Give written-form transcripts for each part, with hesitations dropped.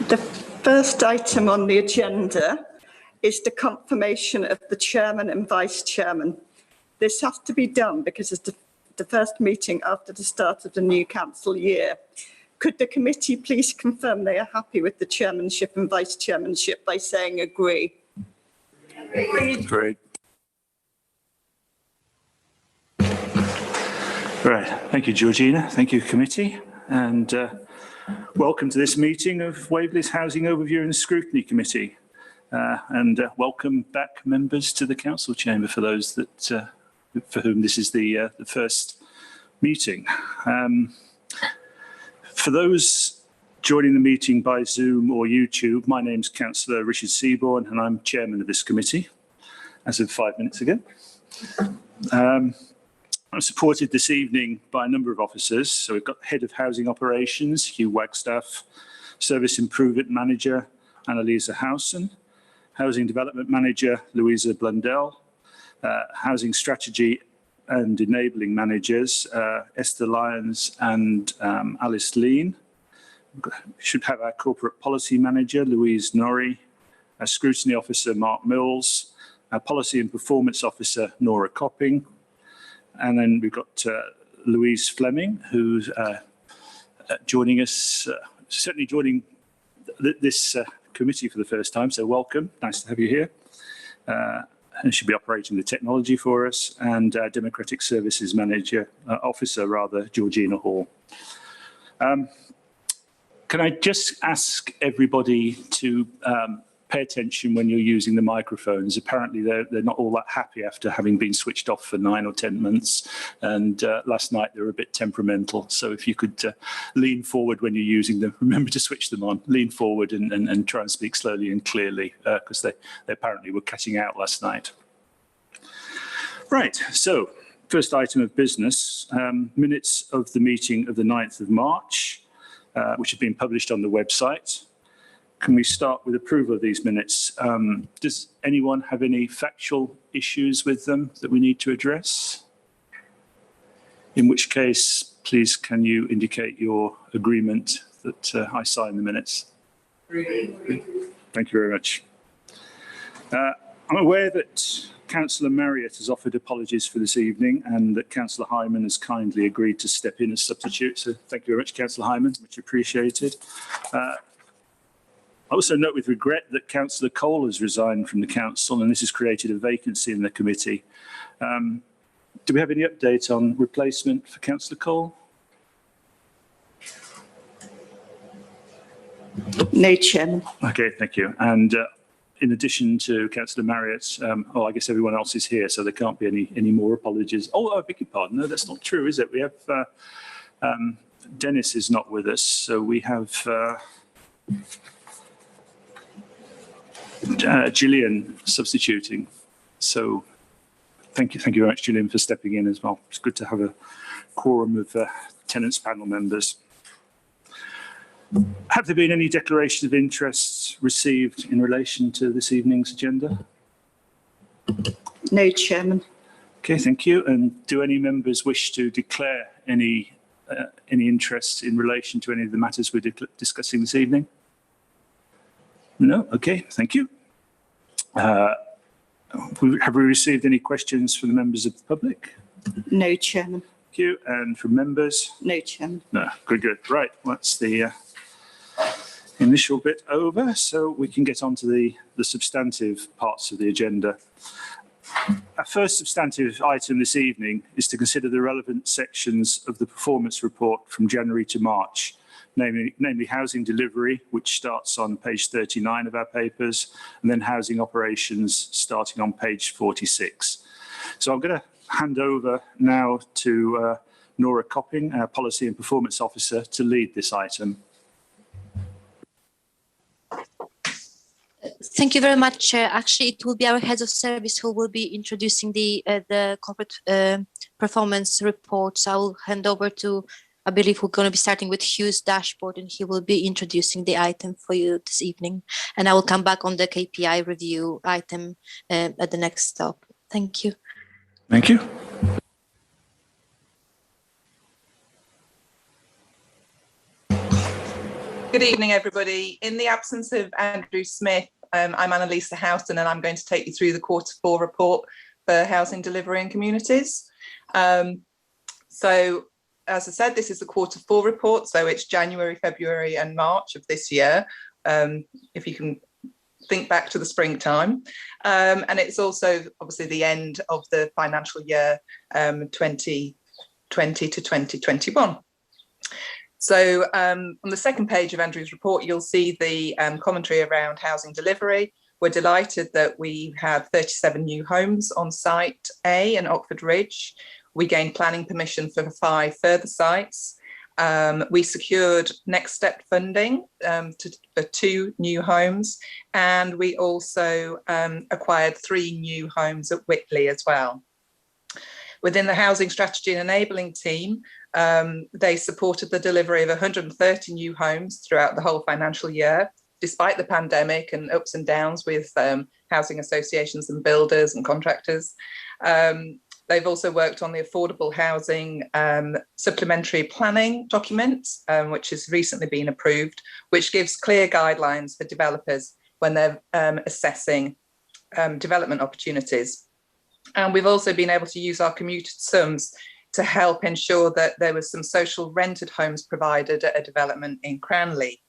The first item on the agenda is the confirmation of the chairman and vice chairman. This has to be done because it's the first meeting after the start of the new council year. Could the committee please confirm they are happy with the chairmanship and vice chairmanship by saying agree? Agreed. Right, thank you, Georgina. Thank you, committee, and welcome to this meeting of Waverley's Housing Overview and Scrutiny Committee. Welcome back, members, to the council chamber for those that for whom this is the first meeting. For those joining the meeting by Zoom or YouTube, my name's Councillor Richard Seaborn and I'm chairman of this committee as of 5 minutes ago. I'm supported this evening by a number of officers. So we've got Head of Housing Operations, Hugh Wagstaff, Service Improvement Manager, Annalisa Howson, Housing Development Manager, Louisa Blundell, Housing Strategy and Enabling Managers, Esther Lyons and Alice Lean. We should have our Corporate Policy Manager, Louise Norrie, our Scrutiny Officer, Mark Mills, our Policy and Performance Officer, Nora Copping, and then we've got Louise Fleming, who's joining us, certainly joining this committee for the first time, so welcome, nice to have you here. And she'll be operating the technology for us, and Democratic Services Manager, Officer rather, Georgina Hall. Can I just ask everybody to pay attention when you're using the microphones? Apparently they're not all that happy after having been switched off for 9 or 10 months, and last night they were a bit temperamental. So if you could lean forward when you're using them, remember to switch them on, lean forward and try and speak slowly and clearly, because they apparently were cutting out last night. Right, so first item of business, minutes of the meeting of the 9th of March, which have been published on the website. Can we start with approval of these minutes? Does anyone have any factual issues with them that we need to address? In which case, please can you indicate your agreement that I sign the minutes? Agree. Thank you very much. I'm aware that Councillor Marriott has offered apologies for this evening and that Councillor Hyman has kindly agreed to step in as substitute. So thank you very much, Councillor Hyman, much appreciated. I also note with regret that Councillor Cole has resigned from the council and this has created a vacancy in the committee. Do we have any update on replacement for Councillor Cole? No, Chairman. Okay, thank you. And in addition to Councillor Marriott, I guess everyone else is here, so there can't be any more apologies. Oh, I beg your pardon. No, that's not true, is it? We have Dennis is not with us, so we have Gillian substituting. So thank you very much, Gillian, for stepping in as well. It's good to have a quorum of tenants panel members. Have there been any declarations of interest received in relation to this evening's agenda? No, Chairman. Okay, thank you. And do any members wish to declare any interest in relation to any of the matters we're discussing this evening? No? Okay, thank you. Have we received any questions from the members of the public? No, Chairman. Thank you. And from members? No, Chairman. No, good. Right, that's the initial bit over, so we can get on to the substantive parts of the agenda. Our first substantive item this evening is to consider the relevant sections of the performance report from January to March, namely housing delivery, which starts on page 39 of our papers, and then housing operations starting on page 46. So I'm going to hand over now to Nora Copping, our Policy and Performance Officer, to lead this item. Thank you very much, Chair. Actually, it will be our heads of service who will be introducing the corporate performance report. So I will hand over to, I believe we're going to be starting with Hugh's dashboard, and he will be introducing the item for you this evening. And I will come back on the KPI review item at the next stop. Thank you. Thank you. Good evening, everybody. In the absence of Andrew Smith, I'm Annalisa Houghton, and I'm going to take you through the Q4 report for housing delivery and communities. So, as I said, this is the Q4 report, so it's January, February and March of this year, if you can think back to the springtime. And it's also obviously the end of the financial year 2020 to 2021. So on the second page of Andrew's report, you'll see the commentary around housing delivery. We're delighted that we had 37 new homes on site A in Oxford Ridge. We gained planning permission for 5 further sites. We secured next step funding for 2 new homes, and we also acquired 3 new homes at Whitley as well. Within the Housing Strategy and Enabling team, they supported the delivery of 130 new homes throughout the whole financial year, despite the pandemic and ups and downs with housing associations and builders and contractors. They've also worked on the affordable housing supplementary planning document, which has recently been approved, which gives clear guidelines for developers when they're assessing development opportunities. And we've also been able to use our commuted sums to help ensure that there was some social rented homes provided at a development in Cranley.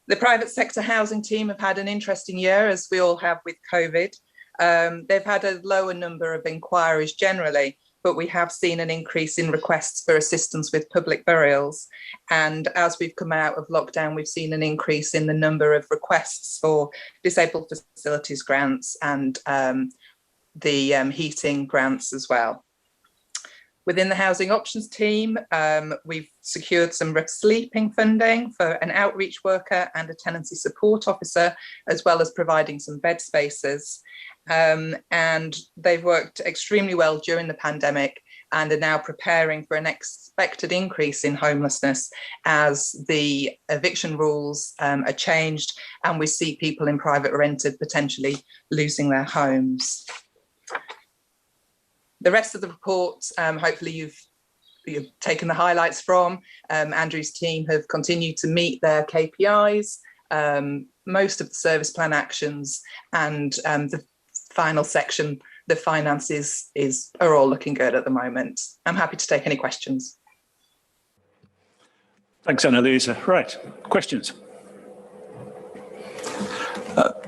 The private sector housing team have had an interesting year, as we all have with COVID. They've had a lower number of inquiries generally, but we have seen an increase in requests for assistance with public burials. And as we've come out of lockdown, we've seen an increase in the number of requests for disabled facilities grants and the heating grants as well. Within the housing options team, we've secured some sleeping funding for an outreach worker and a tenancy support officer, as well as providing some bed spaces. And they've worked extremely well during the pandemic and are now preparing for an expected increase in homelessness as the eviction rules are changed and we see people in private rented potentially losing their homes. The rest of the report, hopefully you've taken the highlights from. Andrew's team have continued to meet their KPIs, most of the service plan actions, and the final section, the finances are all looking good at the moment. I'm happy to take any questions. Thanks, Annalisa. Right, questions?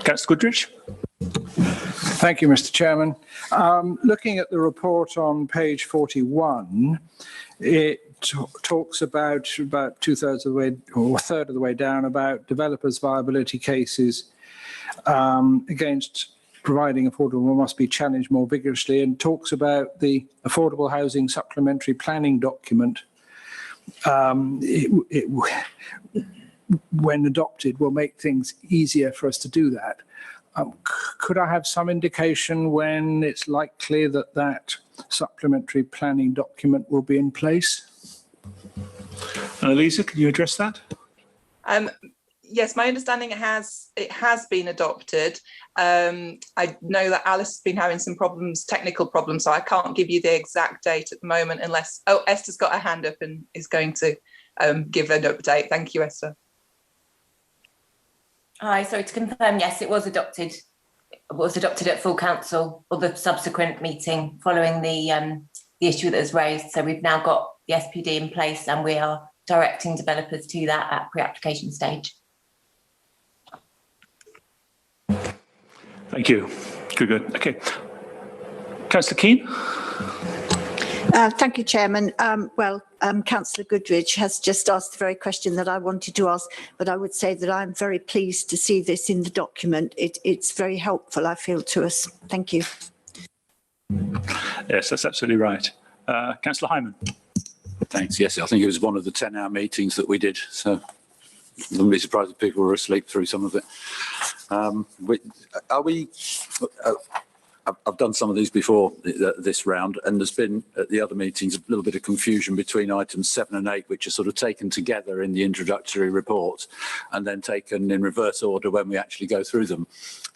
Councillor Goodrich. Thank you, Mr. Chairman. Looking at the report on page 41, it talks about 2/3 of the way, or 1/3 of the way down, about developers' viability cases against providing affordable must be challenged more vigorously, and talks about the affordable housing supplementary planning document. When adopted, will make things easier for us to do that. Could I have some indication when it's likely that that supplementary planning document will be in place? Annalisa, can you address that? Yes, my understanding it has been adopted. I know that Alice has been having some problems, technical problems, so I can't give you the exact date at the moment unless, oh, Esther's got her hand up and is going to give an update. Thank you, Esther. Hi, sorry to confirm, yes, it was adopted. It was adopted at full council or the subsequent meeting following the issue that was raised. So we've now got the SPD in place and we are directing developers to that at pre-application stage. Thank you. Good. Okay. Councillor Keane. Thank you, Chairman. Councillor Goodrich has just asked the very question that I wanted to ask, but I would say that I'm very pleased to see this in the document. It's very helpful, I feel, to us. Thank you. Yes, that's absolutely right. Councillor Hyman. Thanks. Yes, I think it was one of the 10-hour meetings that we did, so I wouldn't be surprised if people were asleep through some of it. I've done some of these before this round, and there's been at the other meetings a little bit of confusion between items 7 and 8, which are sort of taken together in the introductory report and then taken in reverse order when we actually go through them.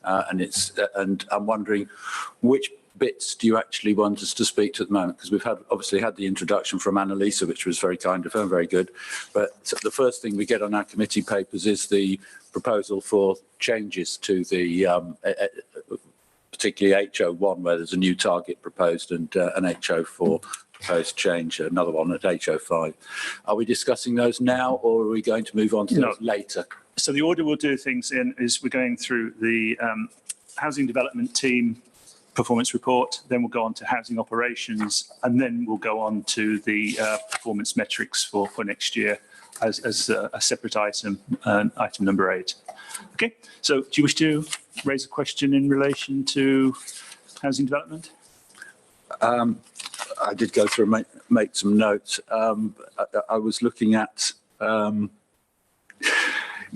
And I'm wondering which bits do you actually want us to speak to at the moment? Because we've obviously had the introduction from Annalisa, which was very kind of her, very good. But the first thing we get on our committee papers is the proposal for changes to the particularly HO1, where there's a new target proposed, and an HO4 proposed change, another one at HO5. Are we discussing those now, or are we going to move on to those later? So the order we'll do things in is we're going through the housing development team performance report, then we'll go on to housing operations, and then we'll go on to the performance metrics for next year as a separate item, item number 8. Okay, so do you wish to raise a question in relation to housing development? I did go through and make some notes. I was looking at,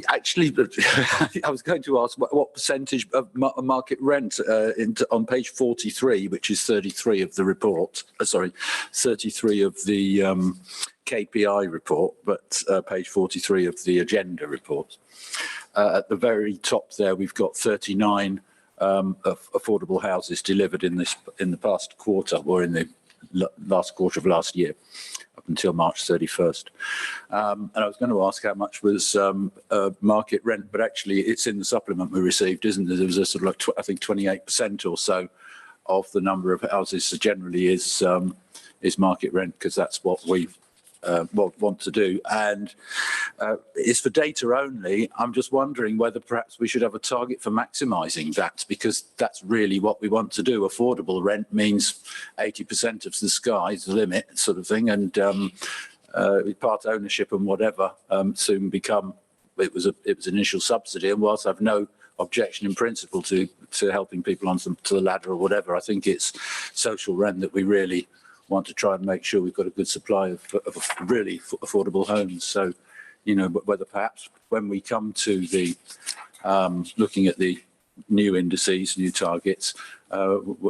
actually, I was going to ask what percentage of market rent on page 43, which is 33 of the report, 33 of the KPI report, but page 43 of the agenda report. At the very top there, we've got 39 affordable houses delivered in the past quarter, or in the last quarter of last year, up until March 31st. And I was going to ask how much was market rent, but actually it's in the supplement we received, isn't there? There was a sort of like, I think 28% or so of the number of houses. So generally is market rent, because that's what we want to do. And it's for data only. I'm just wondering whether perhaps we should have a target for maximising that, because that's really what we want to do. Affordable rent means 80% of the sky's the limit, sort of thing, and part ownership and whatever soon become. It was an initial subsidy, and whilst I've no objection in principle to helping people on to the ladder or whatever, I think it's social rent that we really want to try and make sure we've got a good supply of really affordable homes. So, you know, whether perhaps when we come to the looking at the new indices, new targets,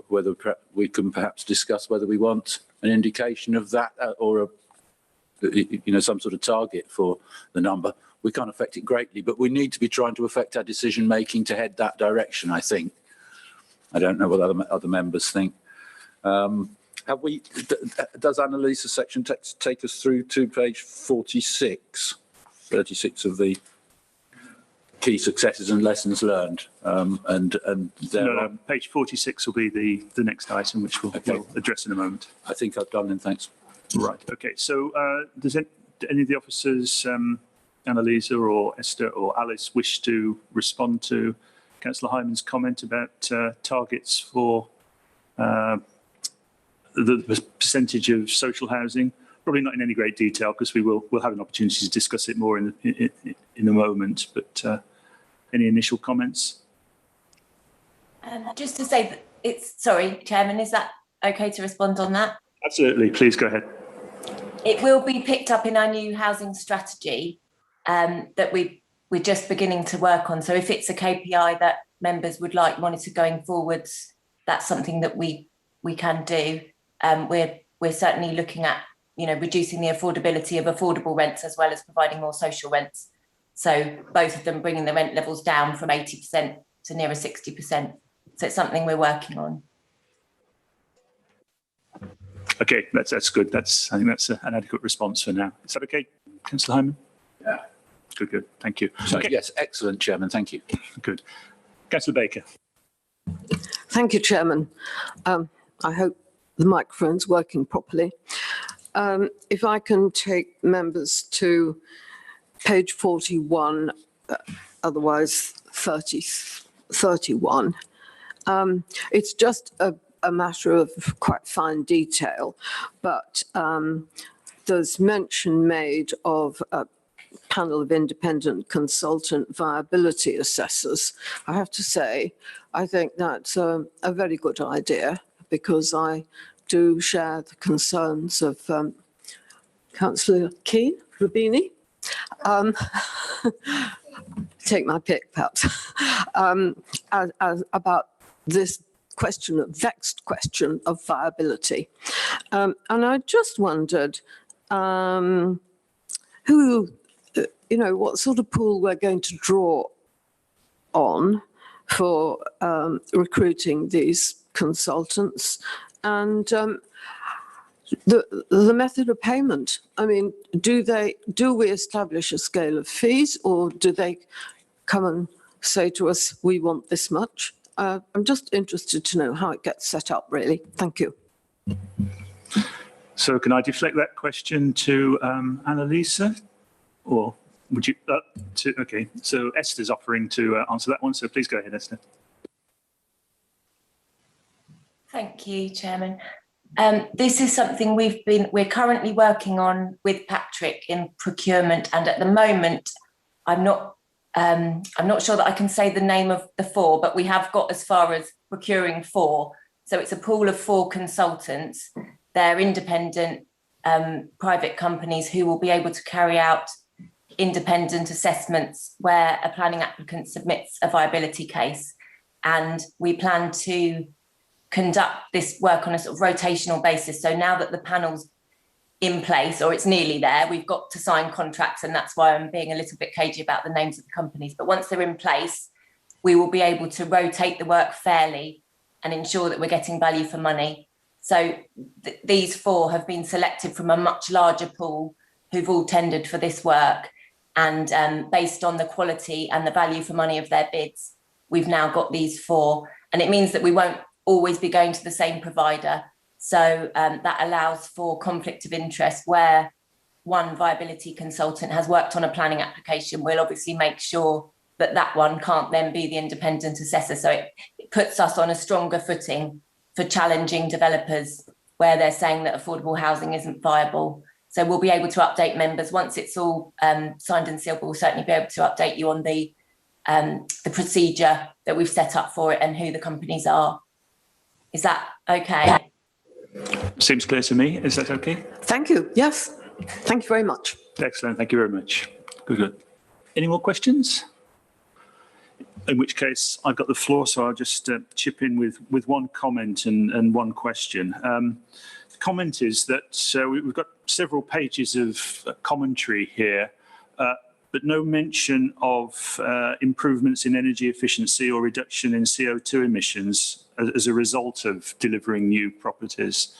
whether we can perhaps discuss whether we want an indication of that or some sort of target for the number. We can't affect it greatly, but we need to be trying to affect our decision making to head that direction, I think. I don't know what other members think. Does Annalisa's section take us through to page 36 of the key successes and lessons learned? Page 46 will be the next item, which we'll address in a moment. I think I've done then, thanks. Right, okay. So does any of the officers, Annalisa or Esther or Alice, wish to respond to Councillor Hyman's comment about targets for the percentage of social housing? Probably not in any great detail, because we'll have an opportunity to discuss it more in a moment. But any initial comments? Just to say that sorry, Chairman, is that okay to respond on that? Absolutely, please go ahead. It will be picked up in our new housing strategy that we're just beginning to work on. So if it's a KPI that members would like monitored going forwards, that's something that we can do. We're certainly looking at, reducing the affordability of affordable rents as well as providing more social rents. So both of them bringing the rent levels down from 80% to nearer 60%. So it's something we're working on. Okay, that's good. I think that's an adequate response for now. Is that okay, Councillor Hyman? Yeah. Good. Thank you. So, okay. Yes, excellent, Chairman. Thank you. Good. Councillor Baker. Thank you, Chairman. I hope the microphone's working properly. If I can take members to page 41, otherwise 31. It's just a matter of quite fine detail, but there's mention made of a panel of independent consultant viability assessors. I have to say, I think that's a very good idea, because I do share the concerns of Councillor Rubini. Take my pick, perhaps, about this vexed question of viability. And I just wondered what sort of pool we're going to draw on for recruiting these consultants and the method of payment. I mean, do we establish a scale of fees, or do they come and say to us, we want this much? I'm just interested to know how it gets set up, really. Thank you. So can I deflect that question to Annalisa? Or would you, okay, so Esther's offering to answer that one. So please go ahead, Esther. Thank you, Chairman. This is something we're currently working on with Patrick in procurement, and at the moment, I'm not sure that I can say the name of the 4, but we have got as far as procuring 4. So it's a pool of 4 consultants. They're independent private companies who will be able to carry out independent assessments where a planning applicant submits a viability case. And we plan to conduct this work on a sort of rotational basis. So now that the panel's in place, or it's nearly there, we've got to sign contracts, and that's why I'm being a little bit cagey about the names of the companies. But once they're in place, we will be able to rotate the work fairly and ensure that we're getting value for money. So these 4 have been selected from a much larger pool who've all tendered for this work. And based on the quality and the value for money of their bids, we've now got these 4. And it means that we won't always be going to the same provider. So that allows for conflict of interest where one viability consultant has worked on a planning application. We'll obviously make sure that that one can't then be the independent assessor. So it puts us on a stronger footing for challenging developers where they're saying that affordable housing isn't viable. So we'll be able to update members once it's all signed and sealed. We'll certainly be able to update you on the procedure that we've set up for it and who the companies are. Is that okay? Seems clear to me. Is that okay? Thank you. Yes. Thank you very much. Excellent. Thank you very much. Good. Any more questions? In which case, I've got the floor, so I'll just chip in with one comment and one question. The comment is that we've got several pages of commentary here, but no mention of improvements in energy efficiency or reduction in CO2 emissions as a result of delivering new properties.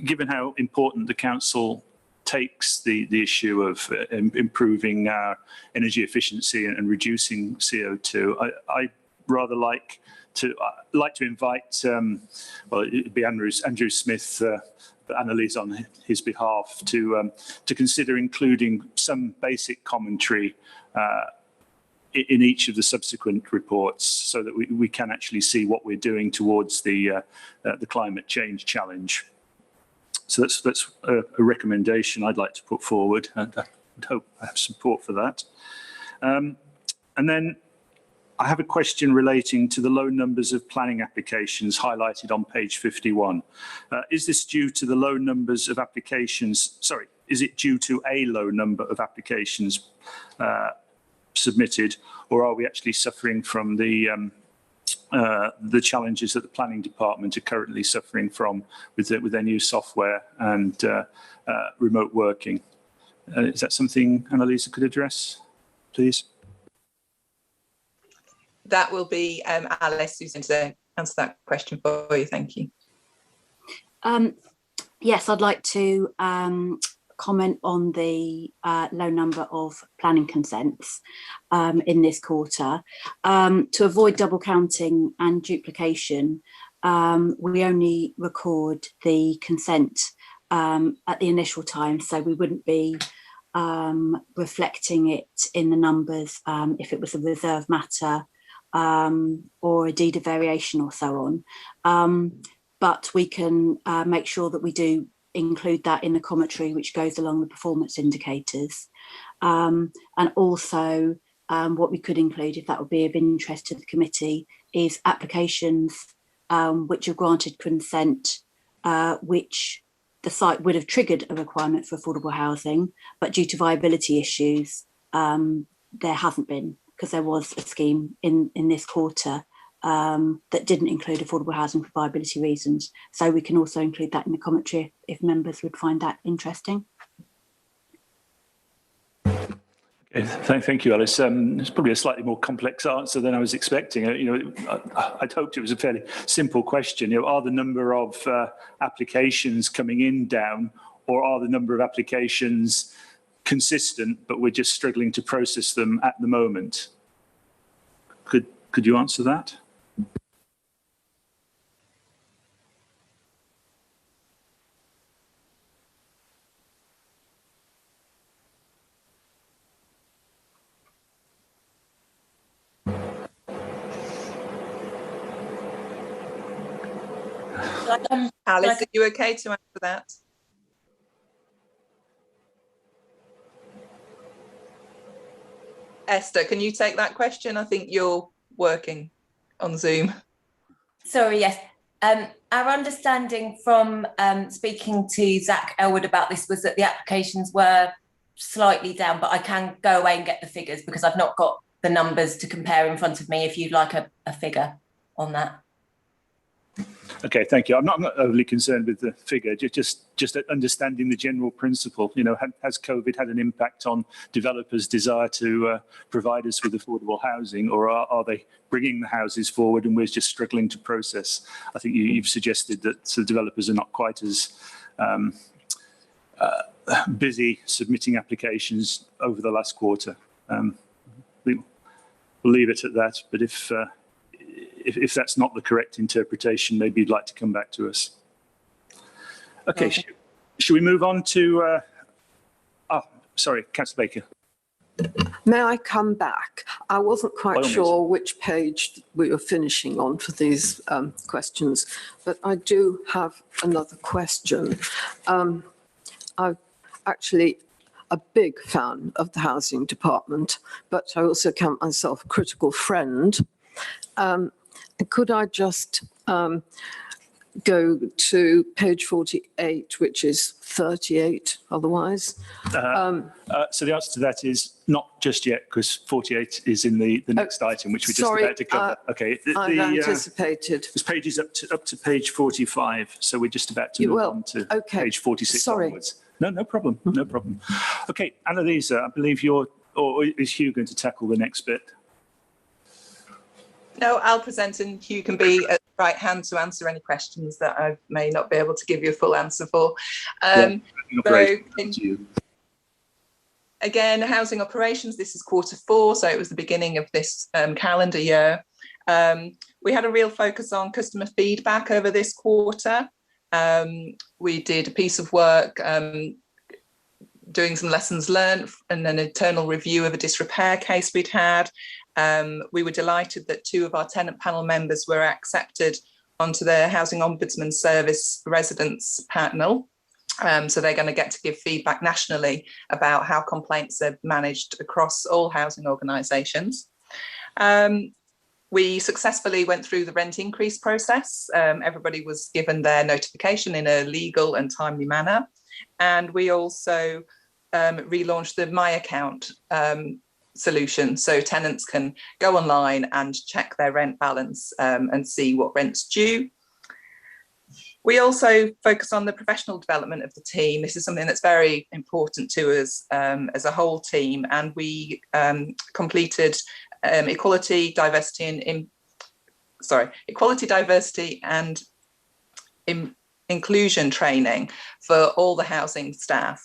Given how important the council takes the issue of improving our energy efficiency and reducing CO2, I rather like to invite, well, it'd be Andrew Smith, but Annalise on his behalf, to consider including some basic commentary in each of the subsequent reports, so that we can actually see what we're doing towards the climate change challenge. So that's a recommendation I'd like to put forward, and I would hope I have support for that. And then I have a question relating to the low numbers of planning applications highlighted on page 51. Is this due to the low numbers of applications? Sorry, is it due to a low number of applications submitted, or are we actually suffering from the challenges that the planning department are currently suffering from with their new software and remote working? Is that something Annalisa could address, please? That will be Alice who's going to answer that question for you. Thank you. Yes, I'd like to comment on the low number of planning consents in this quarter. To avoid double counting and duplication, we only record the consent at the initial time, so we wouldn't be reflecting it in the numbers if it was a reserve matter or a deed of variation or so on. But we can make sure that we do include that in the commentary which goes along the performance indicators. And also what we could include, if that would be of interest to the committee, is applications which have granted consent which the site would have triggered a requirement for affordable housing, but due to viability issues, there hasn't been, because there was a scheme in this quarter that didn't include affordable housing for viability reasons. So we can also include that in the commentary if members would find that interesting. Okay, Thank you, Alice. It's probably a slightly more complex answer than I was expecting. I'd hoped it was a fairly simple question. Are the number of applications coming in down, or are the number of applications consistent, but we're just struggling to process them at the moment? Could you answer that? Alice, are you okay to answer that? Esther, can you take that question? I think you're working on Zoom. Sorry, yes. Our understanding from speaking to Zach Elwood about this was that the applications were slightly down, but I can go away and get the figures because I've not got the numbers to compare in front of me if you'd like a figure on that. Okay, thank you. I'm not overly concerned with the figure, just understanding the general principle. Has COVID had an impact on developers' desire to provide us with affordable housing, or are they bringing the houses forward and we're just struggling to process? I think you've suggested that the developers are not quite as busy submitting applications over the last quarter. We'll leave it at that, but if that's not the correct interpretation, maybe you'd like to come back to us. Okay, should we move on to, sorry, Councillor Baker. May I come back? I wasn't quite sure means. which page we were finishing on for these questions, but I do have another question. I'm actually a big fan of the housing department, but I also count myself a critical friend. Could I just go to page 48, which is 38 otherwise? So the answer to that is not just yet, because 48 is in the next item, which we're just about to cover. Okay. I've anticipated. This page is up to page 45, so we're just about to move on to page 46 onwards. No problem, no problem. Okay, Annalisa, I believe or is Hugh going to tackle the next bit? No, I'll present and Hugh can be at the right hand to answer any questions that I may not be able to give you a full answer for. Again, housing operations, this is Q4, so it was the beginning of this calendar year. We had a real focus on customer feedback over this quarter. We did a piece of work doing some lessons learned and an internal review of a disrepair case we'd had. We were delighted that 2 of our tenant panel members were accepted onto the Housing Ombudsman Service residents panel. So they're going to get to give feedback nationally about how complaints are managed across all housing organisations. We successfully went through the rent increase process. Everybody was given their notification in a legal and timely manner. And we also relaunched the My Account solution, so tenants can go online and check their rent balance and see what rent's due. We also focus on the professional development of the team. This is something that's very important to us as a whole team, and we completed equality, diversity and inclusion training for all the housing staff.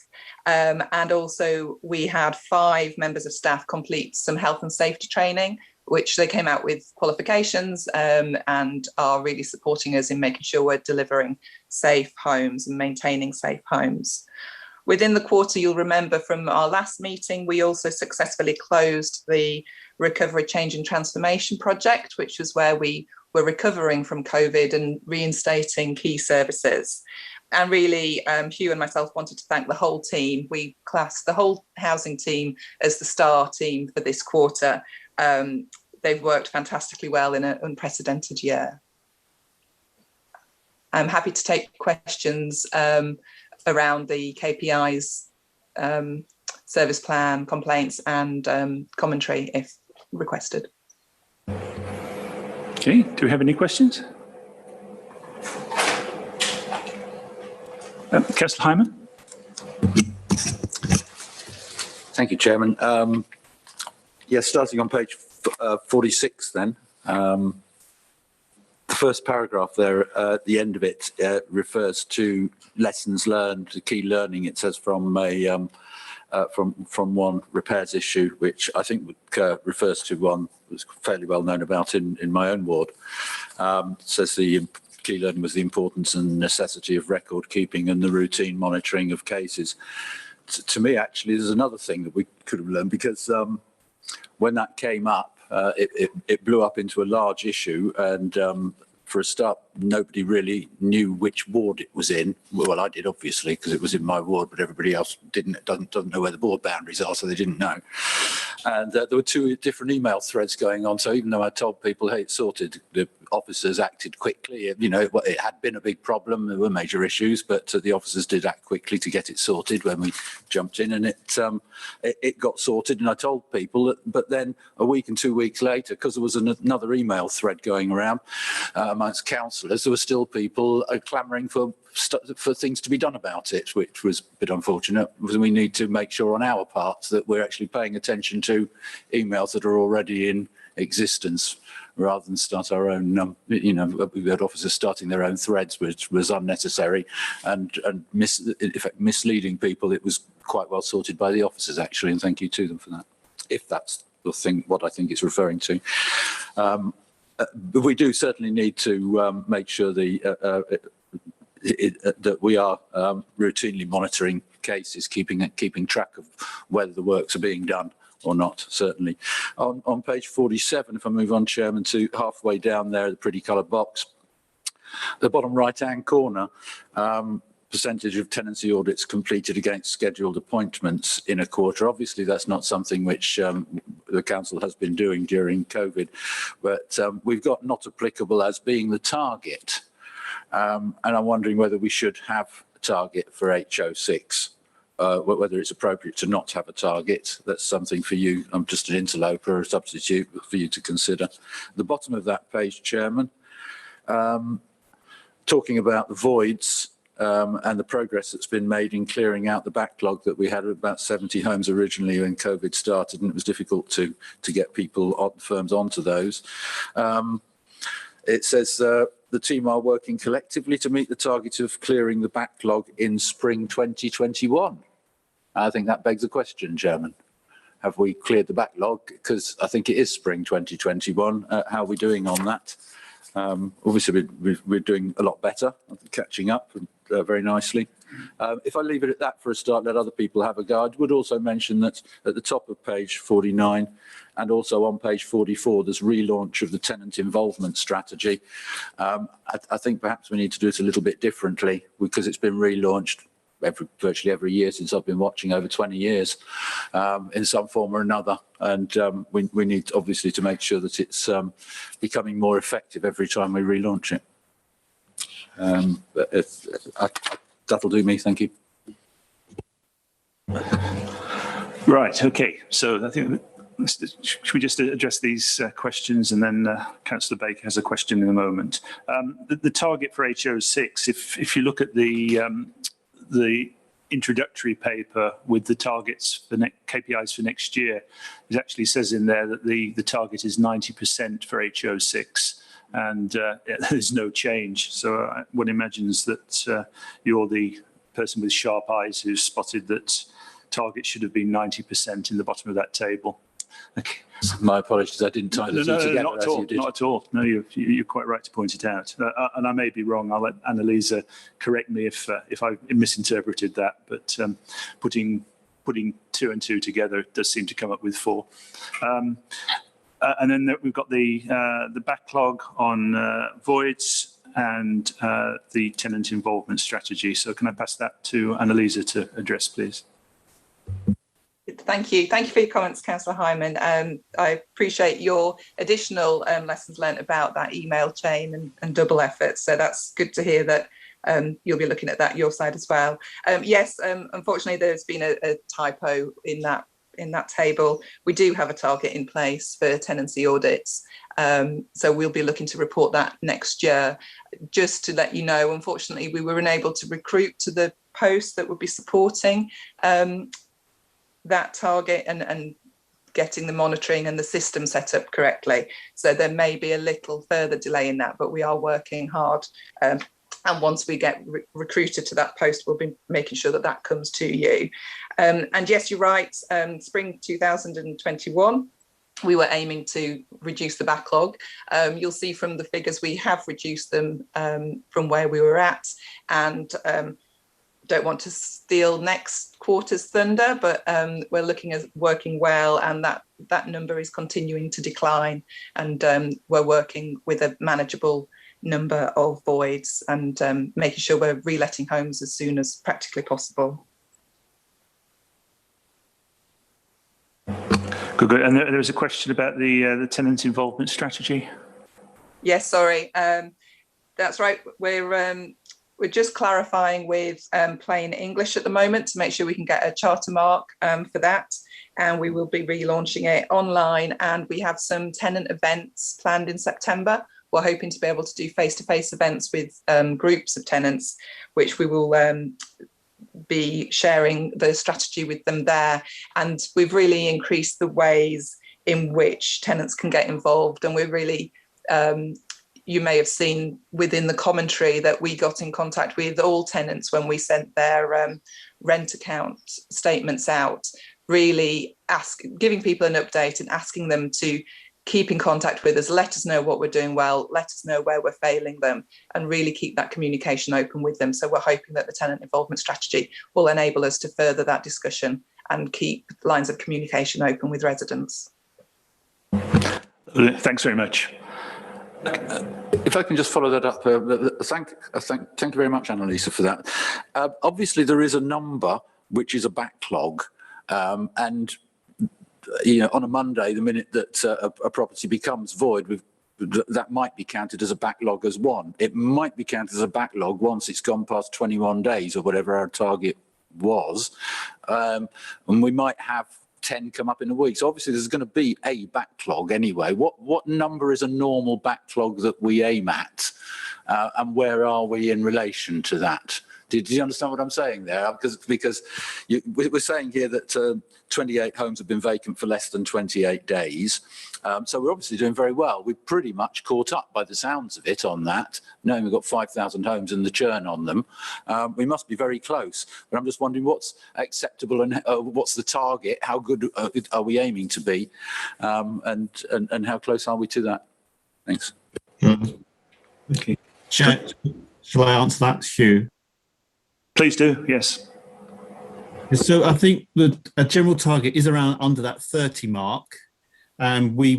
And also we had 5 members of staff complete some health and safety training, which they came out with qualifications and are really supporting us in making sure we're delivering safe homes and maintaining safe homes. Within the quarter, you'll remember from our last meeting, we also successfully closed the Recovery, Change and Transformation project, which was where we were recovering from COVID and reinstating key services. And really, Hugh and myself wanted to thank the whole team. We classed the whole housing team as the star team for this quarter. They've worked fantastically well in an unprecedented year. I'm happy to take questions around the KPIs, service plan, complaints and commentary if requested. Okay, do we have any questions? Councillor Hyman. Thank you, Chairman. Yeah, starting on page 46 then. The first paragraph there at the end of it refers to lessons learned, key learning. It says from one repairs issue, which I think refers to one that's fairly well known about in my own ward. Says the key learning was the importance and necessity of record keeping and the routine monitoring of cases. To me, actually, there's another thing that we could have learned, because when that came up, it blew up into a large issue, and for a start, nobody really knew which ward it was in. Well, I did, obviously, because it was in my ward, but everybody else doesn't know where the board boundaries are, so they didn't know. And there were two different email threads going on. So even though I told people, hey, it's sorted, the officers acted quickly. You know, it had been a big problem. There were major issues, but the officers did act quickly to get it sorted when we jumped in, and it got sorted. And I told people that, but then a week and 2 weeks later, because there was another email thread going around amongst councillors, there were still people clamouring for things to be done about it, which was a bit unfortunate. We need to make sure on our part that we're actually paying attention to emails that are already in existence, rather than start our own. We had officers starting their own threads, which was unnecessary and in fact misleading people. It was quite well sorted by the officers, actually, and thank you to them for that, if that's the thing what I think it's referring to. But we do certainly need to make sure that we are routinely monitoring cases, keeping track of whether the works are being done or not, certainly. On page 47, if I move on, Chairman, to halfway down there, the pretty coloured box, the bottom right-hand corner, percentage of tenancy audits completed against scheduled appointments in a quarter. Obviously, that's not something which the council has been doing during COVID, but we've got not applicable as being the target. And I'm wondering whether we should have a target for HO6, whether it's appropriate to not have a target. That's something for you. I'm just an interloper, a substitute for you to consider. The bottom of that page, Chairman, talking about the voids and the progress that's been made in clearing out the backlog that we had of about 70 homes originally when COVID started, and it was difficult to get firms onto those. It says the team are working collectively to meet the target of clearing the backlog in spring 2021. I think that begs a question, Chairman. Have we cleared the backlog? Because I think it is spring 2021. How are we doing on that? Obviously, we're doing a lot better, catching up very nicely. If I leave it at that for a start, let other people have a go. I would also mention that at the top of page 49 and also on page 44, there's relaunch of the tenant involvement strategy. I think perhaps we need to do it a little bit differently, because it's been relaunched virtually every year since I've been watching, over 20 years, in some form or another. And we need obviously to make sure that it's becoming more effective every time we relaunch it. That'll do me, thank you. Right, okay. So I think, should we just address these questions, and then Councillor Baker has a question in a moment. The target for HO6, if you look at the introductory paper with the targets for KPIs for next year, it actually says in there that the target is 90% for HO6, and there's no change. So one imagines that you're the person with sharp eyes who spotted that target should have been 90% in the bottom of that table. Okay. My apologies, I didn't tie the two together. Not at all, not at all. No, you're quite right to point it out. And I may be wrong. I'll let Annalisa correct me if I misinterpreted that. But putting 2 and 2 together does seem to come up with 4. And then we've got the backlog on voids and the tenant involvement strategy. So can I pass that to Annalisa to address, please? Thank you. Thank you for your comments, Councillor Hyman. I appreciate your additional lessons learnt about that email chain and double efforts. So that's good to hear that you'll be looking at that your side as well. Yes, unfortunately, there's been a typo in that table. We do have a target in place for tenancy audits. So we'll be looking to report that next year. Just to let you know, unfortunately, we were unable to recruit to the post that would be supporting that target and getting the monitoring and the system set up correctly. So there may be a little further delay in that, but we are working hard. And once we get recruited to that post, we'll be making sure that that comes to you. And yes, you're right, spring 2021, we were aiming to reduce the backlog. You'll see from the figures we have reduced them from where we were at, and don't want to steal next quarter's thunder, but we're looking at working well, and that number is continuing to decline, and we're working with a manageable number of voids and making sure we're reletting homes as soon as practically possible. Good. And there was a question about the tenant involvement strategy. Yes, sorry, that's right. We're just clarifying with plain English at the moment to make sure we can get a charter mark for that, and we will be relaunching it online. And we have some tenant events planned in September. We're hoping to be able to do face-to-face events with groups of tenants, which we will be sharing the strategy with them there. And we've really increased the ways in which tenants can get involved, and we're really you may have seen within the commentary that we got in contact with all tenants when we sent their rent account statements out, really giving people an update and asking them to keep in contact with us, let us know what we're doing well, let us know where we're failing them, and really keep that communication open with them. So we're hoping that the tenant involvement strategy will enable us to further that discussion and keep lines of communication open with residents. Thanks very much. If I can just follow that up, thank you very much, Annalisa, for that. Obviously, there is a number which is a backlog, and on a Monday, the minute that a property becomes void, that might be counted as a backlog as one. It might be counted as a backlog once it's gone past 21 days or whatever our target was, and we might have 10 come up in a week. So obviously there's going to be a backlog anyway. What number is a normal backlog that we aim at, and where are we in relation to that? Did you understand what I'm saying there? Because we're saying here that 28 homes have been vacant for less than 28 days. So we're obviously doing very well. We've pretty much caught up by the sounds of it on that. Knowing we've got 5,000 homes and the churn on them, we must be very close. But I'm just wondering what's acceptable and what's the target? How good are we aiming to be? And how close are we to that? Thanks. Okay. Shall I answer that, Hugh? Please do, yes. So I think a general target is around under that 30 mark. And we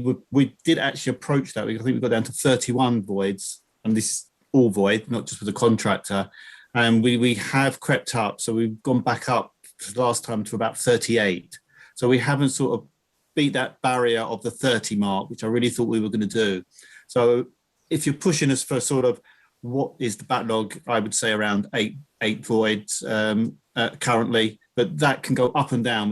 did actually approach that. I think we got down to 31 voids, and this is all void, not just with the contractor. And we have crept up. So we've gone back up last time to about 38. So we haven't sort of beat that barrier of the 30 mark, which I really thought we were going to do. So if you're pushing us for sort of what is the backlog, I would say around eight voids currently, but that can go up and down.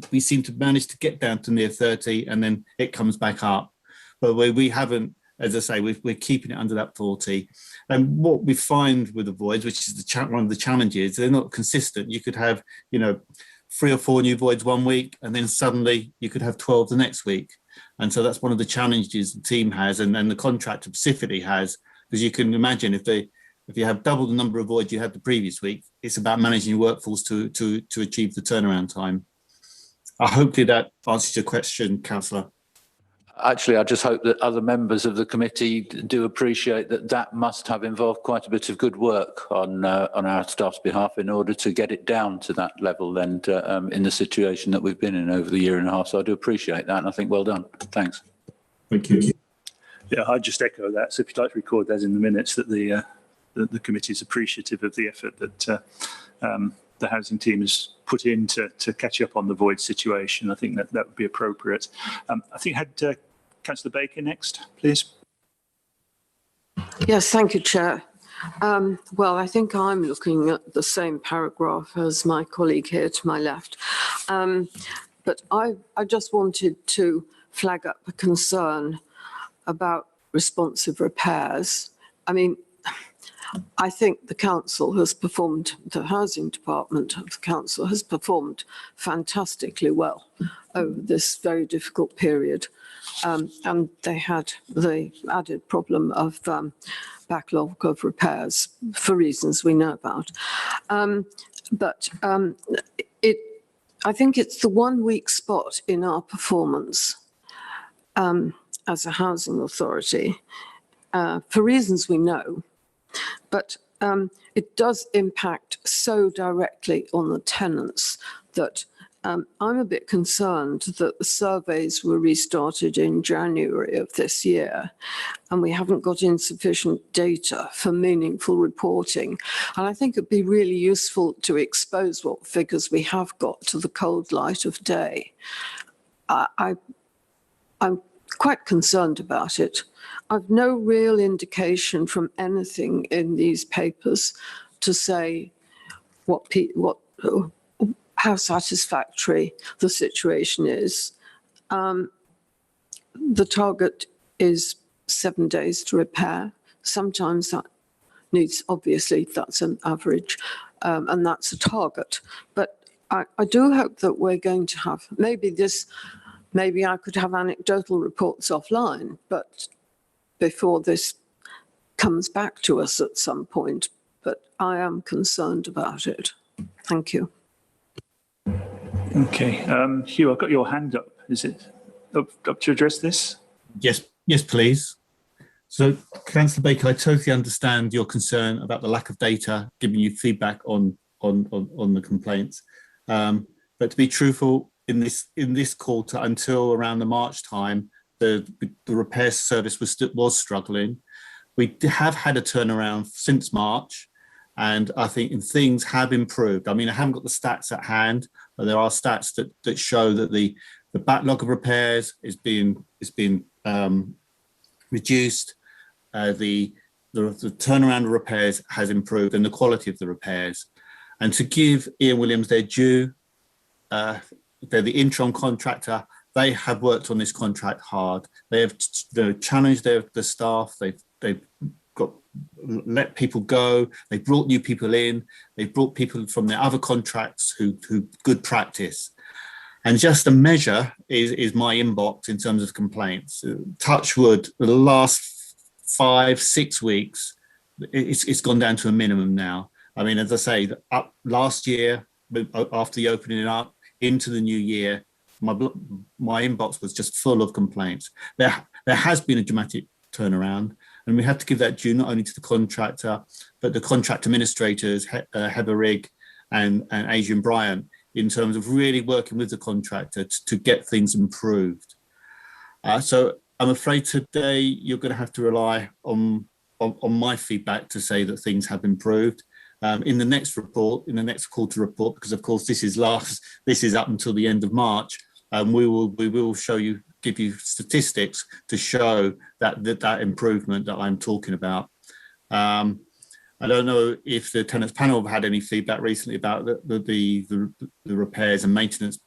We seem to manage to get down to near 30, and then it comes back up. But we haven't, as I say, we're keeping it under that 40. And what we find with the voids, which is one of the challenges, they're not consistent. You could have, 3 or 4 new voids one week, and then suddenly you could have 12 the next week. And so that's one of the challenges the team has, and the contractor specifically has, because you can imagine if you have double the number of voids you had the previous week, it's about managing your workforce to achieve the turnaround time. Hopefully that answers your question, Councillor. Actually, I just hope that other members of the committee do appreciate that must have involved quite a bit of good work on our staff's behalf in order to get it down to that level and in the situation that we've been in over the year and a half. So I do appreciate that, and I think well done. Thanks. Thank you. Yeah, I'd just echo that. So if you'd like to record that in the minutes, that the committee is appreciative of the effort that the housing team has put in to catch up on the void situation. I think that would be appropriate. I think I had Councillor Baker next, please. Yes, thank you, Chair. Well, I think I'm looking at the same paragraph as my colleague here to my left. But I just wanted to flag up a concern about responsive repairs. I mean, I think the council has performed, the housing department of the council has performed fantastically well over this very difficult period. And they had the added problem of backlog of repairs for reasons we know about. I think it's the 1 weak spot in our performance as a housing authority for reasons we know. But it does impact so directly on the tenants that I'm a bit concerned that the surveys were restarted in January of this year and we haven't got insufficient data for meaningful reporting. And I think it'd be really useful to expose what figures we have got to the cold light of day. I'm quite concerned about it. I've no real indication from anything in these papers to say how satisfactory the situation is. The target is 7 days to repair. Sometimes that needs, obviously, that's an average, and that's a target. But I do hope that we're going to have, maybe I could have anecdotal reports offline, but before this comes back to us at some point. But I am concerned about it. Thank you. Okay, Hugh, I've got your hand up. Is it up to address this? Yes, please. So, Councillor Baker, I totally understand your concern about the lack of data, giving you feedback on the complaints. But to be truthful, in this quarter, until around the March time, the repair service was struggling. We have had a turnaround since March, and I think things have improved. I mean, I haven't got the stats at hand, but there are stats that show that the backlog of repairs is being reduced. The turnaround of repairs has improved, and the quality of the repairs. And to give Ian Williams their due, they're the interim contractor. They have worked on this contract hard. They have challenged the staff. They've got let people go. They've brought new people in. They've brought people from their other contracts who good practice. And just a measure is my inbox in terms of complaints. Touch wood, the last 5-6 weeks, it's gone down to a minimum now. I mean, as I say, up last year, after the opening up into the new year, my inbox was just full of complaints. There has been a dramatic turnaround, and we have to give that due not only to the contractor, but the contract administrators, Heather Rigg and Adrian Bryant, in terms of really working with the contractor to get things improved. So I'm afraid today you're going to have to rely on my feedback to say that things have improved. In the next report, in the next quarter report, because of course this is up until the end of March, we will give you statistics to show that improvement that I'm talking about. I don't know if the tenants panel have had any feedback recently about the repairs and maintenance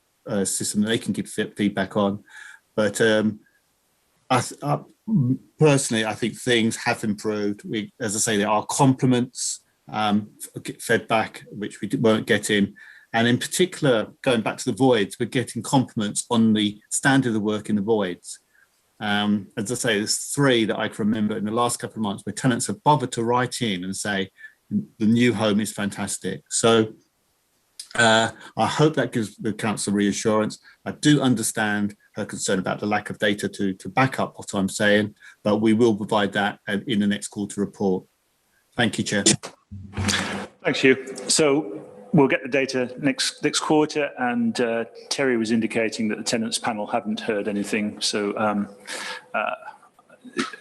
system that they can give feedback on, but personally, I think things have improved. As I say, there are compliments fed back, which we weren't getting. And in particular, going back to the voids, we're getting compliments on the standard of the work in the voids. As I say, there's 3 that I can remember in the last couple of months where tenants have bothered to write in and say, the new home is fantastic. So I hope that gives the council reassurance. I do understand her concern about the lack of data to back up what I'm saying, but we will provide that in the next quarter report. Thank you, Chair. Thanks, Hugh. So we'll get the data next quarter, and Terry was indicating that the tenants panel haven't heard anything. So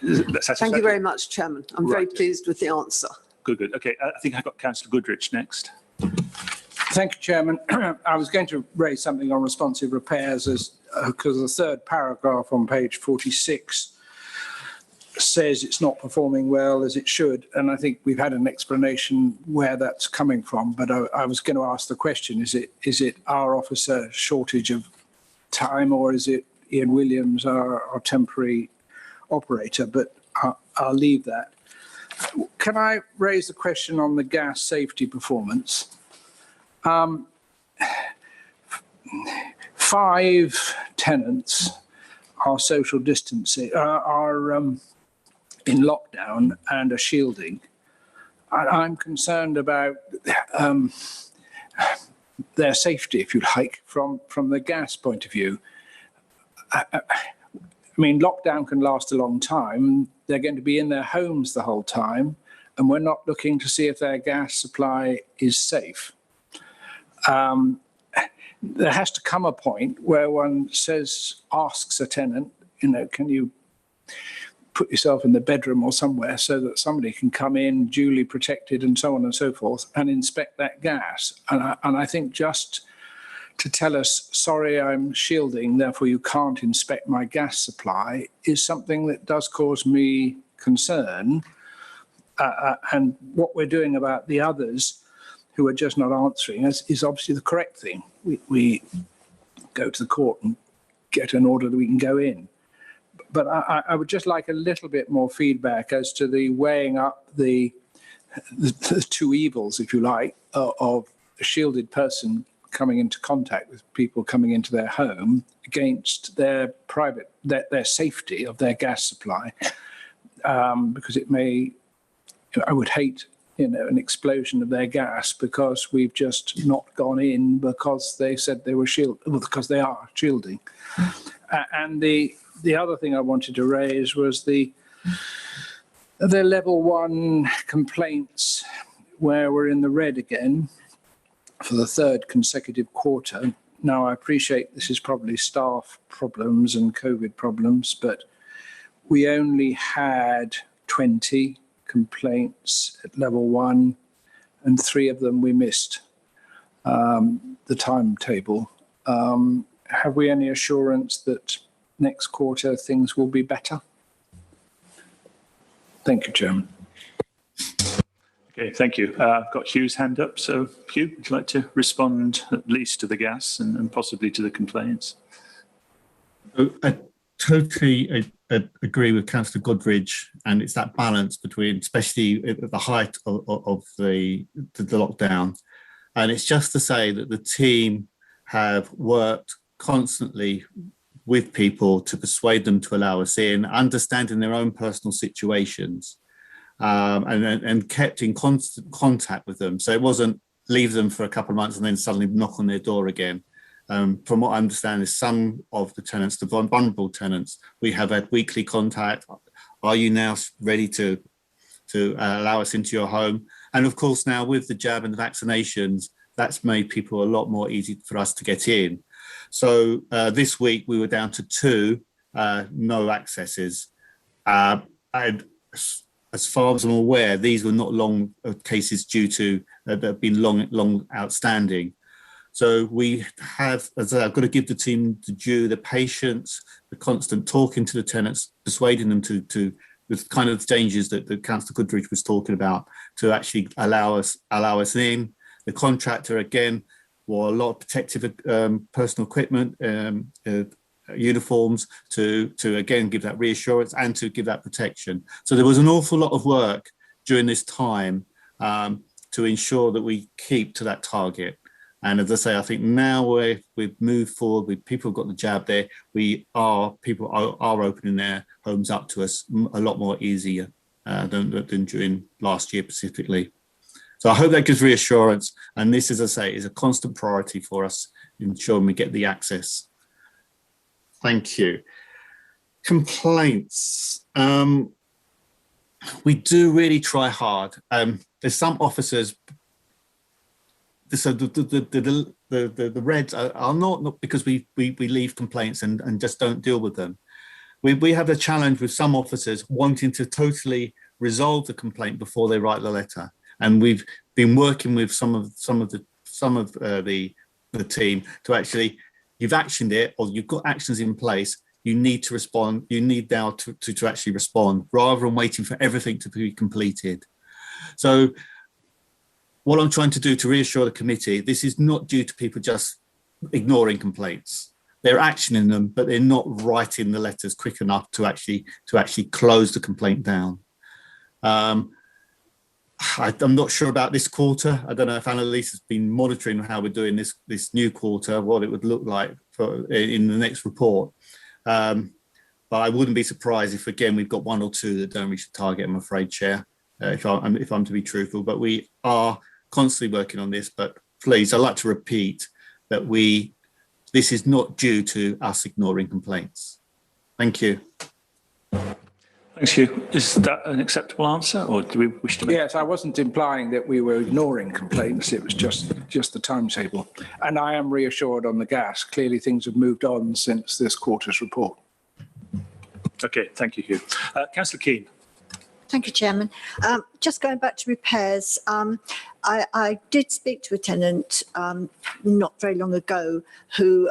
thank you very much, Chairman. I'm very pleased with the answer. Good. Okay, I think I've got Councillor Goodrich next. Thank you, Chairman. I was going to raise something on responsive repairs because the third paragraph on page 46 says it's not performing well as it should, and I think we've had an explanation where that's coming from, but I was going to ask the question, is it our officer shortage of time, or is it Ian Williams, our temporary operator? But I'll leave that. Can I raise the question on the gas safety performance? 5 tenants are social distancing, are in lockdown and are shielding. I'm concerned about their safety, if you like, from the gas point of view. I mean, lockdown can last a long time. They're going to be in their homes the whole time, and we're not looking to see if their gas supply is safe. There has to come a point where one asks a tenant, can you put yourself in the bedroom or somewhere so that somebody can come in duly protected and so on and so forth and inspect that gas. And I think just to tell us, sorry, I'm shielding, therefore you can't inspect my gas supply, is something that does cause me concern. And what we're doing about the others who are just not answering is obviously the correct thing. We go to the court and get an order that we can go in. But I would just like a little bit more feedback as to the weighing up the two evils, if you like, of a shielded person coming into contact with people coming into their home against their safety of their gas supply, because it may, I would hate, an explosion of their gas because we've just not gone in because they said they were because they are shielding. And the other thing I wanted to raise was the level 1 complaints where we're in the red again for the 3rd consecutive quarter. Now, I appreciate this is probably staff problems and COVID problems, but we only had 20 complaints at level 1, and 3 of them we missed the timetable. Have we any assurance that next quarter things will be better? Thank you, Chairman. Okay, thank you. I've got Hugh's hand up. So, Hugh, would you like to respond at least to the gas and possibly to the complaints? I totally agree with Councillor Goodridge, and it's that balance between, especially at the height of the lockdown. And it's just to say that the team have worked constantly with people to persuade them to allow us in, understanding their own personal situations, and kept in constant contact with them. So it wasn't leave them for a couple of months and then suddenly knock on their door again. From what I understand is some of the tenants, the vulnerable tenants, we have had weekly contact. Are you now ready to allow us into your home? And of course, now with the jab and the vaccinations, that's made people a lot more easy for us to get in. So this week we were down to 2 no accesses. And as far as I'm aware, these were not long cases due to that have been long outstanding. So we have, as I've got to give the team the due, the patience, the constant talking to the tenants, persuading them to with kind of changes that Councillor Goodridge was talking about, to actually allow us in. The contractor again wore a lot of protective personal equipment, uniforms to again give that reassurance and to give that protection. So there was an awful lot of work during this time to ensure that we keep to that target. And as I say, I think now we've moved forward with people who've got the jab there. People are opening their homes up to us a lot more easier than during last year specifically. So I hope that gives reassurance. And this, as I say, is a constant priority for us, ensuring we get the access. Thank you. Complaints. We do really try hard. There's some officers. So the reds are not because we leave complaints and just don't deal with them. We have a challenge with some officers wanting to totally resolve the complaint before they write the letter, and we've been working with some of the team to actually, you've actioned it or you've got actions in place. You need to respond. You need now to actually respond rather than waiting for everything to be completed. So what I'm trying to do to reassure the committee, this is not due to people just ignoring complaints. They're actioning them, but they're not writing the letters quick enough to actually close the complaint down. I'm not sure about this quarter. I don't know if Annalise has been monitoring how we're doing this new quarter, what it would look like in the next report. But I wouldn't be surprised if, again, we've got one or two that don't reach the target, I'm afraid, Chair, if I'm to be truthful. But we are constantly working on this. But please, I'd like to repeat that this is not due to us ignoring complaints. Thank you. Thanks, Hugh. Is that an acceptable answer, or do we wish to make... Yes, I wasn't implying that we were ignoring complaints. It was just the timetable. And I am reassured on the gas. Clearly, things have moved on since this quarter's report. Okay, thank you, Hugh. Councillor Keane. Thank you, Chairman. Just going back to repairs, I did speak to a tenant not very long ago who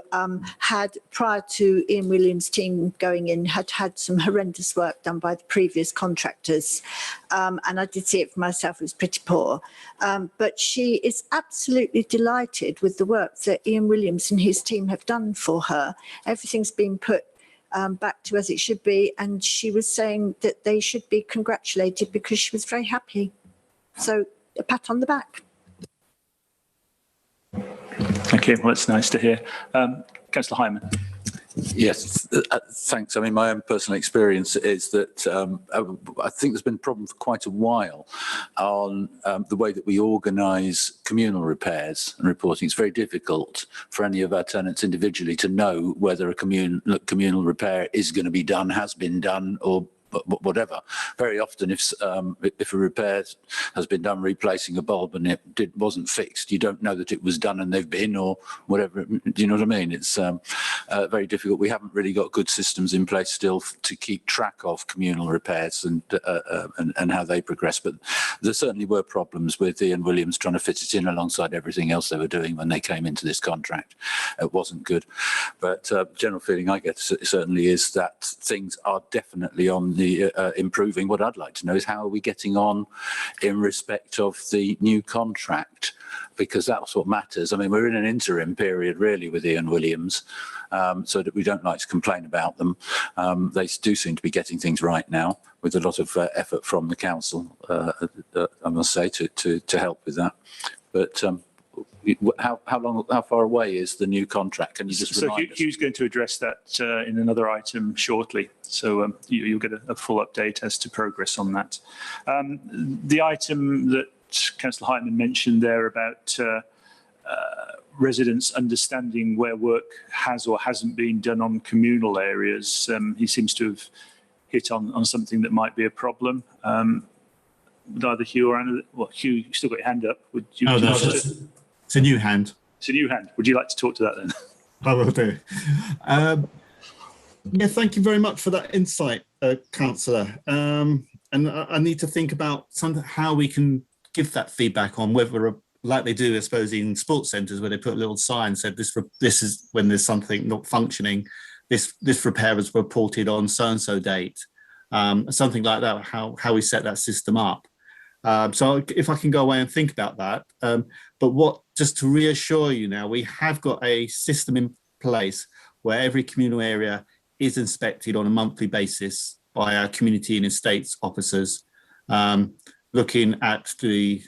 had, prior to Ian Williams' team going in, had some horrendous work done by the previous contractors. And I did see it for myself, it was pretty poor. But she is absolutely delighted with the work that Ian Williams and his team have done for her. Everything's been put back to as it should be, and she was saying that they should be congratulated because she was very happy. So a pat on the back. Okay, well, it's nice to hear. Councillor Hyman. Yes, thanks. I mean, my own personal experience is that I think there's been a problem for quite a while on the way that we organise communal repairs and reporting. It's very difficult for any of our tenants individually to know whether a communal repair is going to be done, has been done, or whatever. Very often, if a repair has been done replacing a bulb and it wasn't fixed, you don't know that it was done and they've been, or whatever. Do you know what I mean? It's very difficult. We haven't really got good systems in place still to keep track of communal repairs and how they progress. But there certainly were problems with Ian Williams trying to fit it in alongside everything else they were doing when they came into this contract. It wasn't good. But general feeling I get certainly is that things are definitely on the improving. What I'd like to know is how are we getting on in respect of the new contract, because that's what matters. I mean, we're in an interim period really with Ian Williams, so that we don't like to complain about them. They do seem to be getting things right now with a lot of effort from the council, I must say, to help with that. But how far away is the new contract? Can you just remind us? Hugh's going to address that in another item shortly. So you'll get a full update as to progress on that. The item that Councillor Hyman mentioned there about residents understanding where work has or hasn't been done on communal areas, he seems to have hit on something that might be a problem. Would either Hugh or Anna, well, Hugh, you still got your hand up. Would you? Oh, no, it's a new hand. It's a new hand. Would you like to talk to that then? I will do. Yeah, thank you very much for that insight, Councillor. And I need to think about how we can give that feedback on whether, like they do, I suppose, in sports centres where they put a little sign said this is when there's something not functioning. This repair was reported on so-and-so date. Something like that. How we set that system up. So if I can go away and think about that. But just to reassure you now, we have got a system in place where every communal area is inspected on a monthly basis by our community and estates officers, looking at the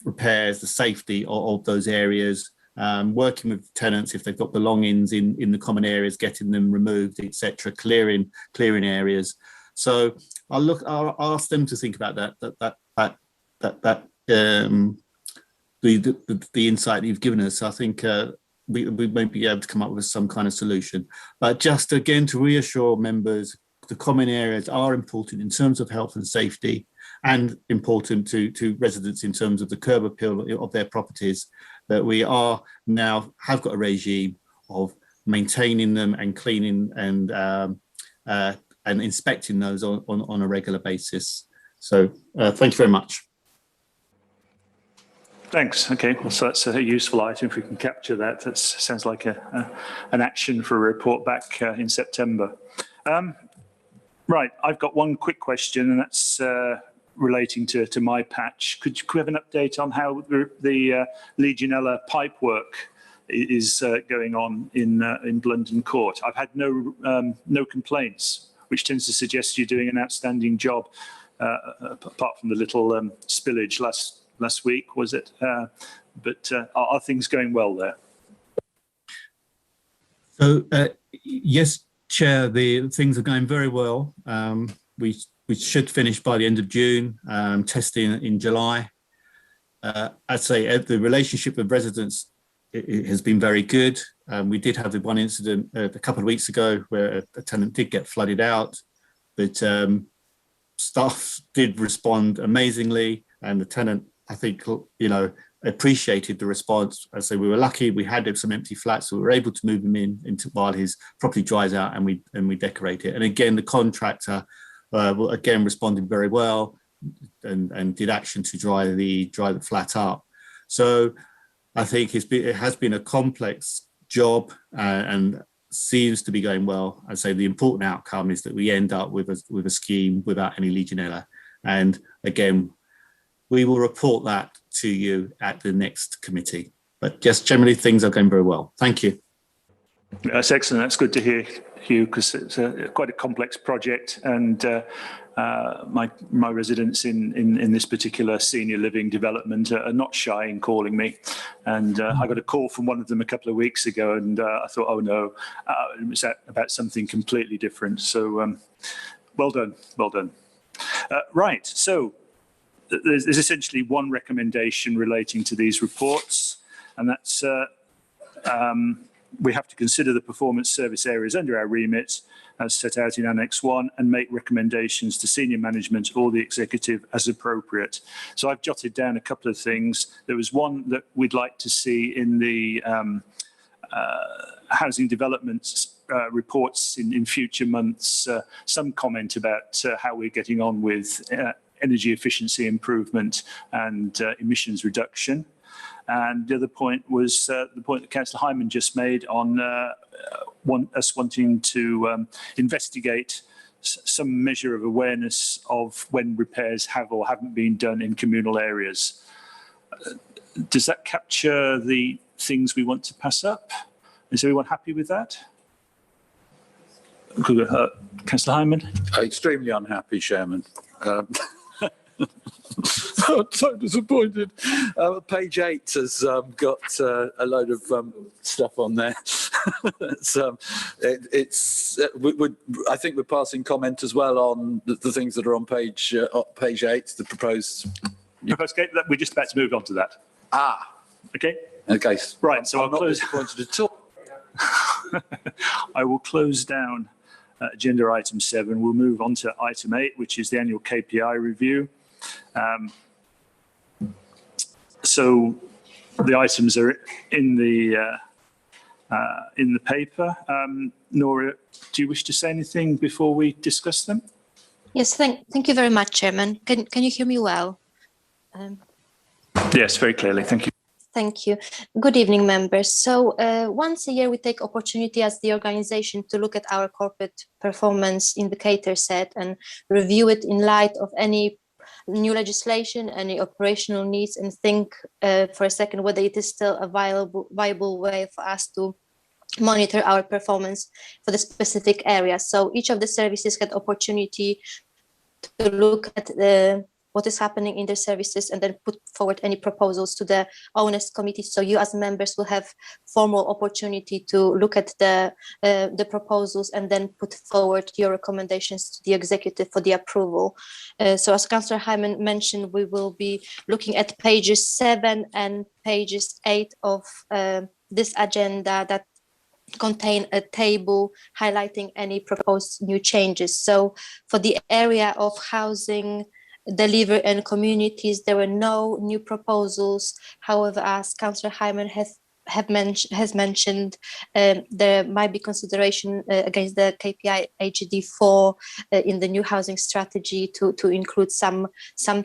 repairs, the safety of those areas, working with tenants if they've got belongings in the common areas, getting them removed, etc., clearing areas. So I'll ask them to think about the insight that you've given us. I think we may be able to come up with some kind of solution. But just again to reassure members, the common areas are important in terms of health and safety, and important to residents in terms of the curb appeal of their properties. That we have got a regime of maintaining them and cleaning and inspecting those on a regular basis. So thank you very much. Thanks. Okay, well, so that's a useful item. If we can capture that, that sounds like an action for a report back in September. Right, I've got one quick question, and that's relating to my patch. Could we have an update on how the Legionella pipe work is going on in London Court? I've had no complaints, which tends to suggest you're doing an outstanding job. apart from the little spillage last week, was it? But are things going well there? So, yes, Chair, the things are going very well. We should finish by the end of June, testing in July. I'd say the relationship with residents it has been very good. We did have the one incident a couple of weeks ago where a tenant did get flooded out, but staff did respond amazingly, and the tenant, I think, appreciated the response. I say we were lucky; we had some empty flats, so we were able to move him into while his property dries out, and we decorate it. And again, the contractor again responded very well and did action to dry the flat up. So I think it has been a complex job and seems to be going well. I'd say the important outcome is that we end up with a scheme without any Legionella. And again, we will report that to you at the next committee. But just generally, things are going very well. Thank you. That's excellent. That's good to hear, Hugh, because it's quite a complex project, and my residents in this particular senior living development are not shy in calling me. And I got a call from one of them a couple of weeks ago, and I thought, oh no, it was about something completely different. So well done, well done. Right, so there's essentially one recommendation relating to these reports, and that's we have to consider the performance service areas under our remit as set out in Annex 1 and make recommendations to senior management or the executive as appropriate. So I've jotted down a couple of things. There was one that we'd like to see in the housing development reports in future months, some comment about how we're getting on with energy efficiency improvement and emissions reduction. And the other point was the point that Councillor Hyman just made on us wanting to investigate some measure of awareness of when repairs have or haven't been done in communal areas. Does that capture the things we want to pass up? Is everyone happy with that? Councillor Hyman? Extremely unhappy, Chairman. I'm so disappointed. Page 8 has got a load of stuff on there. I think we're passing comment as well on the things that are on page 8, the proposed. Okay, we're just about to move on to that. Okay. Okay. Right. So I'm not disappointed at all. I will close down agenda item 7. We'll move on to item 8, which is the annual KPI review. So the items are in the paper. Nora, do you wish to say anything before we discuss them? Yes, thank you very much, Chairman. Can you hear me well? Yes, very clearly. Thank you. Thank you. Good evening, members. So once a year, we take opportunity as the organization to look at our corporate performance indicator set and review it in light of any new legislation, any operational needs, and think for a second whether it is still a viable way for us to monitor our performance for the specific area. So each of the services had opportunity to look at what is happening in their services and then put forward any proposals to the owners committee. So you as members will have formal opportunity to look at the proposals and then put forward your recommendations to the executive for the approval. So as Councillor Hyman mentioned, we will be looking at pages 7 and pages 8 of this agenda that contain a table highlighting any proposed new changes. So for the area of housing, delivery and communities, there were no new proposals. However, as Councillor Hyman has mentioned, there might be consideration against the KPI HGD4 in the new housing strategy to include some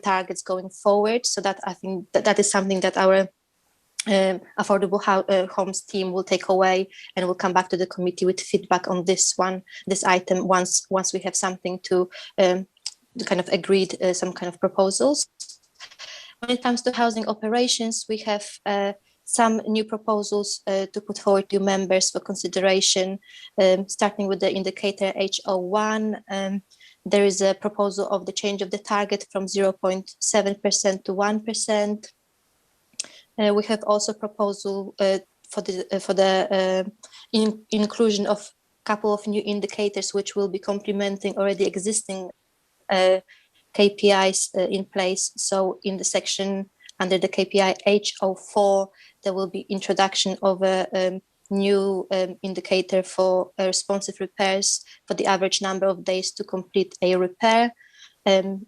targets going forward. So that I think that is something that our affordable homes team will take away, and we'll come back to the committee with feedback on this item once we have something to kind of agreed some kind of proposals. When it comes to housing operations, we have some new proposals to put forward to members for consideration, starting with the indicator H01. There is a proposal of the change of the target from 0.7% to 1%. We have also proposal for the inclusion of a couple of new indicators which will be complementing already existing KPIs in place. So in the section under the KPI H04, there will be introduction of a new indicator for responsive repairs for the average number of days to complete a repair. And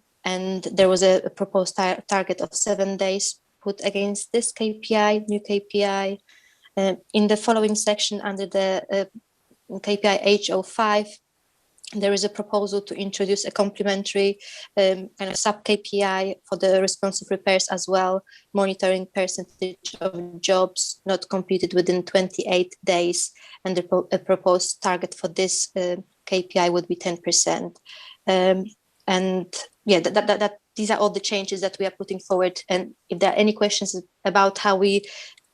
there was a proposed target of 7 days put against this KPI, new KPI. In the following section under the KPI H05, there is a proposal to introduce a complementary kind of sub-KPI for the responsive repairs as well, monitoring percentage of jobs not completed within 28 days. And the proposed target for this KPI would be 10%. And yeah, these are all the changes that we are putting forward. And if there are any questions about how we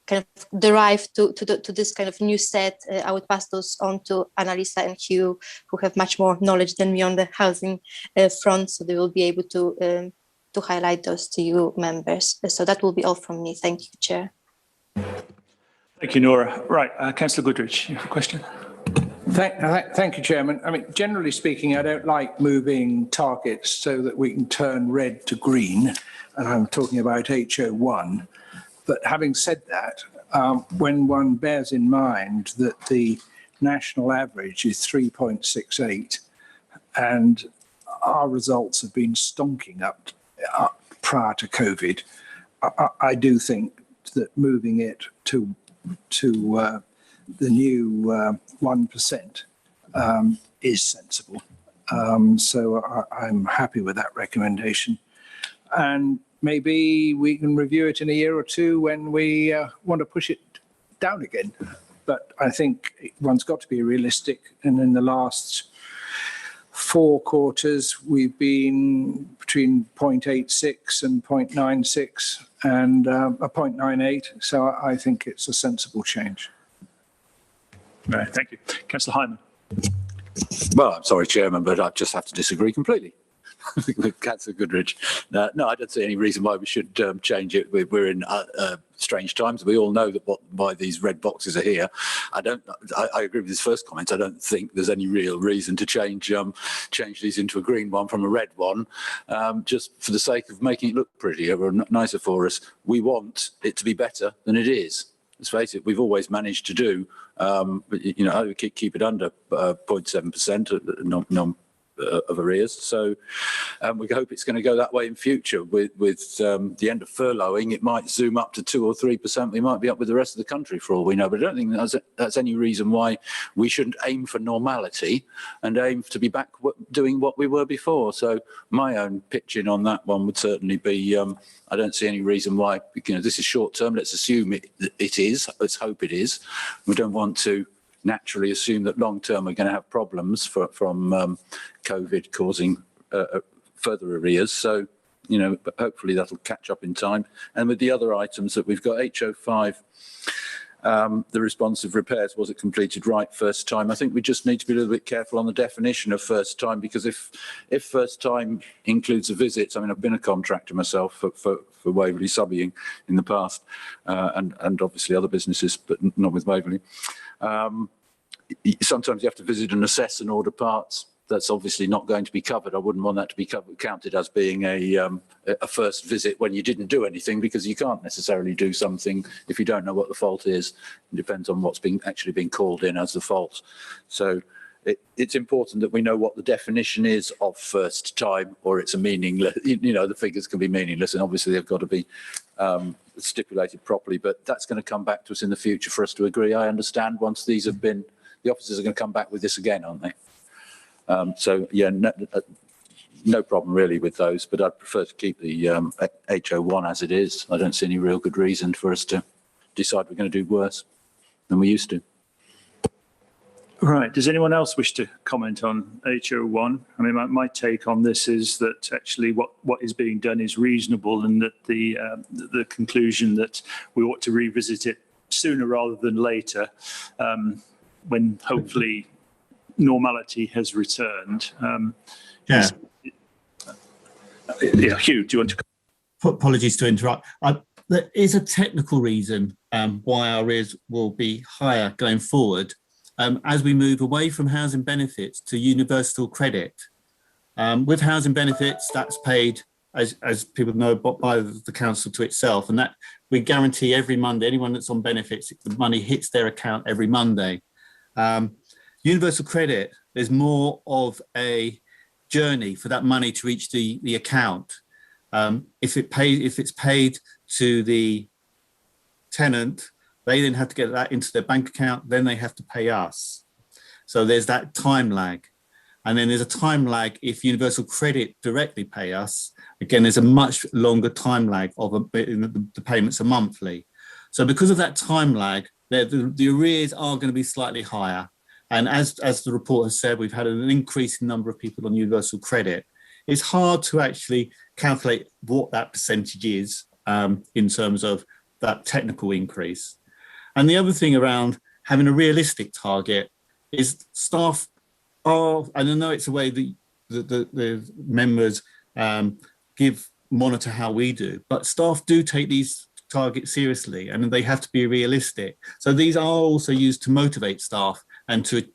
kind of derive to this kind of new set, I would pass those on to Annalisa and Hugh, who have much more knowledge than me on the housing front, so they will be able to highlight those to you members. So that will be all from me. Thank you, Chair. Thank you, Nora. Right, Councillor Goodrich, you have a question? Thank you, Chairman. I mean, generally speaking, I don't like moving targets so that we can turn red to green, and I'm talking about HO1. But having said that, when one bears in mind that the national average is 3.68 and our results have been stonking up prior to COVID, I do think that moving it to the new 1% is sensible. So I'm happy with that recommendation. And maybe we can review it in a year or two when we want to push it down again. But I think one's got to be realistic. And in the last 4 quarters, we've been between 0.86 and 0.96 and 0.98. So I think it's a sensible change. Right, thank you. Councillor Hyman. Well, I'm sorry, Chairman, but I just have to disagree completely with Councillor Goodrich. No, I don't see any reason why we should change it. We're in strange times. We all know that why these red boxes are here. I agree with his first comment. I don't think there's any real reason to change these into a green one from a red one, just for the sake of making it look prettier or nicer for us. We want it to be better than it is. Let's face it, we've always managed to do, you know, keep it under 0.7% of arrears. So we hope it's going to go that way in future. With the end of furloughing, it might zoom up to 2 or 3%. We might be up with the rest of the country for all we know. But I don't think that's any reason why we shouldn't aim for normality and aim to be back doing what we were before. So my own pitching on that one would certainly be, I don't see any reason why, you know, this is short term. Let's assume it is. Let's hope it is. We don't want to naturally assume that long term we're going to have problems from COVID causing further arrears. So, you know, but hopefully that'll catch up in time. And with the other items that we've got, HO5, the responsive repairs, was it completed right first time? I think we just need to be a little bit careful on the definition of first time, because if first time includes a visit, I mean, I've been a contractor myself for Waverley Subbing in the past, and obviously other businesses, but not with Waverley. Sometimes you have to visit and assess and order parts. That's obviously not going to be covered. I wouldn't want that to be counted as being a first visit when you didn't do anything, because you can't necessarily do something if you don't know what the fault is. It depends on what's actually being called in as the fault. So it's important that we know what the definition is of first time, or it's a meaningless, you know, the figures can be meaningless, and obviously they've got to be stipulated properly. But that's going to come back to us in the future for us to agree. I understand once these have been, the officers are going to come back with this again, aren't they? So yeah, no problem really with those, but I'd prefer to keep the HO1 as it is. I don't see any real good reason for us to decide we're going to do worse than we used to. Right. Does anyone else wish to comment on HO1? I mean, my take on this is that actually what is being done is reasonable, and that the conclusion that we ought to revisit it sooner rather than later, when hopefully normality has returned. You Yeah. Yeah, Hugh, do you want to? Apologies to interrupt. There is a technical reason why our arrears will be higher going forward as we move away from housing benefits to universal credit. With housing benefits, that's paid, as people know, by the council to itself, and that we guarantee every Monday, anyone that's on benefits, the money hits their account every Monday. Universal credit, there's more of a journey for that money to reach the account. If it's paid to the tenant, they then have to get that into their bank account, then they have to pay us. So there's that time lag. And then there's a time lag if Universal Credit directly pay us. Again, there's a much longer time lag of the payments are monthly. So because of that time lag, the arrears are going to be slightly higher. And as the report has said, we've had an increasing number of people on Universal Credit. It's hard to actually calculate what that percentage is in terms of that technical increase. And the other thing around having a realistic target is staff are, and I know it's a way that the members monitor how we do, but staff do take these targets seriously and they have to be realistic. So these are also used to motivate staff and to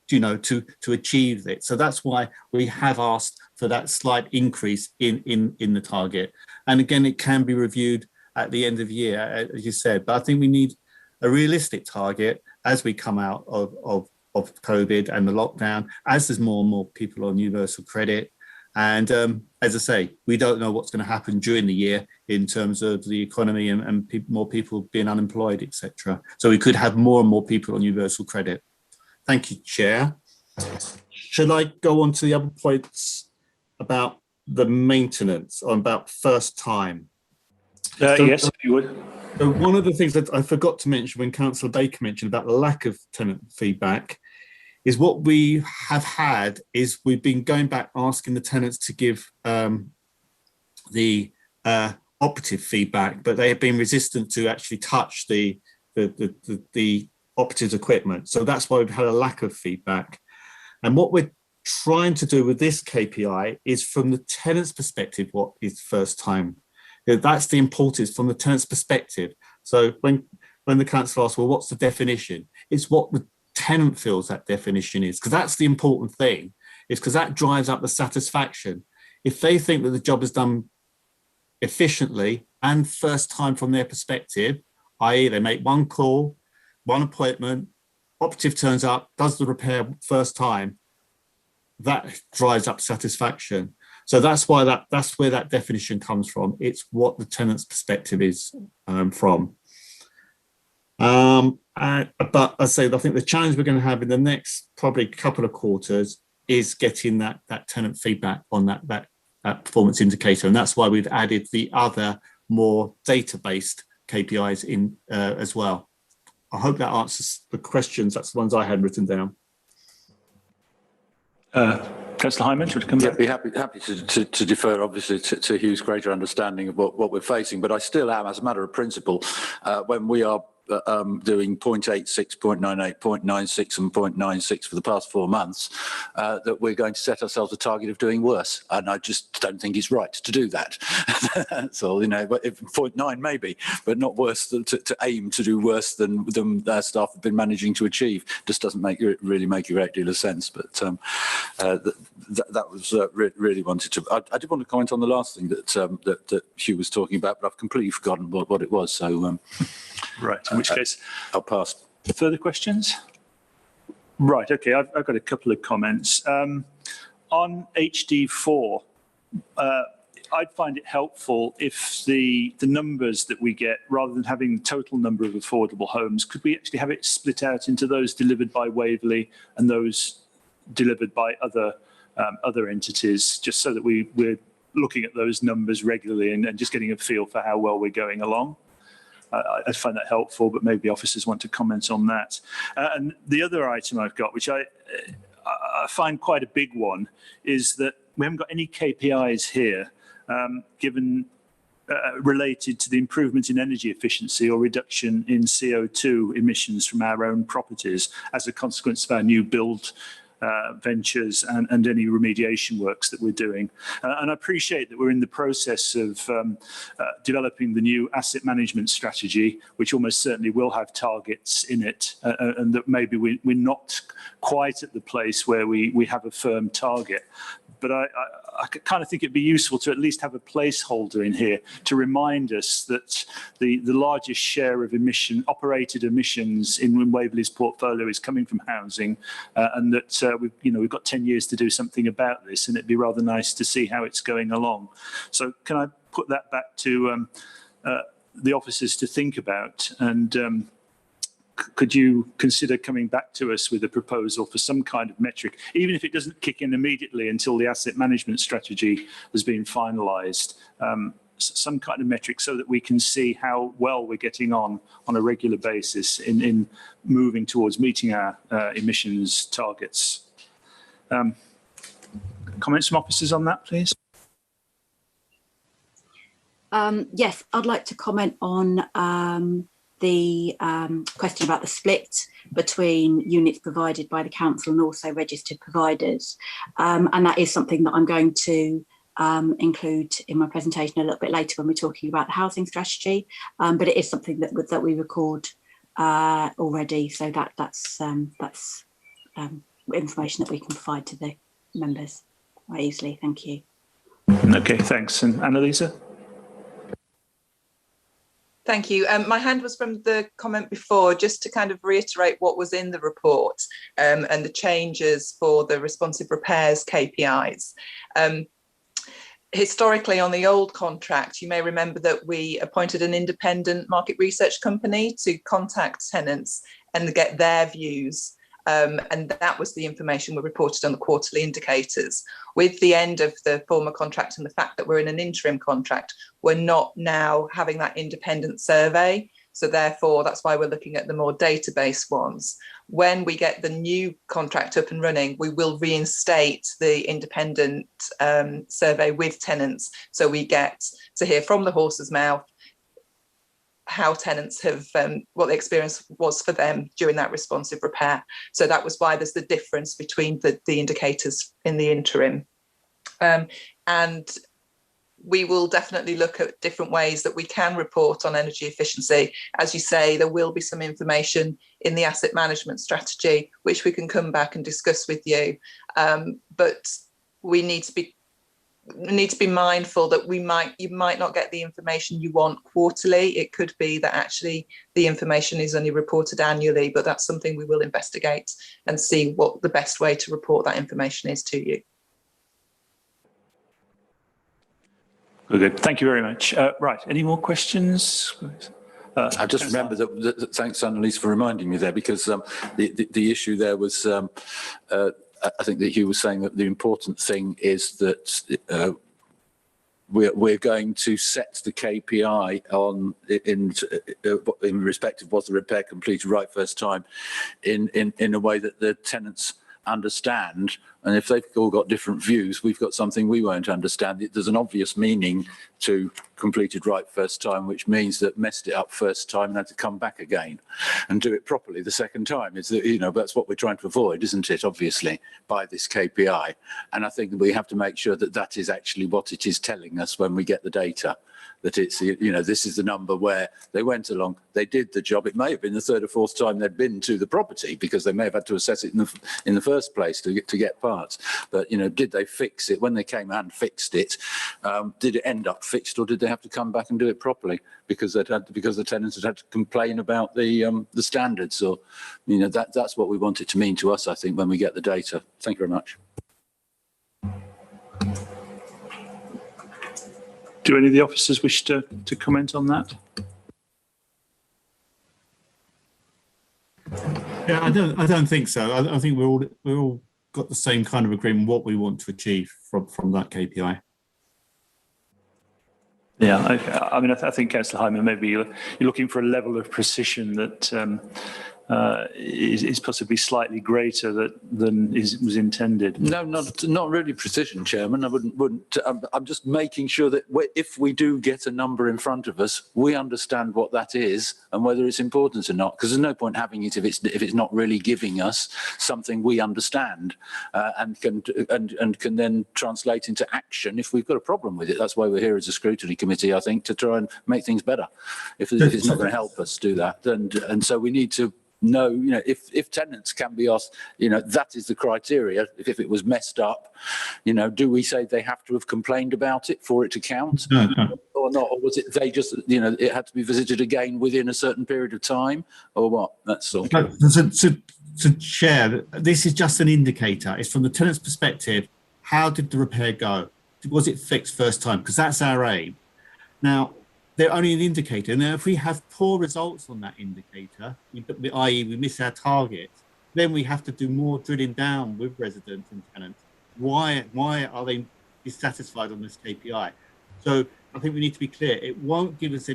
achieve it. So that's why we have asked for that slight increase in the target. And again, it can be reviewed at the end of the year, as you said, but I think we need a realistic target as we come out of COVID and the lockdown, as there's more and more people on universal credit. And as I say, we don't know what's going to happen during the year in terms of the economy and more people being unemployed, etc. So we could have more and more people on universal credit. Thank you, Chair. Should I go on to the other points about the maintenance or about first time? Yes, if you would. So one of the things that I forgot to mention when Councillor Baker mentioned about the lack of tenant feedback is what we have had is we've been going back asking the tenants to give the operative feedback, but they have been resistant to actually touch the operative equipment. So that's why we've had a lack of feedback. And what we're trying to do with this KPI is from the tenant's perspective, what is first time? That's the importance from the tenant's perspective. So when the council asks, well, what's the definition? It's what the tenant feels that definition is, because that's the important thing, is because that drives up the satisfaction. If they think that the job is done efficiently and first time from their perspective, i.e. they make one call, one appointment, operative turns up, does the repair first time, that drives up satisfaction. So that's why that's where that definition comes from. It's what the tenant's perspective is from. But I say, I think the challenge we're going to have in the next probably couple of quarters is getting that tenant feedback on that performance indicator, and that's why we've added the other more data-based KPIs in as well. I hope that answers the questions. That's the ones I had written down. Councillor Hyman, should we come back? Yeah, be happy to defer, obviously, to Hugh's greater understanding of what we're facing. But I still am, as a matter of principle, when we are doing 0.86, 0.98, 0.96 and 0.96 for the past 4 months, that we're going to set ourselves a target of doing worse. And I just don't think it's right to do that. That's all, but if 0.9 maybe, but not worse than to aim to do worse than our staff have been managing to achieve. Just doesn't really make a great deal of sense. But that was really wanted to. I did want to comment on the last thing that Hugh was talking about, but I've completely forgotten what it was. So right. In which case, I'll pass. Further questions? Right, okay, I've got a couple of comments. On HD4, I'd find it helpful if the numbers that we get, rather than having the total number of affordable homes, could we actually have it split out into those delivered by Waverley and those delivered by other entities, just so that we're looking at those numbers regularly and just getting a feel for how well we're going along? I find that helpful, but maybe officers want to comment on that. And the other item I've got, which I find quite a big one, is that we haven't got any KPIs here given related to the improvement in energy efficiency or reduction in CO2 emissions from our own properties as a consequence of our new build ventures and any remediation works that we're doing. And I appreciate that we're in the process of developing the new asset management strategy, which almost certainly will have targets in it, and that maybe we're not quite at the place where we have a firm target. But I kind of think it'd be useful to at least have a placeholder in here to remind us that the largest share of operated emissions in Waverley's portfolio is coming from housing, and that we've got 10 years to do something about this, and it'd be rather nice to see how it's going along. So can I put that back to the officers to think about, and could you consider coming back to us with a proposal for some kind of metric, even if it doesn't kick in immediately until the asset management strategy has been finalised, some kind of metric so that we can see how well we're getting on a regular basis in moving towards meeting our emissions targets. Comments from officers on that, please? Yes, I'd like to comment on the question about the split between units provided by the council and also registered providers. And that is something that I'm going to include in my presentation a little bit later when we're talking about the housing strategy. But it is something that we record already. So that's information that we can provide to the members quite easily. Thank you. Okay, thanks. And Annalisa? Thank you. My hand was from the comment before, just to kind of reiterate what was in the report and the changes for the responsive repairs KPIs. Historically, on the old contract, you may remember that we appointed an independent market research company to contact tenants and get their views. And that was the information we reported on the quarterly indicators. With the end of the former contract and the fact that we're in an interim contract, we're not now having that independent survey. So therefore, that's why we're looking at the more database ones. When we get the new contract up and running, we will reinstate the independent survey with tenants. So we get to hear from the horse's mouth how tenants have, what the experience was for them during that responsive repair. So that was why there's the difference between the indicators in the interim. And we will definitely look at different ways that we can report on energy efficiency. As you say, there will be some information in the asset management strategy, which we can come back and discuss with you. But we need to be mindful that you might not get the information you want quarterly. It could be that actually the information is only reported annually, but that's something we will investigate and see what the best way to report that information is to you. Good. Thank you very much. Right. Any more questions? I just remember that thanks, Annalise, for reminding me there, because the issue there was, I think that Hugh was saying that the important thing is that we're going to set the KPI on in respect of was the repair completed right first time in a way that the tenants understand. And if they've all got different views, we've got something we won't understand. There's an obvious meaning to completed right first time, which means that messed it up first time and had to come back again and do it properly the second time. Is that, that's what we're trying to avoid, isn't it? Obviously, by this KPI. And I think we have to make sure that that is actually what it is telling us when we get the data. That it's, this is the number where they went along, they did the job. It may have been the third or fourth time they'd been to the property because they may have had to assess it in the first place to get parts. But, did they fix it? When they came out and fixed it, did it end up fixed, or did they have to come back and do it properly because the tenants had to complain about the standards? Or, that's what we want it to mean to us, I think, when we get the data. Thank you very much. Do any of the officers wish to comment on that? Yeah, I don't think so. I think we're all got the same kind of agreement what we want to achieve from that KPI. Yeah, I mean, I think, Councillor Hyman, maybe you're looking for a level of precision that is possibly slightly greater than was intended. No, not really precision, Chairman. I wouldn't. I'm just making sure that if we do get a number in front of us, we understand what that is and whether it's important or not. Because there's no point having it if it's not really giving us something we understand and can then translate into action if we've got a problem with it. That's why we're here as a scrutiny committee, I think, to try and make things better. If it's not going to help us do that, and so we need to know, if tenants can be asked, that is the criteria. If it was messed up, do we say they have to have complained about it for it to count? No. Or not? Or was it they just, it had to be visited again within a certain period of time, or what? That's all. To Chair, this is just an indicator. It's from the tenant's perspective. How did the repair go? Was it fixed first time? Because that's our aim. Now, they're only an indicator. Now, if we have poor results on that indicator, i.e. we miss our target, then we have to do more drilling down with residents and tenants. Why are they dissatisfied on this KPI? So I think we need to be clear. It won't give us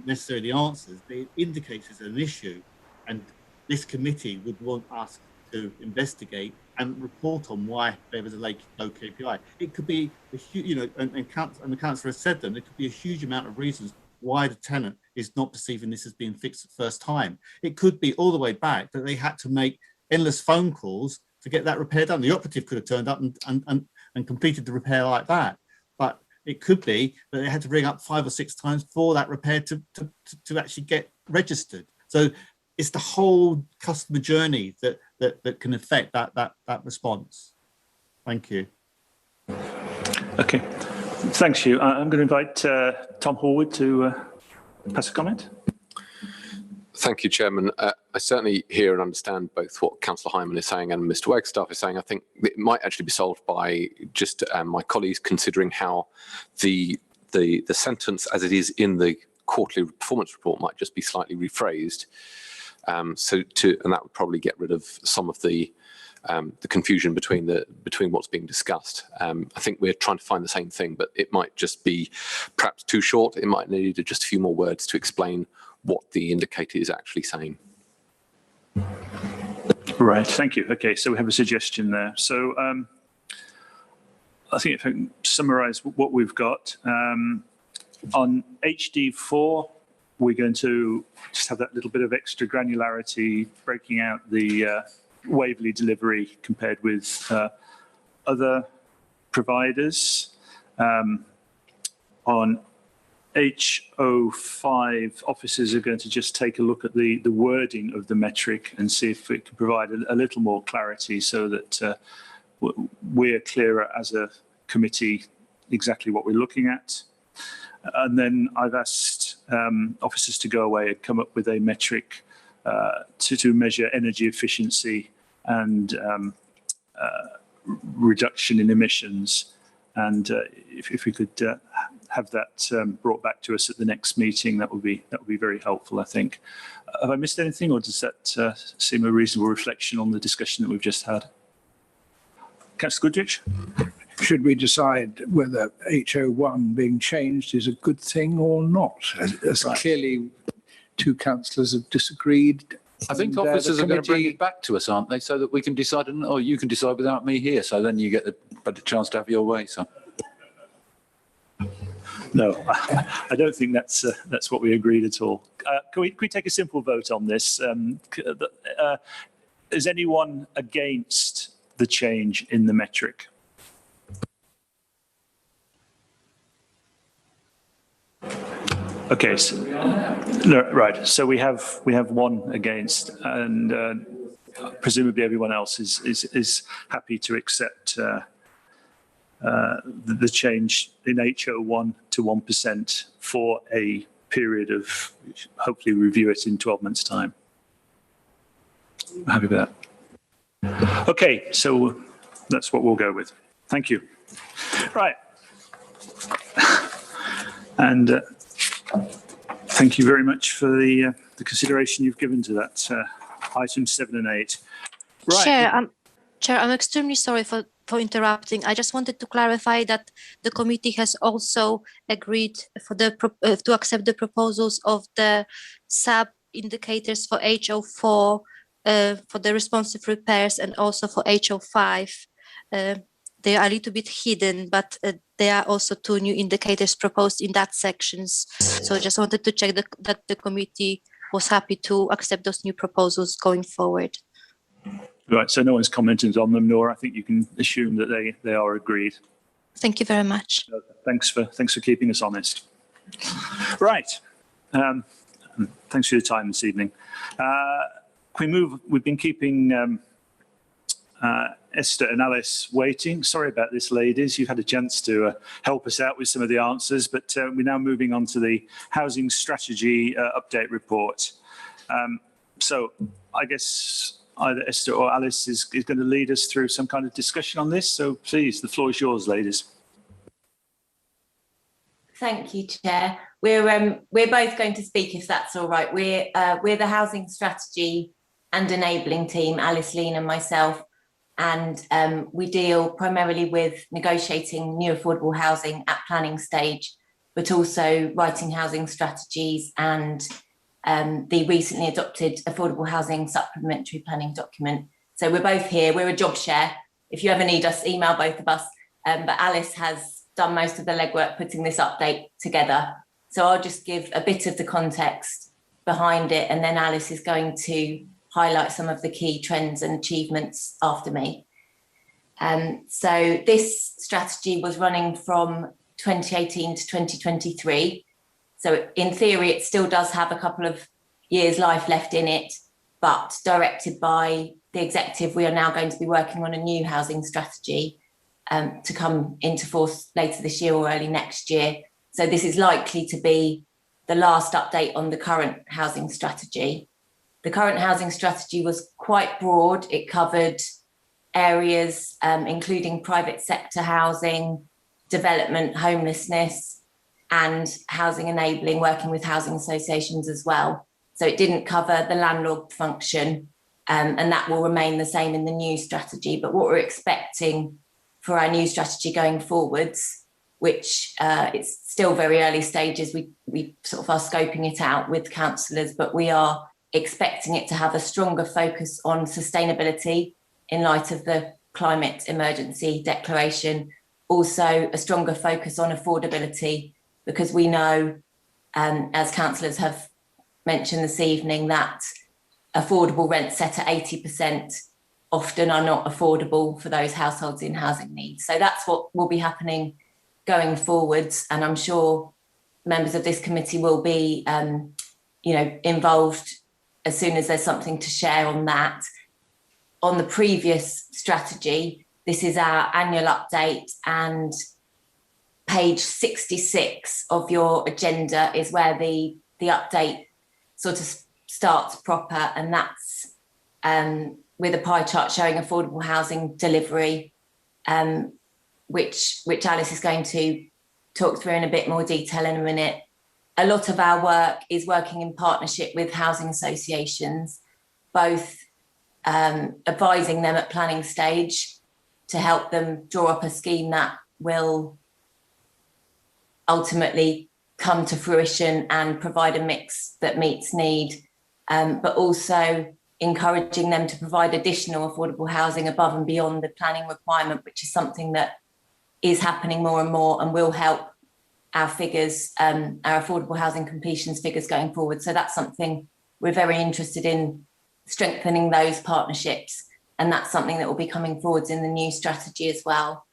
necessarily the answers, but it indicates there's an issue. And this committee would want us to investigate and report on why there was a low KPI. It could be, and the councillor has said them, there could be a huge amount of reasons why the tenant is not perceiving this as being fixed the first time. It could be all the way back that they had to make endless phone calls to get that repair done. The operative could have turned up and completed the repair like that. But it could be that they had to ring up 5 or 6 times for that repair to actually get registered. So it's the whole customer journey that can affect that response. Thank you. Okay, thanks you. I'm going to invite Tom Horwood to pass a comment. Thank you, Chairman. I certainly hear and understand both what Councillor Hyman is saying and Mr. Wagstaff is saying. I think it might actually be solved by just my colleagues considering how the sentence as it is in the quarterly performance report might just be slightly rephrased. And that would probably get rid of some of the confusion between what's being discussed. I think we're trying to find the same thing, but it might just be perhaps too short. It might need just a few more words to explain what the indicator is actually saying. Right, thank you. Okay, so we have a suggestion there. So I think if I can summarise what we've got, on HD4, we're going to just have that little bit of extra granularity, breaking out the Waverley delivery compared with other providers. On H05, officers are going to just take a look at the wording of the metric and see if it can provide a little more clarity so that we're clearer as a committee exactly what we're looking at. And then I've asked officers to go away and come up with a metric to measure energy efficiency and reduction in emissions. And if we could have that brought back to us at the next meeting, that would be very helpful, I think. Have I missed anything, or does that seem a reasonable reflection on the discussion that we've just had? Councillor Goodrich? Should we decide whether H01 being changed is a good thing or not? As Right. Clearly, 2 councillors have disagreed. I think and, officers the are going to bring committee- it back to us, aren't they? So that we can decide, or you can decide without me here. So then you get a better chance to have your way. So. No, I don't think that's what we agreed at all. Can we take a simple vote on this? Is anyone against the change in the metric? Okay, so, no, right. So we have 1 against, and presumably everyone else is happy to accept the change in H01 to 1% for a period of, hopefully review it in 12 months' time. I'm happy with that. Okay, so that's what we'll go with. Thank you. Right. And thank you very much for the consideration you've given to that item 7 and 8. Right. Chair, I'm extremely sorry for interrupting. I just wanted to clarify that the committee has also agreed for to accept the proposals of the indicators for HO4 for the responsive repairs and also for HO5. They are a little bit hidden, but there are also 2 new indicators proposed in that sections. So I just wanted to check that the committee was happy to accept those new proposals going forward. Right, so no one's commented on them, Nora. I think you can assume that they are agreed. Thank you very much. Thanks for keeping us honest. Right, thanks for your time this evening. Can we move? We've been keeping Esther and Alice waiting. Sorry about this, ladies. You've had a chance to help us out with some of the answers, but we're now moving on to the housing strategy update report. So I guess either Esther or Alice is going to lead us through some kind of discussion on this. So please, the floor is yours, ladies. Thank you, Chair. We're both going to speak, if that's all right. We're the housing strategy and enabling team, Alice, Lean and myself, and we deal primarily with negotiating new affordable housing at planning stage, but also writing housing strategies and the recently adopted affordable housing supplementary planning document. So we're both here. We're a job share. If you ever need us, email both of us. But Alice has done most of the legwork putting this update together. So I'll just give a bit of the context behind it, and then Alice is going to highlight some of the key trends and achievements after me. So this strategy was running from 2018 to 2023. So in theory, it still does have a couple of years life left in it, but directed by the executive, we are now going to be working on a new housing strategy to come into force later this year or early next year. So this is likely to be the last update on the current housing strategy. The current housing strategy was quite broad. It covered areas including private sector housing, development, homelessness, and housing enabling, working with housing associations as well. So it didn't cover the landlord function, and that will remain the same in the new strategy. But what we're expecting for our new strategy going forwards, which it's still very early stages, we sort of are scoping it out with councillors, but we are expecting it to have a stronger focus on sustainability in light of the climate emergency declaration, also a stronger focus on affordability, because we know, as councillors have mentioned this evening, that affordable rents set at 80% often are not affordable for those households in housing needs. So that's what will be happening going forwards, and I'm sure members of this committee will be involved as soon as there's something to share on that. On the previous strategy, this is our annual update, and page 66 of your agenda is where the update sort of starts proper, and that's with a pie chart showing affordable housing delivery, which Alice is going to talk through in a bit more detail in a minute. A lot of our work is working in partnership with housing associations, both advising them at planning stage to help them draw up a scheme that will ultimately come to fruition and provide a mix that meets need, but also encouraging them to provide additional affordable housing above and beyond the planning requirement, which is something that is happening more and more and will help our figures, our affordable housing completions figures going forward. So that's something we're very interested in, strengthening those partnerships, and that's something that will be coming forwards in the new strategy as well.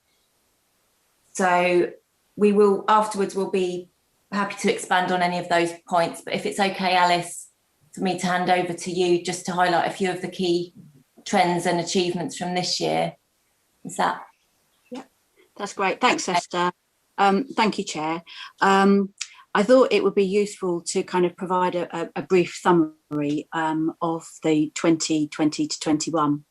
So we will afterwards, we'll be happy to expand on any of those points, but if it's okay, Alice, for me to hand over to you just to highlight a few of the key trends and achievements from this year. Is that? Yeah, that's great. Thanks, Esther. Thank you, Chair. I thought it would be useful to kind of provide a brief summary of the 2020 to 21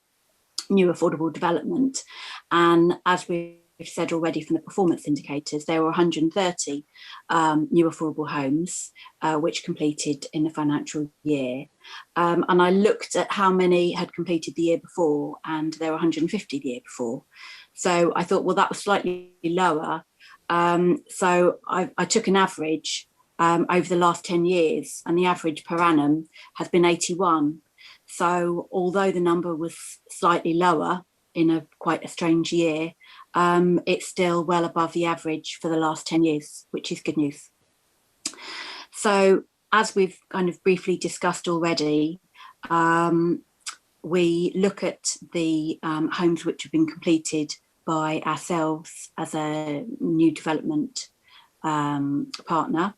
new affordable development. And as we've said already from the performance indicators, there were 130 new affordable homes which completed in the financial year. And I looked at how many had completed the year before, and there were 150 the year before. So I thought, well, that was slightly lower. So I took an average over the last 10 years, and the average per annum has been 81. So although the number was slightly lower in quite a strange year, it's still well above the average for the last 10 years, which is good news. So as we've kind of briefly discussed already, we look at the homes which have been completed by ourselves as a new development partner,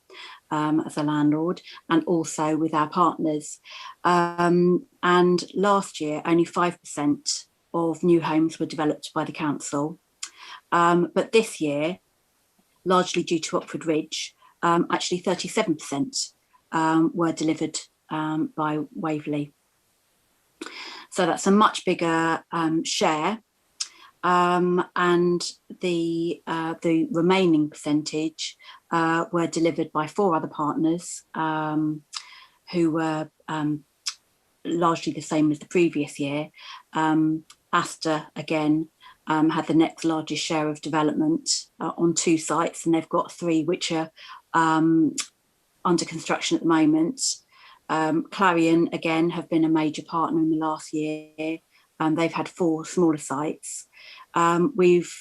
as a landlord, and also with our partners. And last year, only 5% of new homes were developed by the council. But this year, largely due to Oxford Ridge, actually 37% were delivered by Waverley. So that's a much bigger share. And the remaining percentage were delivered by 4 other partners who were largely the same as the previous year. Astor, again, had the next largest share of development on 2 sites, and they've got 3 which are under construction at the moment. Clarion, again, have been a major partner in the last year. They've had 4 smaller sites. We've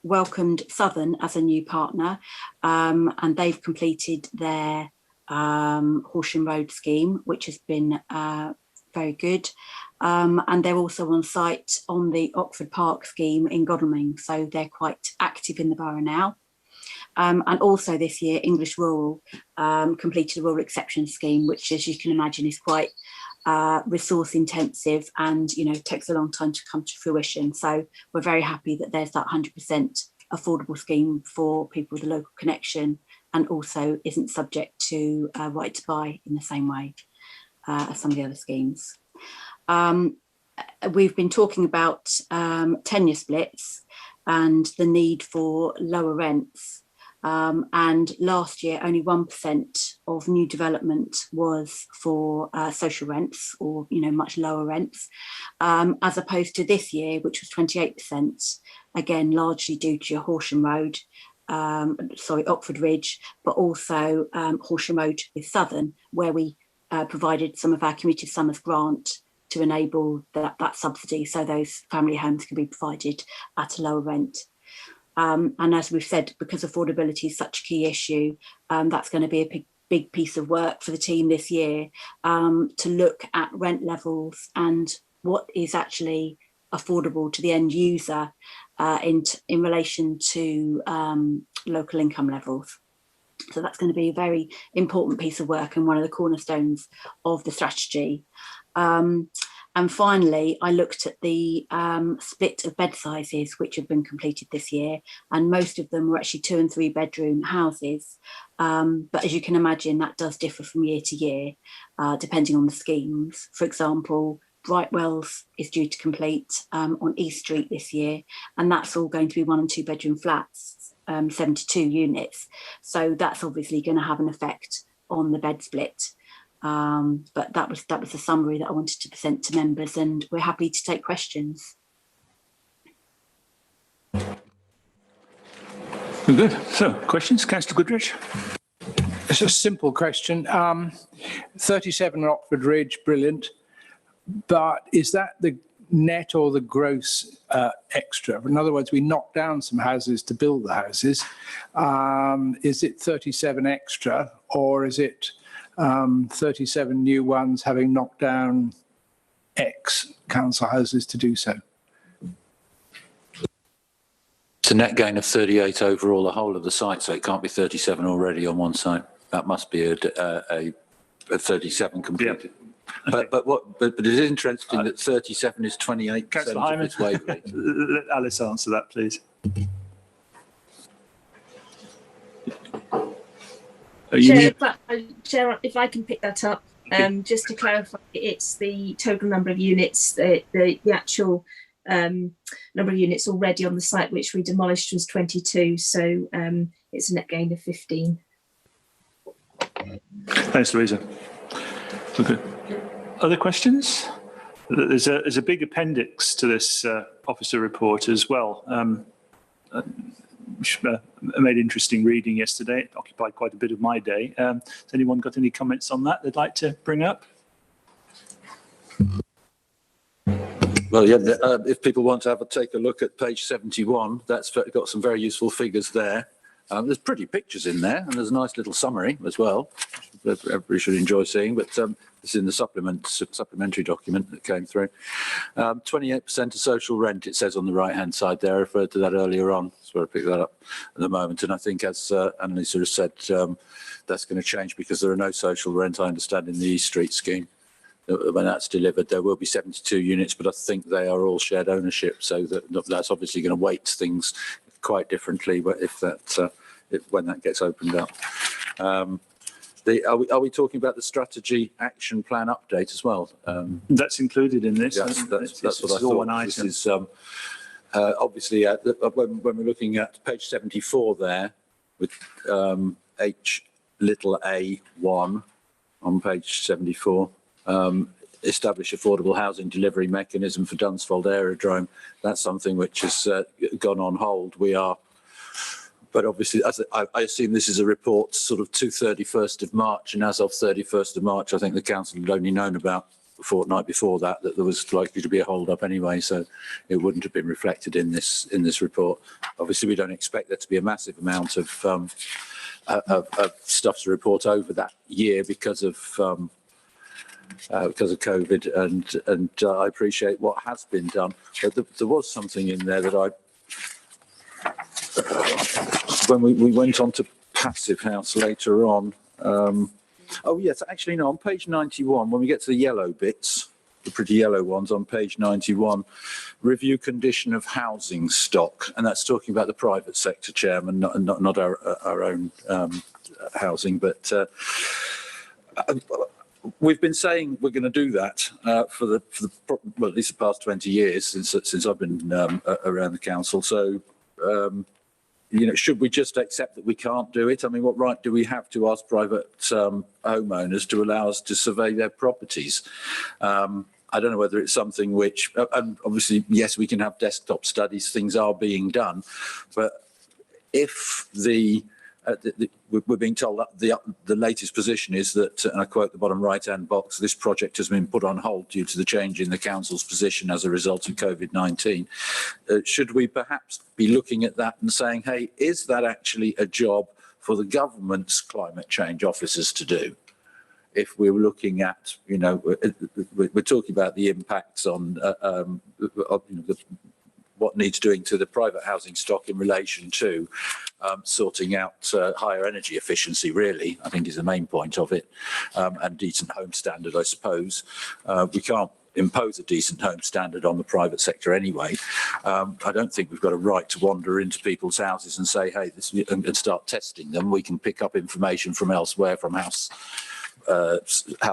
welcomed Southern as a new partner, and they've completed their Horsham Road scheme, which has been very good. And they're also on site on the Oxford Park scheme in Godalming, so they're quite active in the borough now. And also this year, English Rural completed a rural exception scheme, which, as you can imagine, is quite resource intensive and, you know, takes a long time to come to fruition. So we're very happy that there's that 100% affordable scheme for people with a local connection, and also isn't subject to right to buy in the same way as some of the other schemes. We've been talking about tenure splits and the need for lower rents. And last year, only 1% of new development was for social rents, or, you know, much lower rents, as opposed to this year, which was 28%, again, largely due to Horsham Road, Oxford Ridge, but also Horsham Road with Southern, where we provided some of our commuted summers grant to enable that subsidy, so those family homes can be provided at a lower rent. And as we've said, because affordability is such a key issue, that's going to be a big piece of work for the team this year, to look at rent levels and what is actually affordable to the end user in relation to local income levels. So that's going to be a very important piece of work and one of the cornerstones of the strategy. And finally, I looked at the split of bed sizes which have been completed this year, and most of them were actually 2 and 3 bedroom houses. But as you can imagine, that does differ from year to year, depending on the schemes. For example, Brightwells is due to complete on East Street this year, and that's all going to be 1 and 2 bedroom flats, 72 units. So that's obviously going to have an effect on the bed split. But that was a summary that I wanted to present to members, and we're happy to take questions. Good. So, questions, Councillor Goodrich? It's a simple question. 37 Oxford Ridge, brilliant. But is that the net or the gross extra? In other words, we knocked down some houses to build the houses. Is it 37 extra, or is it 37 new ones having knocked down X council houses to do so? It's a net gain of 38 overall, the whole of the site, so it can't be 37 already on one site. That must be a 37 completed. Yeah. Okay. But it is interesting that 37 is 28% Councillor of Hyman, its Waverley. let Alice answer that, please. Chair, if I can pick that up, just to clarify, it's the total number of units, the actual number of units already on the site, which we demolished, was 22. So it's a net gain of 15. Thanks, Louisa. Okay. Other questions? There's a big appendix to this officer report as well. which made interesting reading yesterday. It occupied quite a bit of my day. Has anyone got any comments on that they'd like to bring up? Well, yeah, if people want to take a look at page 71, that's got some very useful figures there. There's pretty pictures in there, and there's a nice little summary as well, that everybody should enjoy seeing, but it's in the supplementary document that came through. 28% of social rent, it says on the right-hand side there. I referred to that earlier on, so I picked that up at the moment, and I think, as Annalisa has said, that's going to change because there are no social rent, I understand, in the East Street scheme. When that's delivered, there will be 72 units, but I think they are all shared ownership, so that's obviously going to weight things quite differently when that gets opened up. Are we talking about the strategy action plan update as well? That's included in this. Yes, that's what I thought. One item. This is obviously when we're looking at page 74 there with H(a)(1) on page 74. Establish affordable housing delivery mechanism for Dunsfold Aerodrome. That's something which has gone on hold. But obviously, I assume this is a report sort of to 31st of March, and as of 31st of March, I think the council had only known about a fortnight before that there was likely to be a hold up anyway, so it wouldn't have been reflected in this report. Obviously, we don't expect there to be a massive amount of stuff to report over that year because of COVID, and I appreciate what has been done. But there was something in there that when we went on to Passive House later on. Oh yes, actually no, on page 91, when we get to the yellow bits, the pretty yellow ones on page 91, review condition of housing stock, and that's talking about the private sector, Chairman, not our own housing, but. We've been saying we're going to do that for at least the past 20 years since I've been around the council. So, should we just accept that we can't do it? I mean, what right do we have to ask private homeowners to allow us to survey their properties? I don't know whether it's something which, and obviously, yes, we can have desktop studies. Things are being done, but if we're being told that the latest position is that, and I quote the bottom right-hand box, this project has been put on hold due to the change in the council's position as a result of COVID-19. Should we perhaps be looking at that and saying, hey, is that actually a job for the government's climate change officers to do? If we're looking at, we're talking about the impacts on what needs doing to the private housing stock in relation to sorting out higher energy efficiency, really, I think is the main point of it, and decent home standard, I suppose. We can't impose a decent home standard on the private sector anyway. I don't think we've got a right to wander into people's houses and say, hey, and start testing them. We can pick up information from elsewhere, from house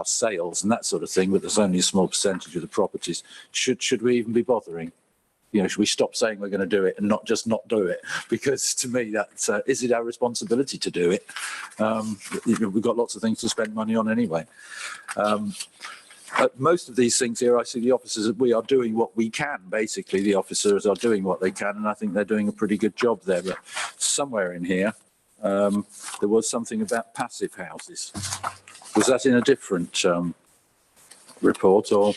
sales and that sort of thing, but there's only a small percentage of the properties. Should we even be bothering? Should we stop saying we're going to do it and not do it? Because to me, that's is it our responsibility to do it? We've got lots of things to spend money on anyway. Most of these things here, I see the officers, we are doing what we can. Basically, the officers are doing what they can, and I think they're doing a pretty good job there. But somewhere in here, there was something about passive houses. Was that in a different report or?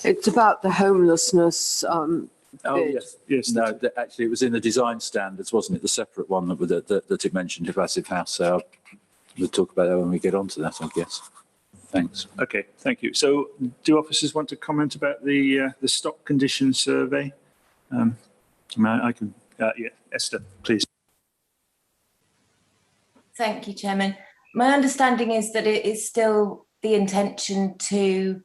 It's about the homelessness. Oh yes. No, actually, it was in the design standards, wasn't it? The separate one that it mentioned, a passive house. So we'll talk about that when we get onto that, I guess. Thanks. Okay, thank you. So, do officers want to comment about the stock condition survey? I can. Esther, please. Thank you, Chairman. My understanding is that it is still the intention to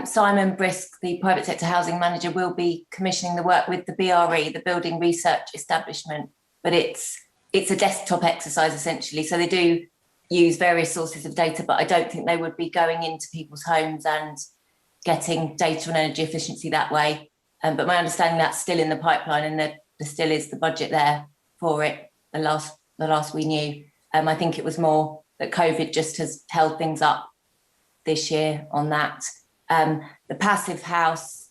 Simon Brisk, the private sector housing manager, will be commissioning the work with the BRE, the Building Research Establishment, but it's a desktop exercise essentially. So they do use various sources of data, but I don't think they would be going into people's homes and getting data on energy efficiency that way. But my understanding that's still in the pipeline, and there still is the budget there for it. The last we knew, I think it was more that COVID just has held things up this year on that. The passive house,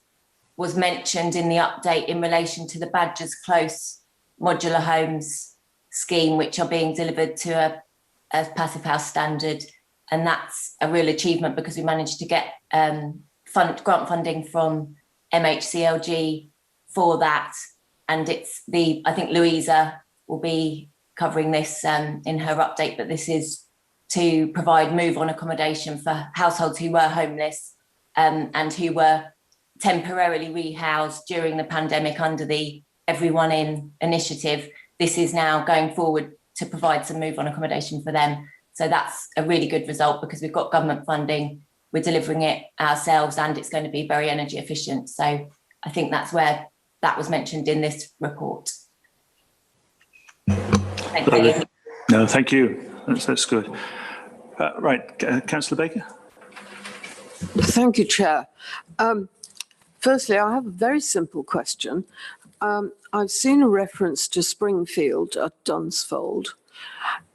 was mentioned in the update in relation to the Badgers Close modular homes scheme, which are being delivered to a passive house standard. And that's a real achievement because we managed to get grant funding from MHCLG for that. And I think Louisa will be covering this in her update, but this is to provide move-on accommodation for households who were homeless and who were temporarily rehoused during the pandemic under the Everyone In initiative. This is now going forward to provide some move-on accommodation for them. So that's a really good result because we've got government funding, we're delivering it ourselves, and it's going to be very energy efficient. So I think that's where that was mentioned in this report. Thank you. No, thank you. That's good. Right, Councillor Baker. Thank you, Chair. Firstly, I have a very simple question. I've seen a reference to Springfield at Dunsfold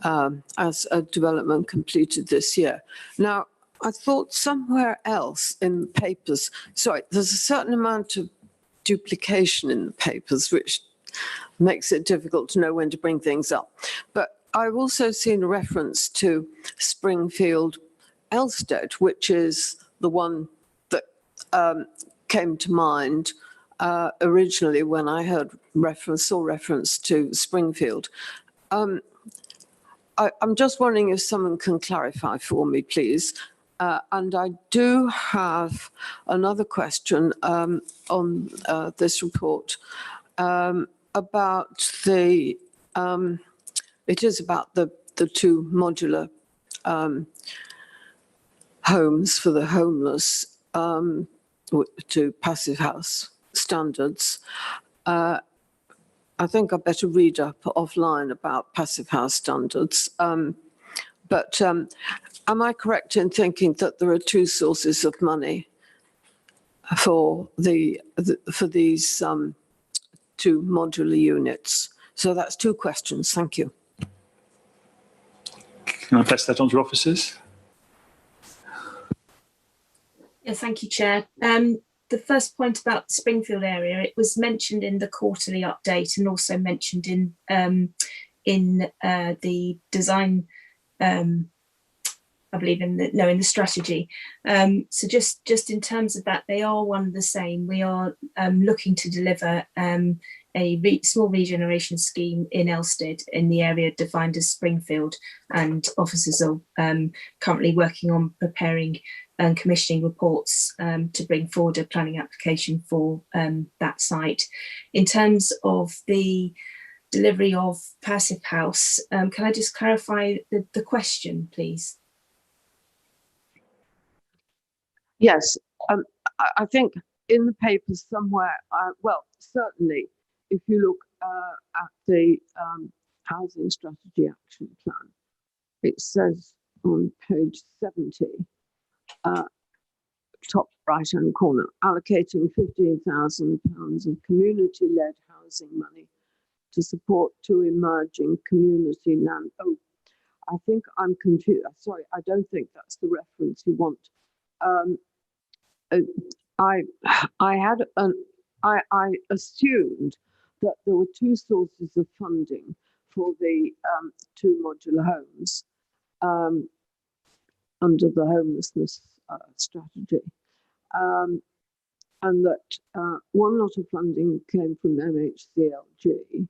as a development completed this year. Now, I thought somewhere else in the papers, there's a certain amount of duplication in the papers, which makes it difficult to know when to bring things up. But I've also seen a reference to Springfield Elstead, which is the one that came to mind originally when I saw reference to Springfield. I'm just wondering if someone can clarify for me, please. And I do have another question on this report about it is about the two modular homes for the homeless to passive house standards. I think I better read up offline about passive house standards. But am I correct in thinking that there are two sources of money for these two modular units? So that's two questions. Thank you. Can I pass that on to officers? Yeah, thank you, Chair. The first point about the Springfield area, it was mentioned in the quarterly update and also mentioned in the design, I believe in the strategy. So just in terms of that, they are one and the same. We are looking to deliver a small regeneration scheme in Elstead in the area defined as Springfield, and officers are currently working on preparing and commissioning reports to bring forward a planning application for that site. In terms of the delivery of passive house, can I just clarify the question, please? Yes, I think in the papers somewhere, well, certainly if you look at the Housing Strategy Action Plan, it says on page 70, top right-hand corner, allocating £15,000 of community-led housing money to support two emerging community land. Oh, I think I'm confused. Sorry, I don't think that's the reference you want. I assumed that there were two sources of funding for the two modular homes under the homelessness strategy, and that one lot of funding came from MHCLG,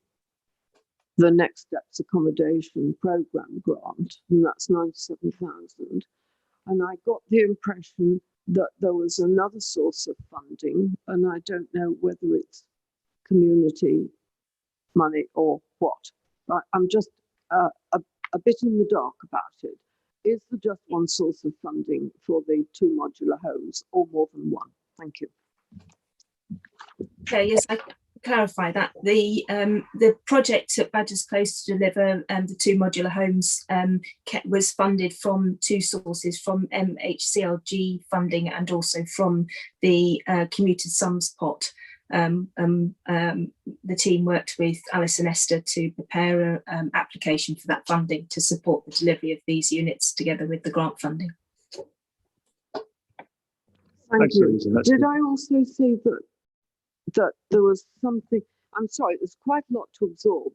the Next Steps Accommodation Programme grant, and that's 97,000. And I got the impression that there was another source of funding, and I don't know whether it's community money or what. But I'm just a bit in the dark about it. Is there just one source of funding for the two modular homes, or more than one? Thank you. Okay, yes, I can clarify that. The project at Badgers Close to deliver the two modular homes was funded from two sources, from MHCLG funding and also from the commuted sums pot. The team worked with Alice and Esther to prepare an application for that funding to support the delivery of these units together with the grant funding. Thank you. Did I also see that that there was something, I'm sorry, there's quite a lot to absorb,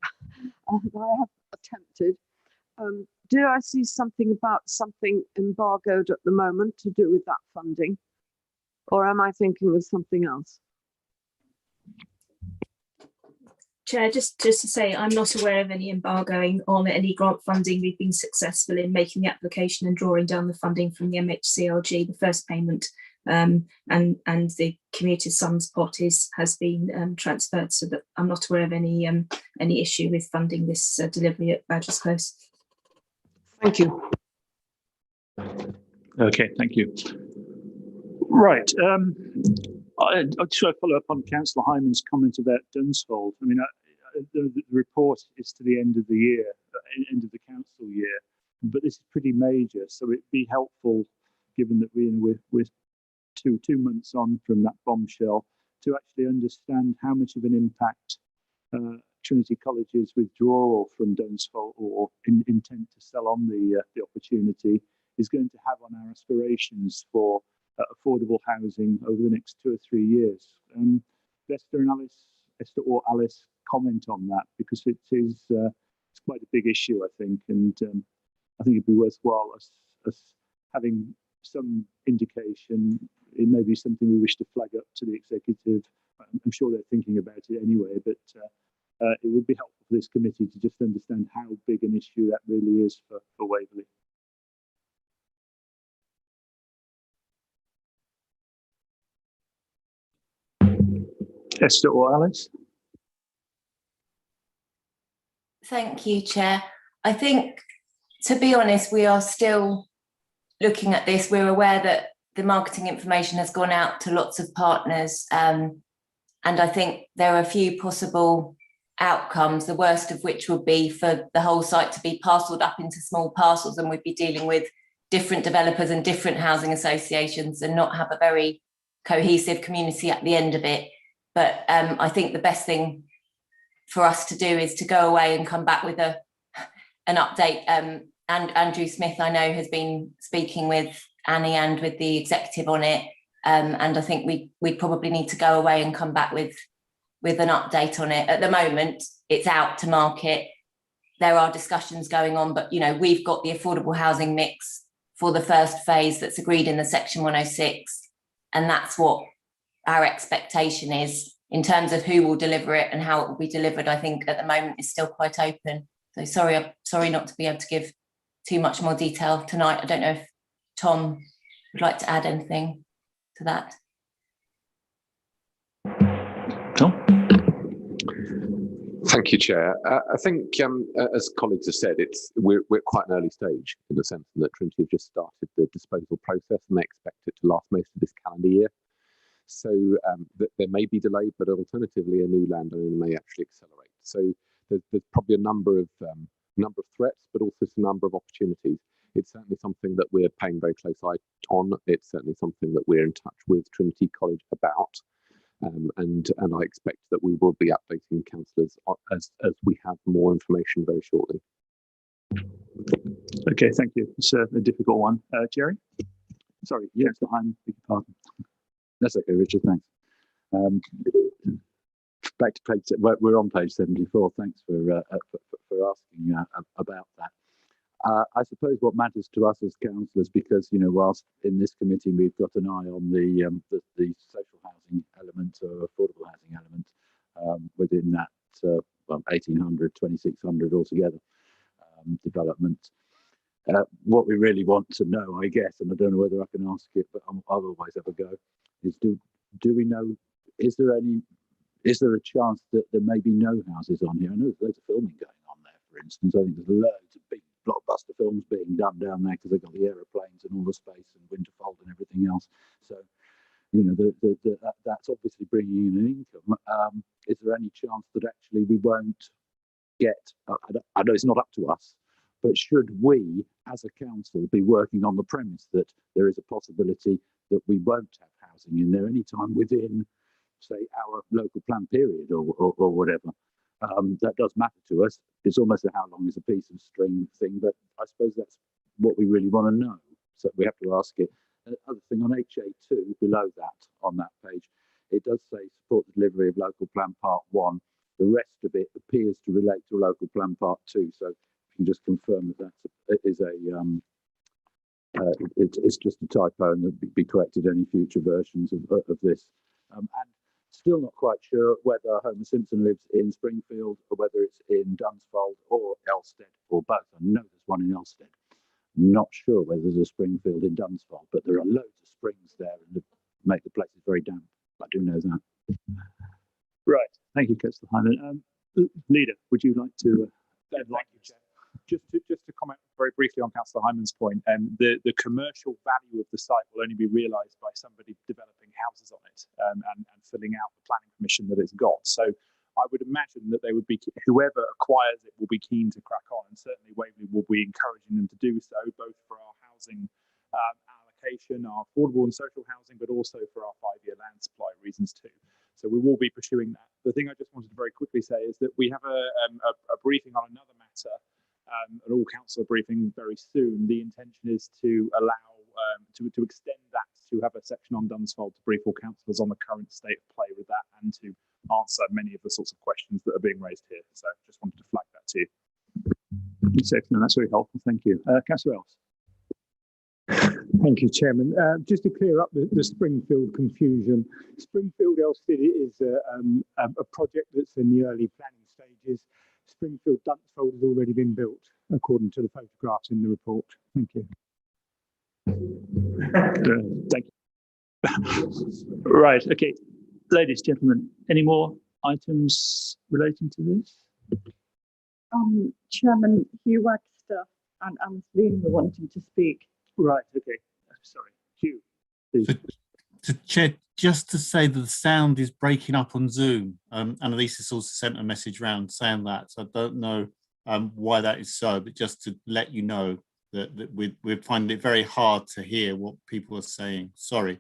and I have attempted. Did I see something about something embargoed at the moment to do with that funding? Or am I thinking of something else? Chair, just to say, I'm not aware of any embargoing on any grant funding. We've been successful in making the application and drawing down the funding from the MHCLG, the first payment, and the commuter sums pot has been transferred, so that I'm not aware of any issue with funding this delivery at Badgers Close. Thank you. Okay, thank you. Right. I just want to follow up on Councillor Hyman's comment about Dunsfold. I mean, the report is to the end of the year, end of the council year, but this is pretty major, so it'd be helpful, given that we're two months on from that bombshell, to actually understand how much of an impact Trinity College's withdrawal from Dunsfold or intent to sell on the opportunity is going to have on our aspirations for affordable housing over the next 2 or 3 years. Esther or Alice, comment on that, because it is it's quite a big issue, I think, and I think it'd be worthwhile us having some indication. It may be something we wish to flag up to the executive. I'm sure they're thinking about it anyway, but it would be helpful for this committee to just understand how big an issue that really is for Waverley. Esther or Alice? Thank you, Chair. I think, to be honest, we are still looking at this. We're aware that the marketing information has gone out to lots of partners, and I think there are a few possible outcomes, the worst of which would be for the whole site to be parcelled up into small parcels, and we'd be dealing with different developers and different housing associations and not have a very cohesive community at the end of it. But I think the best thing for us to do is to go away and come back with an update. And Andrew Smith, I know, has been speaking with Annie and with the executive on it. And I think we probably need to go away and come back with an update on it. At the moment, it's out to market. There are discussions going on, but we've got the affordable housing mix for the first phase that's agreed in the Section 106, and that's what our expectation is. In terms of who will deliver it and how it will be delivered, I think at the moment is still quite open. So sorry not to be able to give too much more detail tonight. I don't know if Tom would like to add anything to that. Tom? Thank you, Chair. I think, as colleagues have said, we're at quite an early stage in the sense that Trinity have just started the disposal process and they expect it to last most of this calendar year. So there may be delayed, but alternatively, a new landowner may actually accelerate. So there's probably a number of threats, but also a number of opportunities. It's certainly something that we're paying very close eye on. It's certainly something that we're in touch with Trinity College about, and I expect that we will be updating councillors as we have more information very shortly. Okay, thank you. It's a difficult one. Jerry? Sorry, yes, behind. Beg your pardon. That's okay, Richard, thanks. Back to page, we're on page 74. Thanks for asking about that. I suppose what matters to us as councillors, because whilst in this committee we've got an eye on the social housing element or affordable housing element within that 1800, 2600 altogether development. What we really want to know, I guess, and I don't know whether I can ask it, but I'll always have a go, is do we know, is there a chance that there may be no houses on here? I know there's loads of filming going on there, for instance. I think there's loads of big blockbuster films being done down there because they've got the aeroplanes and all the space and Winterfold and everything else. So, that's obviously bringing in an income. Is there any chance that actually we won't get, I know it's not up to us, but should we, as a council, be working on the premise that there is a possibility that we won't have housing in there anytime within, say, our local plan period or whatever? That does matter to us. It's almost a how long is a piece of string thing, but I suppose that's what we really want to know. So we have to ask it. The other thing on HA2, below that, on that page, it does say support the delivery of local plan part 1. The rest of it appears to relate to local plan part 2. So if you can just confirm that it's just a typo and that be corrected any future versions of this. And still not quite sure whether Homer Simpson lives in Springfield or whether it's in Dunsfold or Elstead or both. I know there's one in Elstead. Not sure whether there's a Springfield in Dunsfold, but there are loads of springs there and make the places very damp. I do know that. Right. Thank you, Councillor Hyman. Leader, would you like to? Thank you, Chair. Just to comment very briefly on Councillor Hyman's point, the commercial value of the site will only be realised by somebody developing houses on it and filling out the planning permission that it's got. So I would imagine that they would be, whoever acquires it will be keen to crack on, and certainly Waverley will be encouraging them to do so, both for our housing allocation, our affordable and social housing, but also for our 5-year land supply reasons too. So we will be pursuing that. The thing I just wanted to very quickly say is that we have a briefing on another matter, an all-council briefing very soon. The intention is to allow, to extend that, to have a section on Dunsfold to brief all councillors on the current state of play with that and to answer many of the sorts of questions that are being raised here. So just wanted to flag that to you. Excellent, that's very helpful, thank you. Councillor Ellis. Thank you, Chairman. Just to clear up the Springfield confusion, Springfield Elstead is a project that's in the early planning stages. Springfield Dunsfold has already been built, according to the photographs in the report. Thank you. Thank you. Right, okay. Ladies, gentlemen, any more items relating to this? Chairman Hugh Wagster and Anne were wanting to speak. Right, okay. Sorry, Hugh. To Chair, just to say that the sound is breaking up on Zoom. Annalise has also sent a message round saying that. So I don't know why that is so, but just to let you know that we're finding it very hard to hear what people are saying. Sorry.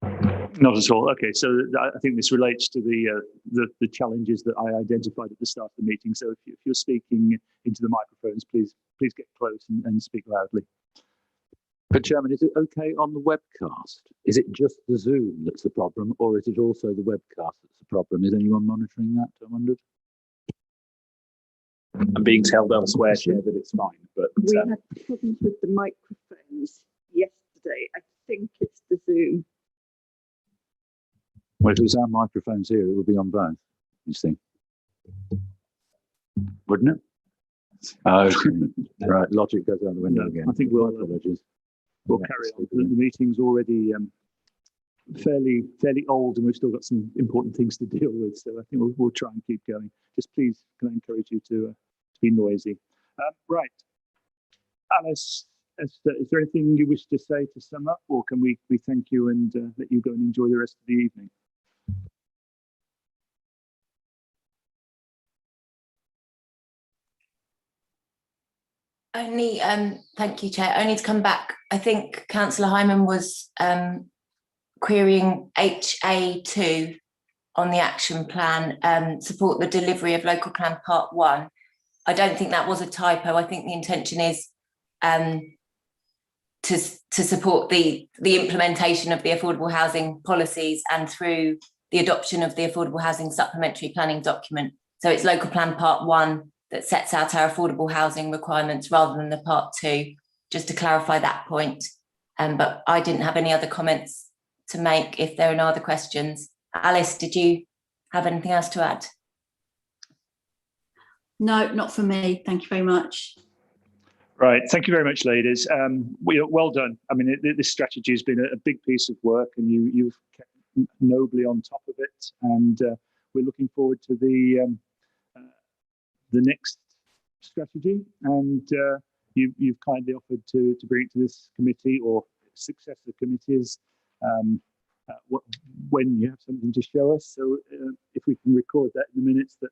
Not at all. Okay, so I think this relates to the challenges that I identified at the start of the meeting. So if you're speaking into the microphones, please get close and speak loudly. But Chairman, is it okay on the webcast? Is it just the Zoom that's the problem, or is it also the webcast that's the problem? Is anyone monitoring that, I wondered? I'm being told elsewhere, Chair, that it's fine. But we had problems with the microphones yesterday. I think it's the Zoom. Well, if it was our microphones here, it would be on both, you see. Wouldn't it? Oh, right. Logic goes out the window again. I think we'll carry on. The meeting's already fairly old, and we've still got some important things to deal with. So I think we'll try and keep going. Just please, can I encourage you to be noisy? Right, Alice. Is there anything you wish to say to sum up, or can we thank you and let you go and enjoy the rest of the evening? Only, thank you, Chair. Only to come back, I think Councillor Hyman was querying HA2 on the action plan, support the delivery of local plan part 1. I don't think that was a typo. I think the intention is to support the implementation of the affordable housing policies and through the adoption of the affordable housing supplementary planning document. So it's local plan part 1 that sets out our affordable housing requirements rather than the part 2, just to clarify that point. But I didn't have any other comments to make if there are no other questions. Alice, did you have anything else to add? No, not for me. Thank you very much. Right, thank you very much, ladies. Well done. I mean, this strategy has been a big piece of work, and you've kept nobly on top of it. And we're looking forward to the next strategy. And you've kindly offered to bring it to this committee or successor committees when you have something to show us. So if we can record that in the minutes, that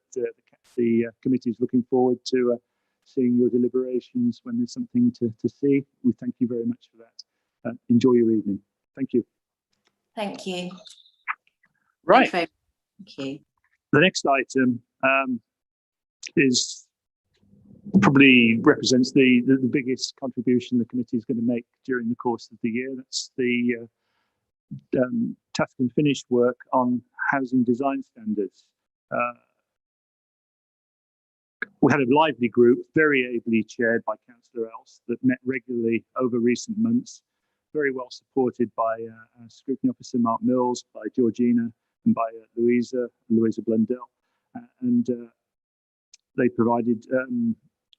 the committee is looking forward to seeing your deliberations when there's something to see. We thank you very much for that. Enjoy your evening. Thank you. Thank you. Right. Thank you. The next item is probably represents the biggest contribution the committee is going to make during the course of the year. That's the task and finish work on housing design standards. We had a lively group, very ably chaired by Councillor Else, that met regularly over recent months, very well supported by Scrutiny Officer Mark Mills, by Georgina, and by Louisa Blundell. And they provided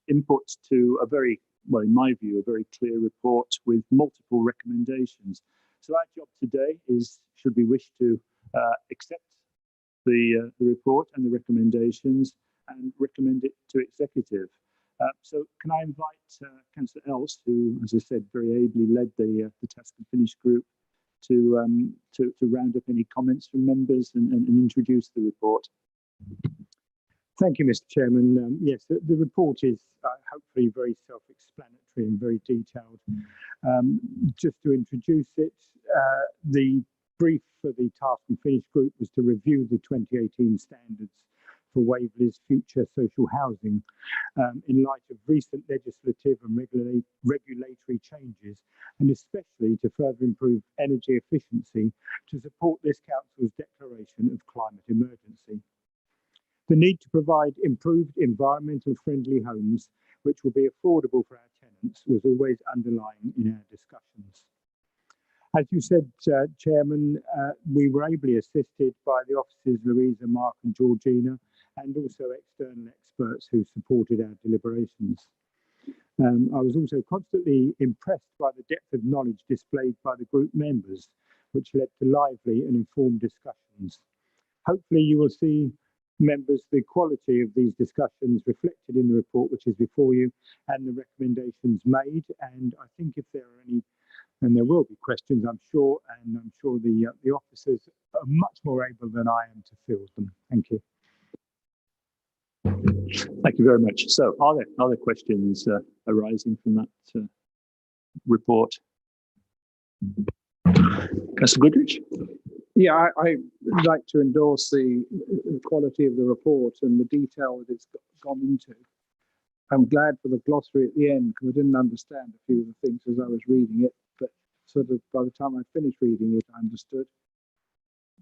input to a very, well, in my view, a very clear report with multiple recommendations. So our job today is, should we wish to accept the report and the recommendations and recommend it to executive. So can I invite Councillor Else, who, as I said, very ably led the task and finish group, to round up any comments from members and introduce the report. Thank you, Mr. Chairman. Yes, the report is hopefully very self-explanatory and very detailed. Just to introduce it, the brief for the task and finish group was to review the 2018 standards for Waverley's future social housing in light of recent legislative and regulatory changes, and especially to further improve energy efficiency to support this council's declaration of climate emergency. The need to provide improved environmental friendly homes which will be affordable for our tenants was always underlying in our discussions. As you said, Chairman, we were ably assisted by the officers Louisa, Mark and Georgina, and also external experts who supported our deliberations. I was also constantly impressed by the depth of knowledge displayed by the group members, which led to lively and informed discussions. Hopefully you will see, members, the quality of these discussions reflected in the report which is before you and the recommendations made. And I think if there are any, and there will be questions, I'm sure, and I'm sure the officers are much more able than I am to field them. Thank you. Thank you very much. So are there questions arising from that report? Councillor Goodrich? Yeah, I'd like to endorse the quality of the report and the detail that it's gone into. I'm glad for the glossary at the end because I didn't understand a few of the things as I was reading it, but sort of by the time I finished reading it, I understood.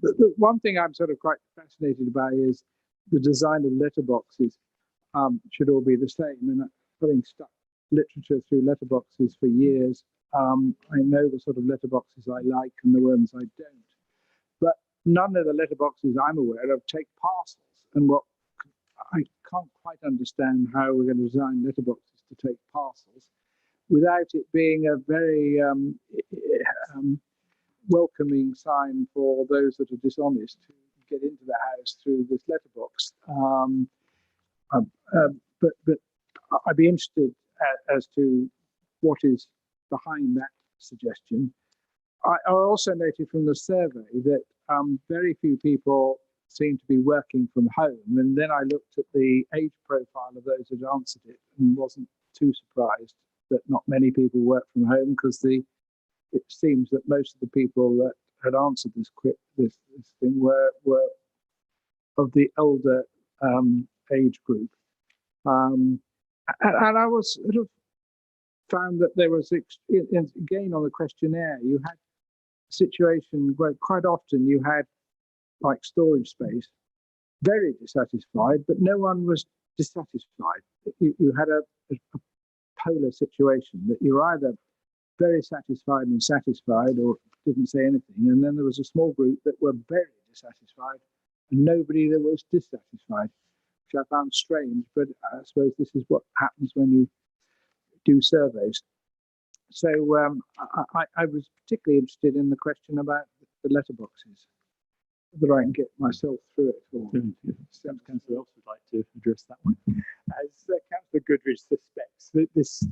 The one thing I'm sort of quite fascinated by is the design of letterboxes should all be the same. And having stuck literature through letterboxes for years, I know the sort of letterboxes I like and the ones I don't. But none of the letterboxes I'm aware of take parcels. And what I can't quite understand how we're going to design letterboxes to take parcels without it being a very welcoming sign for those that are dishonest who get into the house through this letterbox. But I'd be interested as to what is behind that suggestion. I also noted from the survey that very few people seem to be working from home. And then I looked at the age profile of those that answered it and wasn't too surprised that not many people work from home because it seems that most of the people that had answered this thing were of the elder age group. And I was sort of found that there was, again on the questionnaire, you had a situation where quite often you had like storage space, very dissatisfied, but no one was dissatisfied. You had a polar situation that you're either very satisfied and satisfied or didn't say anything. And then there was a small group that were very dissatisfied and nobody that was dissatisfied, which I found strange, but I suppose this is what happens when you do surveys. So I was particularly interested in the question about the letterboxes, whether I can get myself through it. Or Councillor Else would like to address that one. As Councillor Goodrich suspects, that this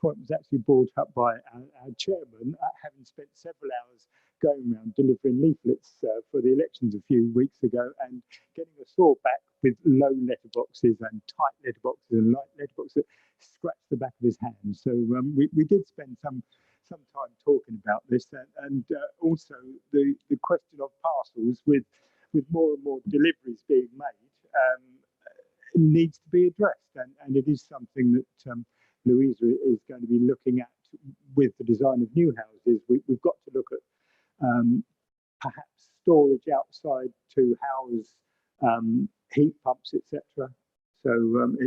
point was actually brought up by our chairman, having spent several hours going around delivering leaflets for the elections a few weeks ago and getting a sore back with low letterboxes and tight letterboxes and light letterboxes that scratched the back of his hand. So we did spend some time talking about this, and also the question of parcels with more and more deliveries being made needs to be addressed, and it is something that Louisa is going to be looking at with the design of new houses. We've got to look at storage outside to house heat pumps, etc. So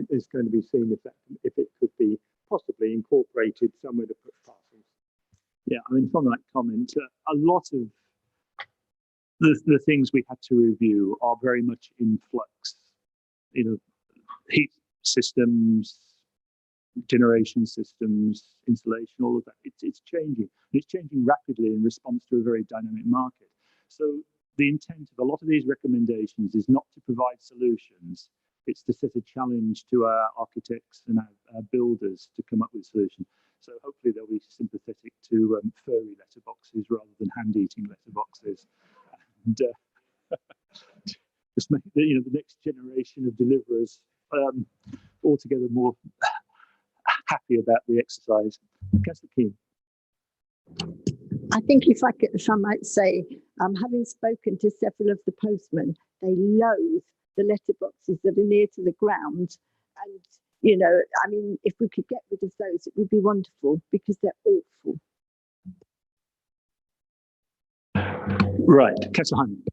it's going to be seen if it could be possibly incorporated somewhere to put parcels. Yeah, I mean, from that comment, a lot of the things we had to review are very much in flux. You know, heat systems, generation systems, insulation, all of that. It's changing. It's changing rapidly in response to a very dynamic market. So the intent of a lot of these recommendations is not to provide solutions. It's to set a challenge to our architects and our builders to come up with solutions. So hopefully they'll be sympathetic to furry letterboxes rather than hand-eating letterboxes. And just make the next generation of deliverers altogether more happy about the exercise. Councillor Keane. I think if I might say, having spoken to several of the postmen, they loathe the letterboxes that are near to the ground. And, you know, I mean, if we could get rid of those, it would be wonderful because they're awful. Right, Councillor Hyman.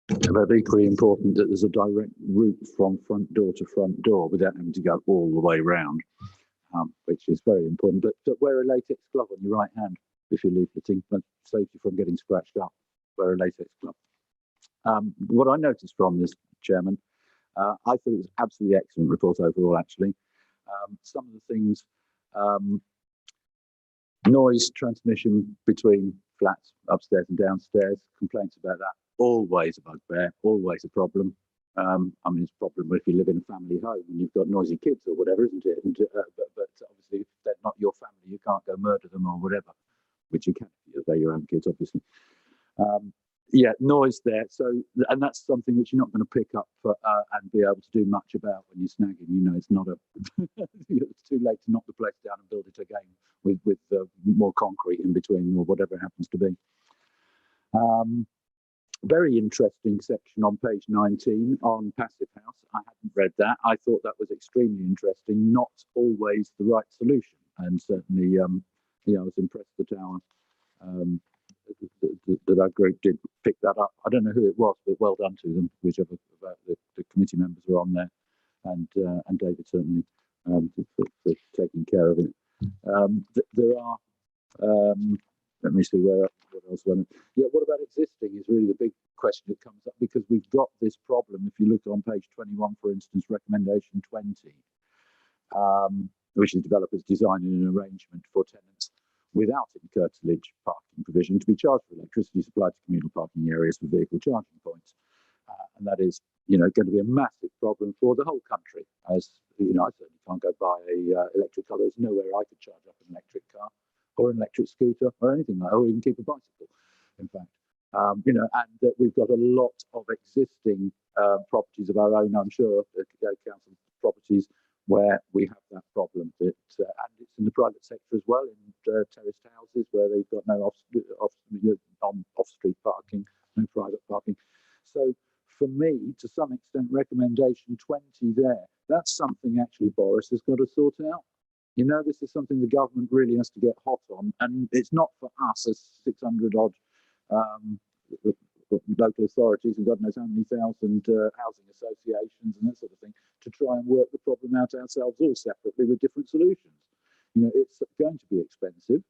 But equally important that there's a direct route from front door to front door without having to go all the way round, which is very important. But wear a latex glove on your right hand if you're leafleting, that saves you from getting scratched up. Wear a latex glove. What I noticed from this, Chairman, I thought it was absolutely excellent report overall, actually. Some of the things, noise transmission between flats upstairs and downstairs, complaints about that, always a bugbear, always a problem. I mean, it's a problem if you live in a family home and you've got noisy kids or whatever, isn't it? And, but obviously, if they're not your family, you can't go murder them or whatever, which you can if they're your own kids, obviously. Yeah, noise there. So, and that's something which you're not going to pick up and be able to do much about when you're snagging. You know, it's not a. It's too late to knock the place down and build it again with more concrete in between or whatever it happens to be. Very interesting section on page 19 on Passive House. I hadn't read that. I thought that was extremely interesting. Not always the right solution, and certainly, yeah, I was impressed that our that our group did pick that up. I don't know who it was, but well done to them, whichever the committee members were on there, and David certainly for taking care of it. There are. Let me see what else. Yeah, what about existing is really the big question that comes up, because we've got this problem. If you look on page 21, for instance, recommendation 20, which is developers designing an arrangement for tenants without curtilage parking provision to be charged for electricity supplied to communal parking areas for vehicle charging points. And that is, you know, going to be a massive problem for the whole country. As you know, I certainly can't go buy a electric car. There's nowhere I could charge up an electric car or an electric scooter or anything like that, or even keep a bicycle, in fact. You know, and that we've got a lot of existing properties of our own, I'm sure, council properties where we have that problem. And it's in the private sector as well, in terraced houses where they've got no off-street parking, no private parking. So for me, to some extent, recommendation 20 there, that's something actually Boris has got to sort out. You know, this is something the government really has to get hot on, and it's not for us as 600 odd local authorities and God knows how many thousand housing associations and that sort of thing to try and work the problem out ourselves all separately with different solutions. You know, it's going to be expensive.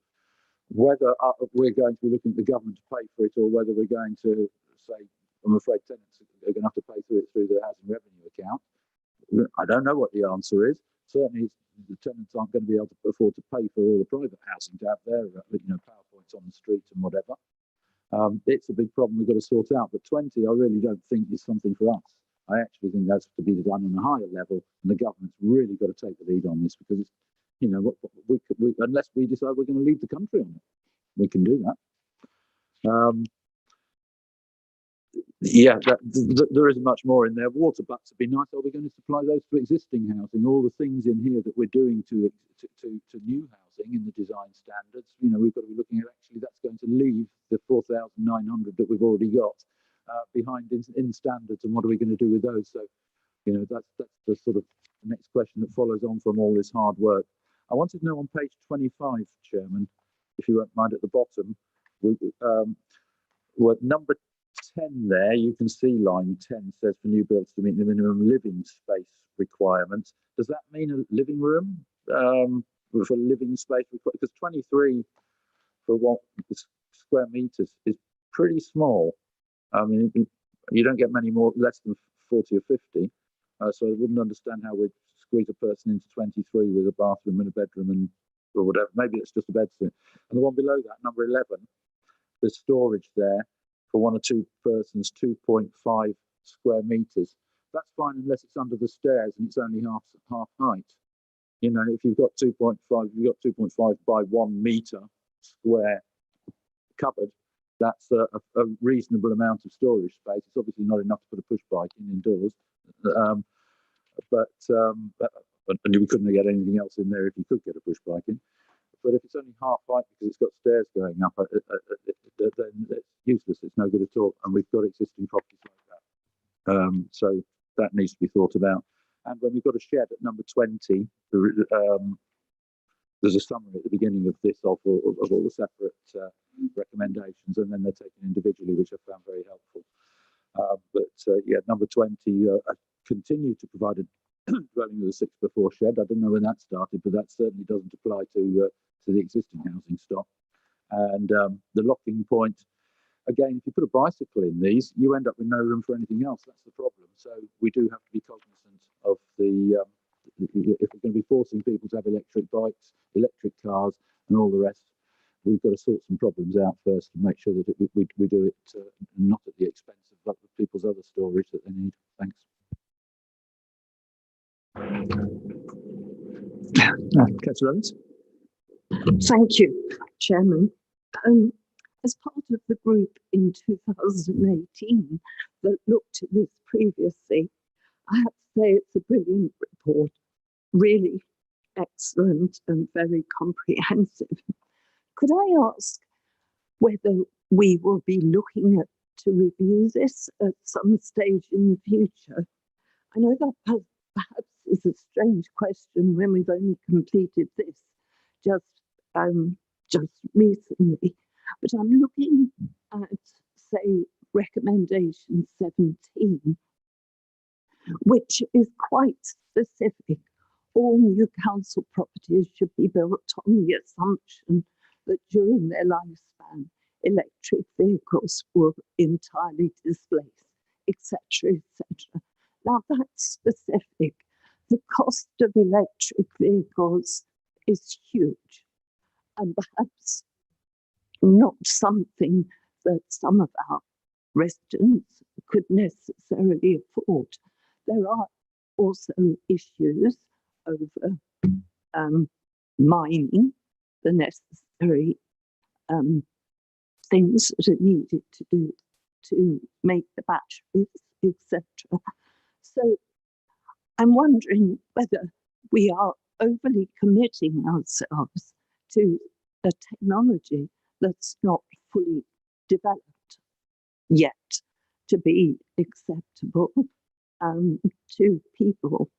Whether we're going to be looking at the government to pay for it, or whether we're going to say, I'm afraid tenants are going to have to pay through it through the housing revenue account. I don't know what the answer is. Certainly, the tenants aren't going to be able to afford to pay for all the private housing to have their, you know, PowerPoints on the street and whatever. It's a big problem we've got to sort out. But 20, I really don't think is something for us. I actually think that's to be done on a higher level, and the government's really got to take the lead on this, because it's, you know, unless we decide we're going to leave the country on it, we can do that. Yeah, there isn't much more in there. Water butts would be nice. Are we going to supply those to existing housing? All the things in here that we're doing to new housing in the design standards, you know, we've got to be looking at, actually that's going to leave the 4,900 that we've already got behind in standards, and what are we going to do with those? So, you know, that's the sort of the next question that follows on from all this hard work. I wanted to know on page 25, Chairman, if you won't mind, at the bottom, what number 10 there, you can see line 10 says for new builds to meet the minimum living space requirements. Does that mean a living room for living space? Because 23 for what square meters is pretty small. I mean, you don't get many more less than 40 or 50. So I wouldn't understand how we'd squeeze a person into 23 with a bathroom and a bedroom and or whatever. Maybe it's just a bedsit. And the one below that, number 11, there's storage there for 1 or 2 persons, 2.5 square meters. That's fine unless it's under the stairs and it's only half height. You know, if you've got 2.5, you've got 2.5 by 1 meter square cupboard, that's a reasonable amount of storage space. It's obviously not enough to put a push bike in indoors, and you couldn't get anything else in there if you could get a push bike in. But if it's only half height because it's got stairs going up, then it's useless. It's no good at all. And we've got existing properties like that. So that needs to be thought about. And when we've got a shed at number 20, there's a summary at the beginning of this of all the separate recommendations, and then they're taken individually, which I found very helpful. Yeah, number 20, I continue to provide a dwelling with a 6x4 shed. I don't know when that started, but that certainly doesn't apply to the existing housing stock. And the locking point, again, if you put a bicycle in these, you end up with no room for anything else. That's the problem. So we do have to be cognizant of the if we're going to be forcing people to have electric bikes, electric cars, and all the rest, we've got to sort some problems out first and make sure that we do it not at the expense of people's other storage that they need. Thanks. Councillor Evans. Thank you, Chairman. As part of the group in 2018 that looked at this previously, I have to say it's a brilliant report, really excellent and very comprehensive. Could I ask whether we will be looking to review this at some stage in the future? I know that perhaps is a strange question when we've only completed this just recently, but I'm looking at, say, recommendation 17, which is quite specific. All new council properties should be built on the assumption that during their lifespan, electric vehicles will entirely displace, etc., etc. Now that's specific. The cost of electric vehicles is huge and perhaps not something that some of our residents could necessarily afford. There are also issues over mining the necessary things that are needed to do to make the batteries, etc. So I'm wondering whether we are overly committing ourselves to a technology that's not fully developed yet to be acceptable to people.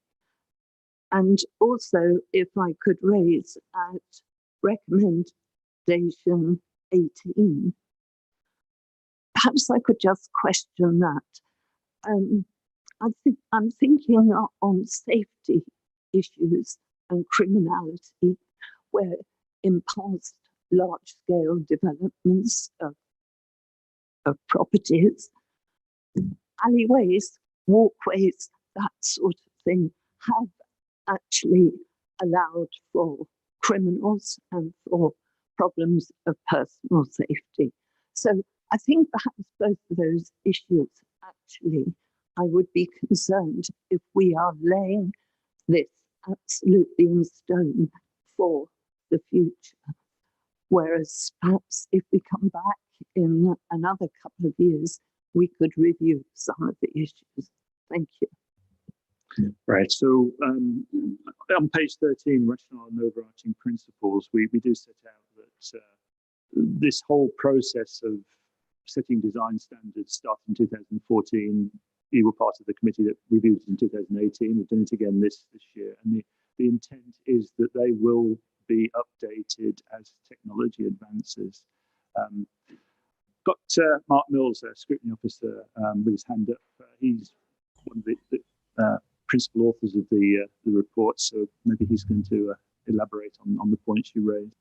And also, if I could raise at recommendation 18, perhaps I could just question that. I'm thinking on safety issues and criminality, where in past large-scale developments of properties, alleyways, walkways, that sort of thing, have actually allowed for criminals and for problems of personal safety. So I think perhaps both of those issues, actually, I would be concerned if we are laying this absolutely in stone for the future. Whereas perhaps if we come back in another couple of years, we could review some of the issues. Thank you. Right. So on page 13, rationale and overarching principles, we do set out that this whole process of setting design standards started in 2014. You were part of the committee that reviewed it in 2018. We've done it again this year. And the intent is that they will be updated as technology advances. got Mark Mills, scrutiny officer, with his hand up. He's one of the principal authors of the report, so maybe he's going to elaborate on the points you raised.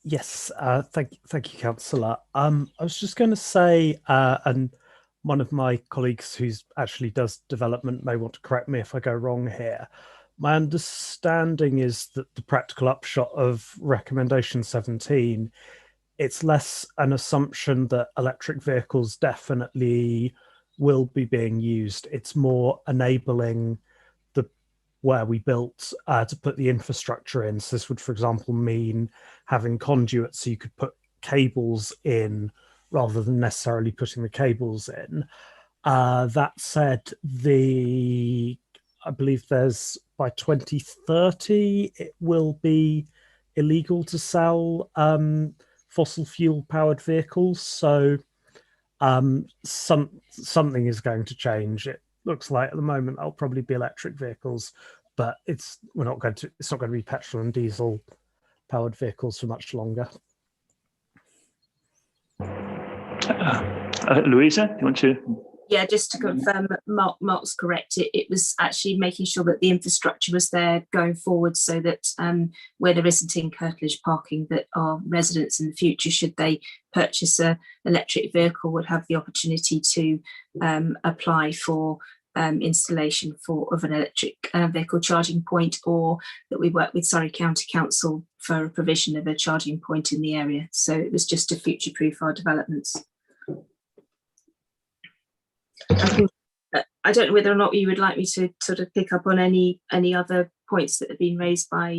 Yes, thank you, Councillor. I was just going to say, and one of my colleagues who's actually does development may want to correct me if I go wrong here. My understanding is that the practical upshot of recommendation 17, it's less an assumption that electric vehicles definitely will be being used. It's more enabling where we built to put the infrastructure in. So this would, for example, mean having conduits so you could put cables in rather than necessarily putting the cables in. That said, I believe there's by 2030, it will be illegal to sell fossil fuel powered vehicles. So something is going to change. It looks like at the moment there'll probably be electric vehicles, but it's not going to be petrol and diesel powered vehicles for much longer. Louisa, you want to? Yeah, just to confirm that Mark's correct. It was actually making sure that the infrastructure was there going forward, so that where there isn't in curtilage parking, that our residents in the future, should they purchase an electric vehicle, would have the opportunity to apply for installation of an electric vehicle charging point, or that we work with Surrey County Council for a provision of a charging point in the area. So it was just to future-proof our developments. I don't know whether or not you would like me to sort of pick up on any other points that have been raised by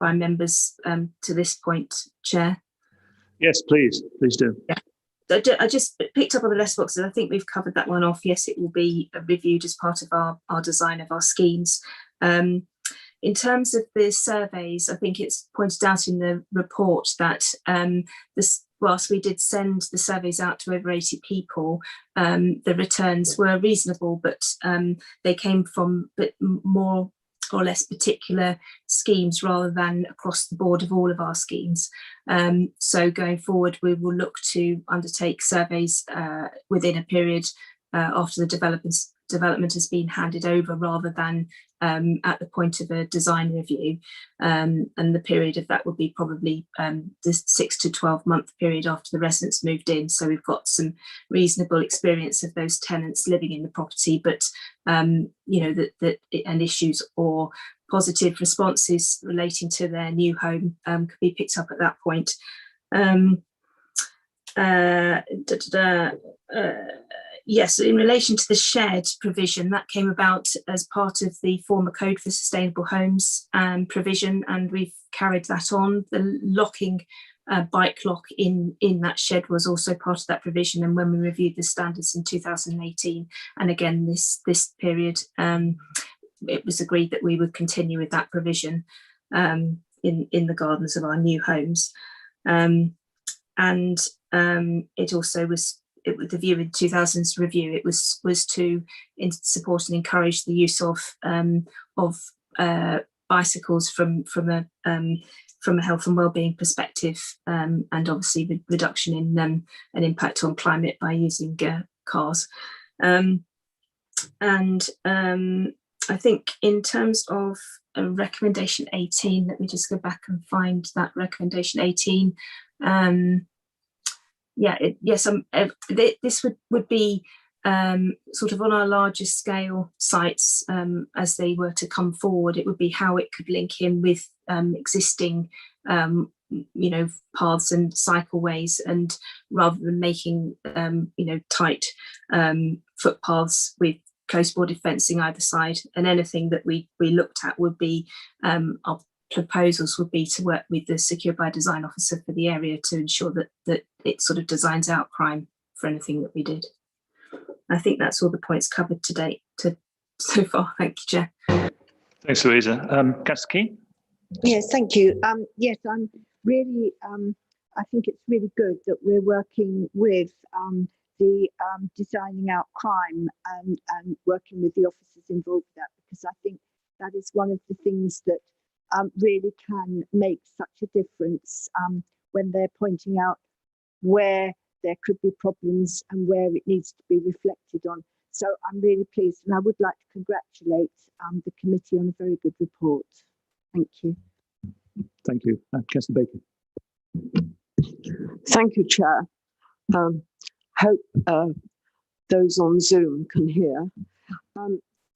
members to this point, Chair. Yes, please do. Yeah. I just picked up on the letterboxes. I think we've covered that one off. Yes, it will be reviewed as part of our design of our schemes. In terms of the surveys, I think it's pointed out in the report that whilst we did send the surveys out to over 80 people, the returns were reasonable, but they came from more or less particular schemes rather than across the board of all of our schemes. So going forward, we will look to undertake surveys within a period after the development has been handed over, rather than at the point of a design review, and the period of that would be probably the 6 to 12 month period after the residents moved in. So we've got some reasonable experience of those tenants living in the property, but and issues or positive responses relating to their new home could be picked up at that point. Yes, in relation to the shared provision, that came about as part of the former Code for Sustainable Homes provision, and we've carried that on. The locking bike lock in that shed was also part of that provision, and when we reviewed the standards in 2018, and again this period, it was agreed that we would continue with that provision in the gardens of our new homes. It also was, with the view in 2000's review, it was to support and encourage the use of bicycles from a health and wellbeing perspective, and obviously the reduction in an impact on climate by using cars. I think in terms of recommendation 18, let me just go back and find that recommendation 18. This would be sort of on our larger scale sites, as they were to come forward. It would be how it could link in with existing paths and cycleways, and rather than making tight footpaths with close boarded fencing either side. And anything that we looked at would be our proposals would be to work with the Secure by Design officer for the area to ensure that it sort of designs out crime for anything that we did. I think that's all the points covered to date so far. Thank you, Chair. Thanks, Louisa. Councillor Keane? Yes, thank you. Yes, I'm really, I think it's really good that we're working with the designing out crime and working with the officers involved with that, because I think that is one of the things that really can make such a difference when they're pointing out where there could be problems and where it needs to be reflected on. So I'm really pleased, and I would like to congratulate the committee on a very good report. Thank you. Thank you. Councillor Baker. Thank you, Chair. Hope those on Zoom can hear.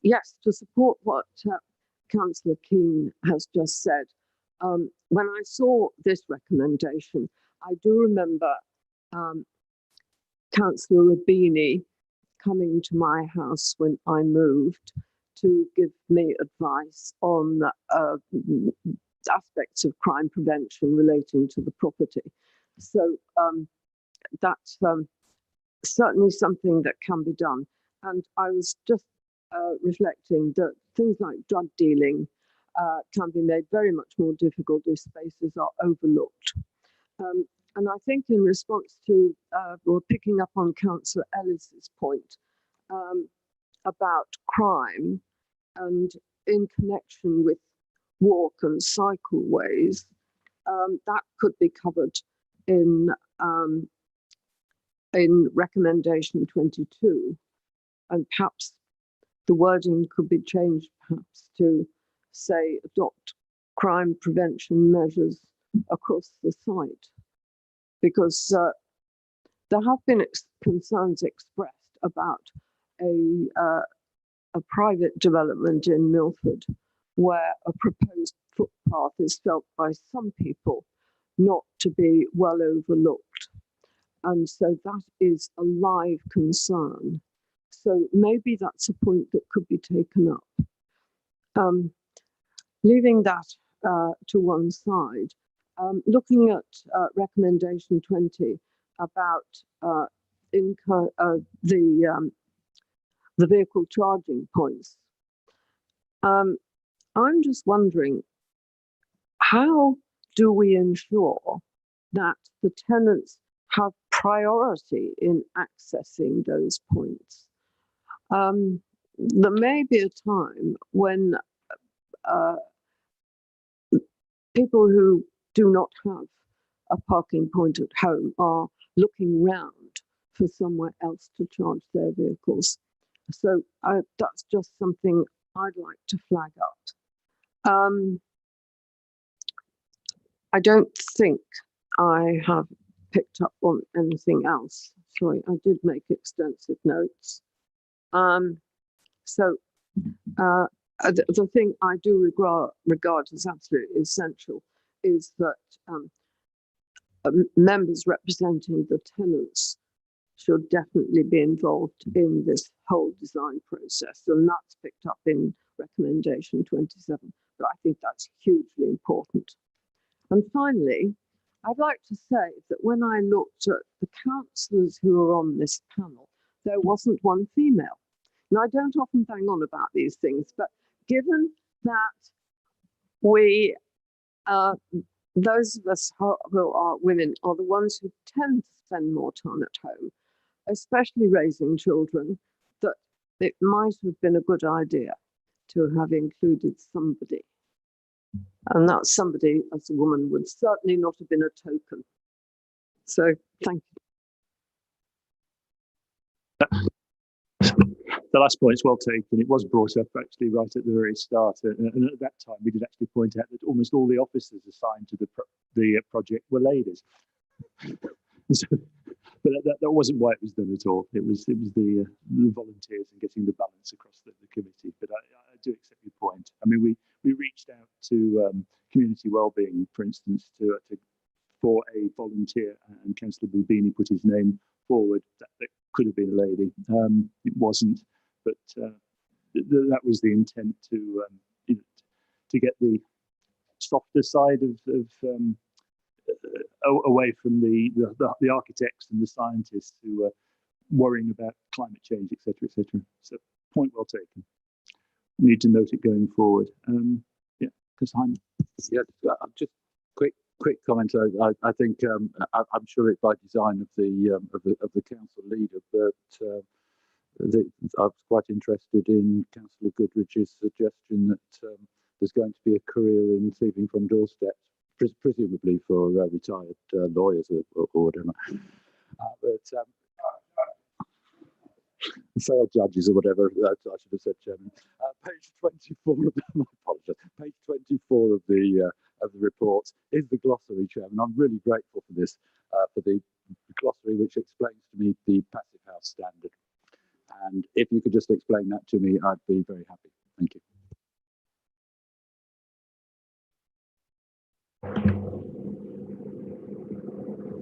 Yes, to support what Councillor Keane has just said, when I saw this recommendation, I do remember Councillor Rubini coming to my house when I moved to give me advice on aspects of crime prevention relating to the property. So that's certainly something that can be done. And I was just reflecting that things like drug dealing can be made very much more difficult if spaces are overlooked. And I think in response to, or picking up on Councillor Ellis's point about crime and in connection with walk and cycleways, that could be covered in recommendation 22, and perhaps the wording could be changed perhaps to say adopt crime prevention measures across the site, because there have been concerns expressed about a private development in Milford where a proposed footpath is felt by some people not to be well overlooked. And so that is a live concern. So maybe that's a point that could be taken up. Leaving that to one side, looking at recommendation 20 about the vehicle charging points, I'm just wondering, how do we ensure that the tenants have priority in accessing those points? There may be a time when people who do not have a parking point at home are looking round for somewhere else to charge their vehicles. So that's just something I'd like to flag up. I don't think I have picked up on anything else. Sorry, I did make extensive notes. So the thing I do regard as absolutely essential is that members representing the tenants should definitely be involved in this whole design process, and that's picked up in recommendation 27. But I think that's hugely important. And finally, I'd like to say that when I looked at the councillors who are on this panel, there wasn't one female. Now, I don't often bang on about these things, but given that we, those of us who are women, are the ones who tend to spend more time at home, especially raising children, that it might have been a good idea to have included somebody. And that somebody, as a woman, would certainly not have been a token. So, thank you. The last point is well taken. It was brought up actually right at the very start, and at that time we did actually point out that almost all the officers assigned to the project were ladies. So, but that wasn't why it was done at all. It was the volunteers and getting the balance across the committee. But I do accept your point. I mean, we reached out to community wellbeing, for instance, for a volunteer, and Councillor Rubini put his name forward. That could have been a lady. It wasn't, but that was the intent to get the softer side of away from the architects and the scientists who are worrying about climate change, etc., etc. So, point well taken. Need to note it going forward. Yeah, because yeah, just quick comment. I think I'm sure it's by design of the council leader, but I was quite interested in Councillor Goodrich's suggestion that there's going to be a career in thieving from doorsteps, presumably for retired lawyers or whatever. Failed judges or whatever, I should have said, Chairman. Page 24 of my apologies. Page 24 of the report is the glossary, Chairman. I'm really grateful for this, for the glossary which explains to me the passive house standard. And if you could just explain that to me, I'd be very happy. Thank you.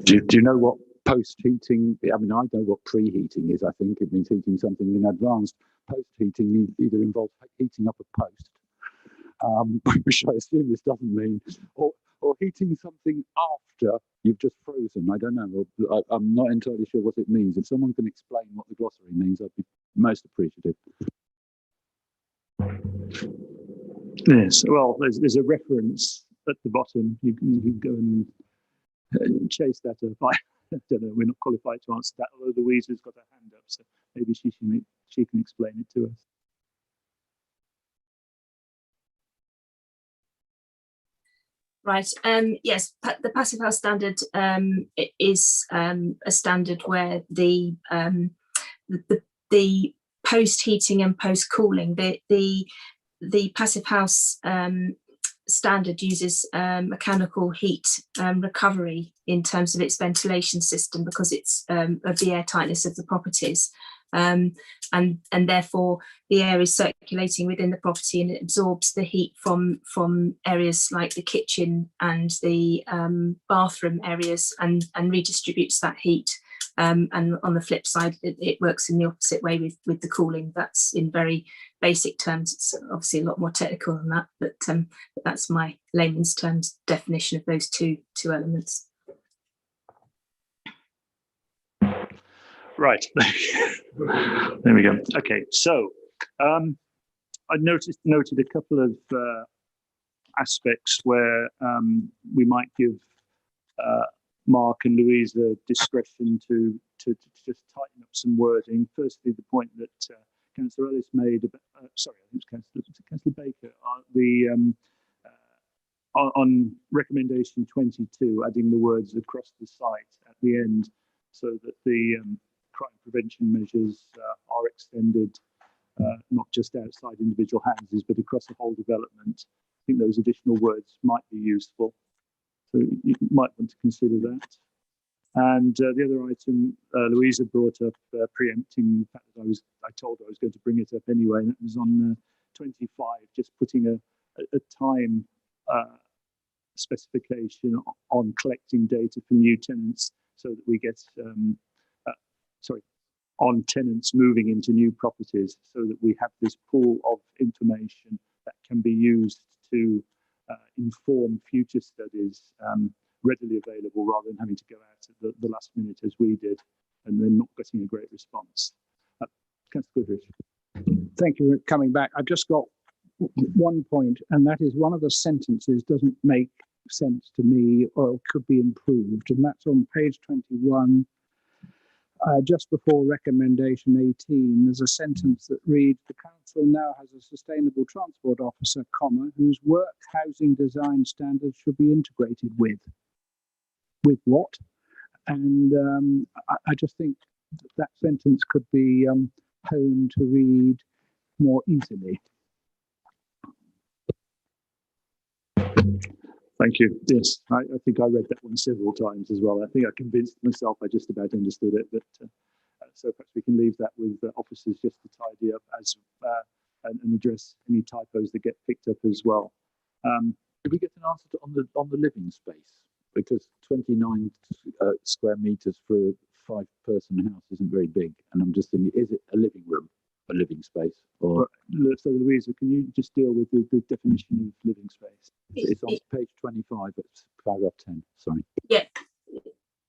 Do you know what post-heating, I mean, I know what preheating is, I think. It means heating something in advance. Post-heating either involves heating up a post, which I assume this doesn't mean, or heating something after you've just frozen. I don't know. I'm not entirely sure what it means. If someone can explain what the glossary means, I'd be most appreciative. Yes, well, there's a reference at the bottom. You can go and chase that up. I don't know, we're not qualified to answer that, although Louisa's got her hand up, so maybe she can explain it to us. Right. Yes, the passive house standard is a standard where the post heating and post cooling, the passive house standard uses mechanical heat recovery in terms of its ventilation system, because it's of the air tightness of the properties. And therefore the air is circulating within the property and it absorbs the heat from areas like the kitchen and the bathroom areas and redistributes that heat. And on the flip side, it works in the opposite way with the cooling. That's in very basic terms. It's obviously a lot more technical than that, but that's my layman's terms definition of those two elements. Right. There we go. Okay, so I noted a couple of aspects where we might give Mark and Louisa discretion to just tighten up some wording. Firstly, the point that Councillor Ellis made about, sorry, I think it was Councillor Baker, on recommendation 22, adding the words across the site at the end, so that the crime prevention measures are extended not just outside individual houses, but across the whole development. I think those additional words might be useful. So you might want to consider that. And the other item Louisa brought up, preempting the fact that I told her I was going to bring it up anyway, and that was on 25, just putting a time specification on collecting data from new tenants, so that we get, on tenants moving into new properties, so that we have this pool of information that can be used to inform future studies readily available, rather than having to go out at the last minute as we did and then not getting a great response. Councillor Goodrich. Thank you for coming back. I've just got one point, and that is one of the sentences doesn't make sense to me, or could be improved, and that's on page 21. Just before recommendation 18, there's a sentence that reads, the council now has a sustainable transport officer, comma, whose work housing design standards should be integrated with. With what? And I just think that sentence could be honed to read more easily. Thank you. Yes, I think I read that one several times as well. I think I convinced myself I just about understood it, but so perhaps we can leave that with officers just to tidy up as and address any typos that get picked up as well. Did we get an answer on the living space? Because 29 square meters for a 5-person house isn't very big, and I'm just thinking, is it a living room, a living space, or? So Louisa, can you just deal with the definition of living space? It's on page 25, it's paragraph 10. Sorry. Yeah.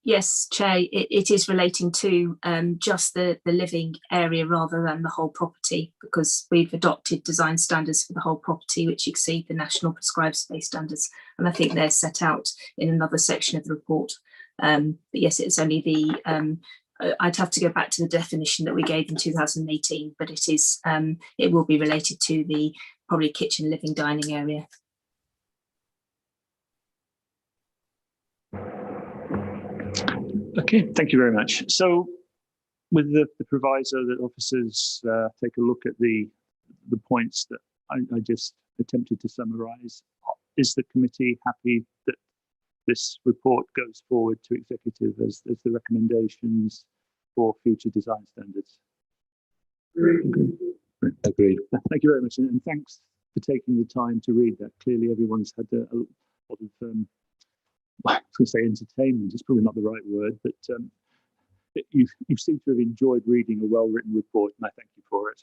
Yes, Chair, it is relating to just the living area rather than the whole property, because we've adopted design standards for the whole property which exceed the national prescribed space standards, and I think they're set out in another section of the report. But yes, it's only the I'd have to go back to the definition that we gave in 2018, but it is it will be related to the probably kitchen, living, dining area. Okay, thank you very much. So with the proviso that officers take a look at the points that I just attempted to summarise, is the committee happy that this report goes forward to executive as the recommendations for future design standards? Agreed. Thank you very much, and thanks for taking the time to read that. Clearly, everyone's had a lot of, I was going to say entertainment. It's probably not the right word, but you seem to have enjoyed reading a well-written report, and I thank you for it.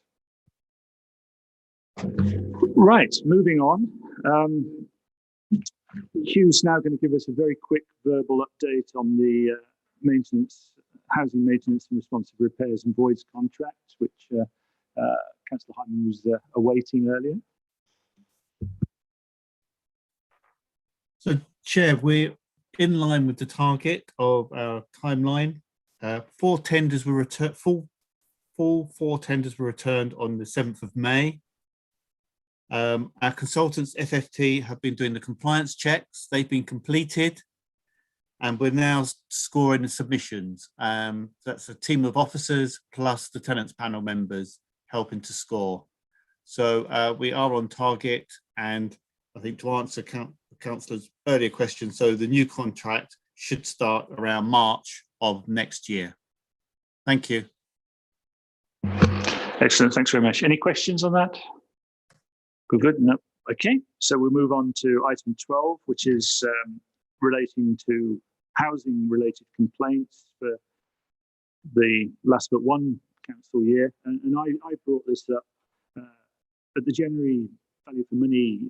Right, moving on. Hugh's now going to give us a very quick verbal update on the housing maintenance and responsive repairs and voids contract, which Councillor Hyman was awaiting earlier. So, Chair, we're in line with the target of our timeline. 4 tenders were returned. Full 4 tenders were returned on the 7th of May. Our consultants, FFT, have been doing the compliance checks. They've been completed, and we're now scoring the submissions. That's a team of officers plus the tenants panel members helping to score. So we are on target, and I think to answer Councillor's earlier question, so the new contract should start around March of next year. Thank you. Excellent, thanks very much. Any questions on that? Good. No. Okay, so we'll move on to item 12, which is relating to housing related complaints for the last but one council year. And I brought this up at the January value for money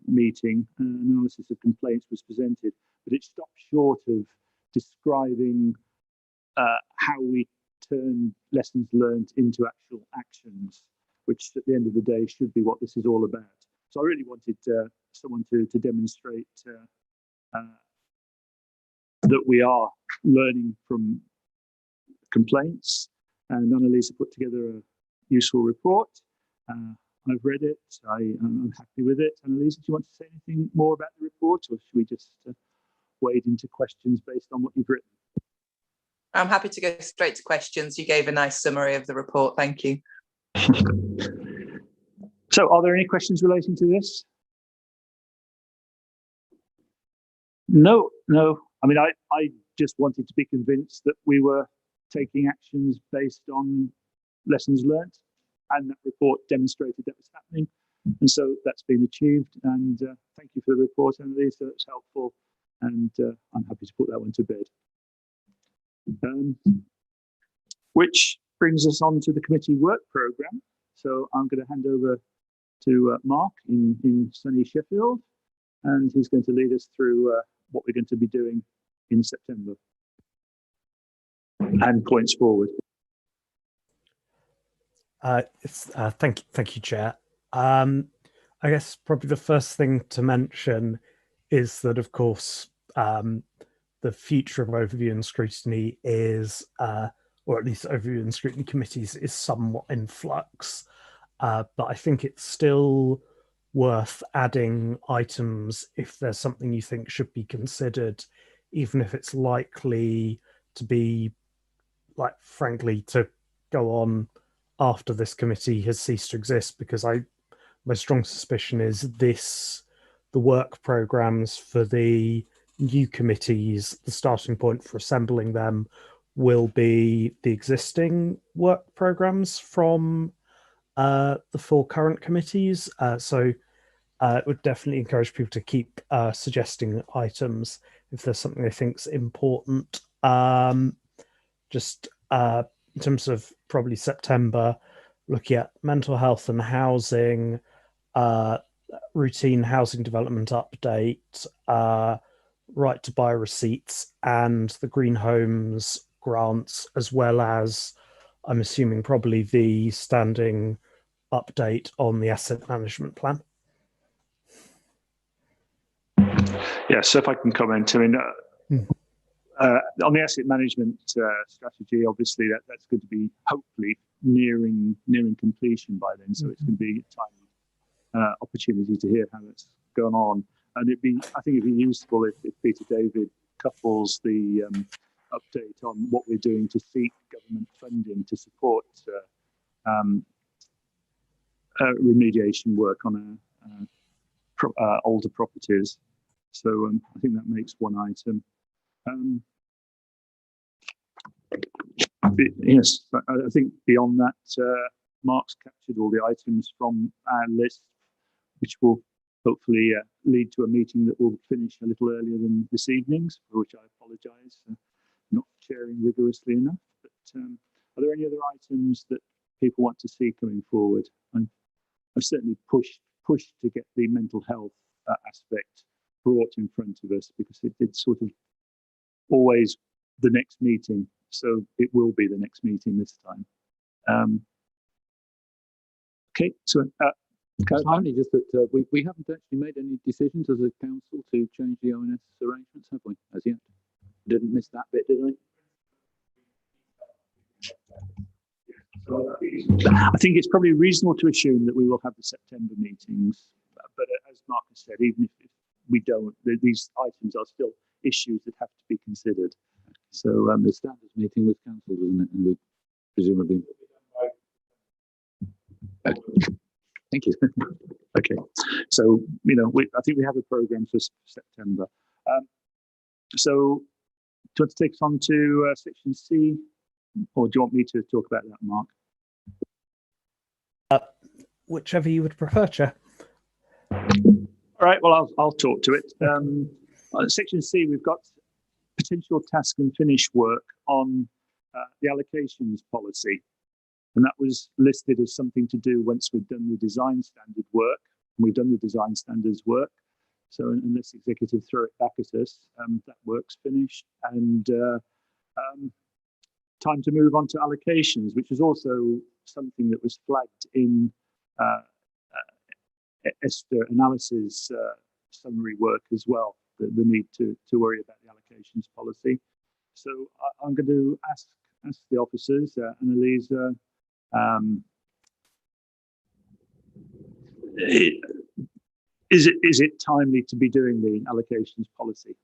meeting. Analysis of complaints was presented, but it stopped short of describing how we turn lessons learned into actual actions, which at the end of the day should be what this is all about. So I really wanted someone to demonstrate that we are learning from complaints, and Annalisa put together a useful report. I've read it, I'm happy with it. Annalisa, do you want to say anything more about the report, or should we just wade into questions based on what you've written? I'm happy to go straight to questions. You gave a nice summary of the report, thank you. So are there any questions relating to this? No. I mean, I just wanted to be convinced that we were taking actions based on lessons learned, and that report demonstrated that was happening. And so that's been achieved. And thank you for the report, Annalisa, that's helpful. And I'm happy to put that one to bed. Which brings us on to the committee work programme. So I'm going to hand over to Mark in sunny Sheffield, and he's going to lead us through what we're going to be doing in September and points forward. Thank you, Chair. I guess probably the first thing to mention is that, of course, the future of overview and scrutiny is, or at least overview and scrutiny committees, is somewhat in flux. But I think it's still worth adding items if there's something you think should be considered, even if it's likely to be, like, frankly, to go on after this committee has ceased to exist, because my strong suspicion is the work programs for the new committees, the starting point for assembling them will be the existing work programs from the 4 current committees. So it would definitely encourage people to keep suggesting items if there's something they think is important. Just in terms of probably September, looking at mental health and housing, routine housing development update, right to buy receipts, and the Green Homes grants, as well as, I'm assuming, probably the standing update on the asset management plan. Yeah, so if I can comment, I mean, on the asset management strategy, obviously that's going to be hopefully nearing completion by then, so it's going to be a timely opportunity to hear how that's going on. And I think it'd be useful if Peter David couples the update on what we're doing to seek government funding to support remediation work on older properties. So I think that makes one item. Yes, I think beyond that, Mark's captured all the items from our list, which will hopefully lead to a meeting that will finish a little earlier than this evening's, for which I apologise for not chairing rigorously enough. But are there any other items that people want to see coming forward? I've certainly pushed to get the mental health aspect brought in front of us, because it's sort of always the next meeting. So it will be the next meeting this time. Okay, so finally, just that we haven't actually made any decisions as a council to change the ONS arrangements, have we, as yet? Didn't miss that bit, did I? I think it's probably reasonable to assume that we will have the September meetings, but as Mark has said, even if we don't, these items are still issues that have to be considered. So the standards meeting was cancelled, isn't it? And presumably. Thank you. Okay, so I think we have a programme for September. So do you want to take us on to section C, or do you want me to talk about that, Mark? Whichever you would prefer, Chair. All right, well, I'll talk to it. Section C, we've got potential task and finish work on the allocations policy. And that was listed as something to do once we've done the design standard work. We've done the design standards work. So unless executive throw it back at us, that work's finished. And time to move on to allocations, which is also something that was flagged in Esther analysis summary work as well, the need to worry about the allocations policy. So I'm going to ask the officers, Annalisa, is it timely to be doing the allocations policy?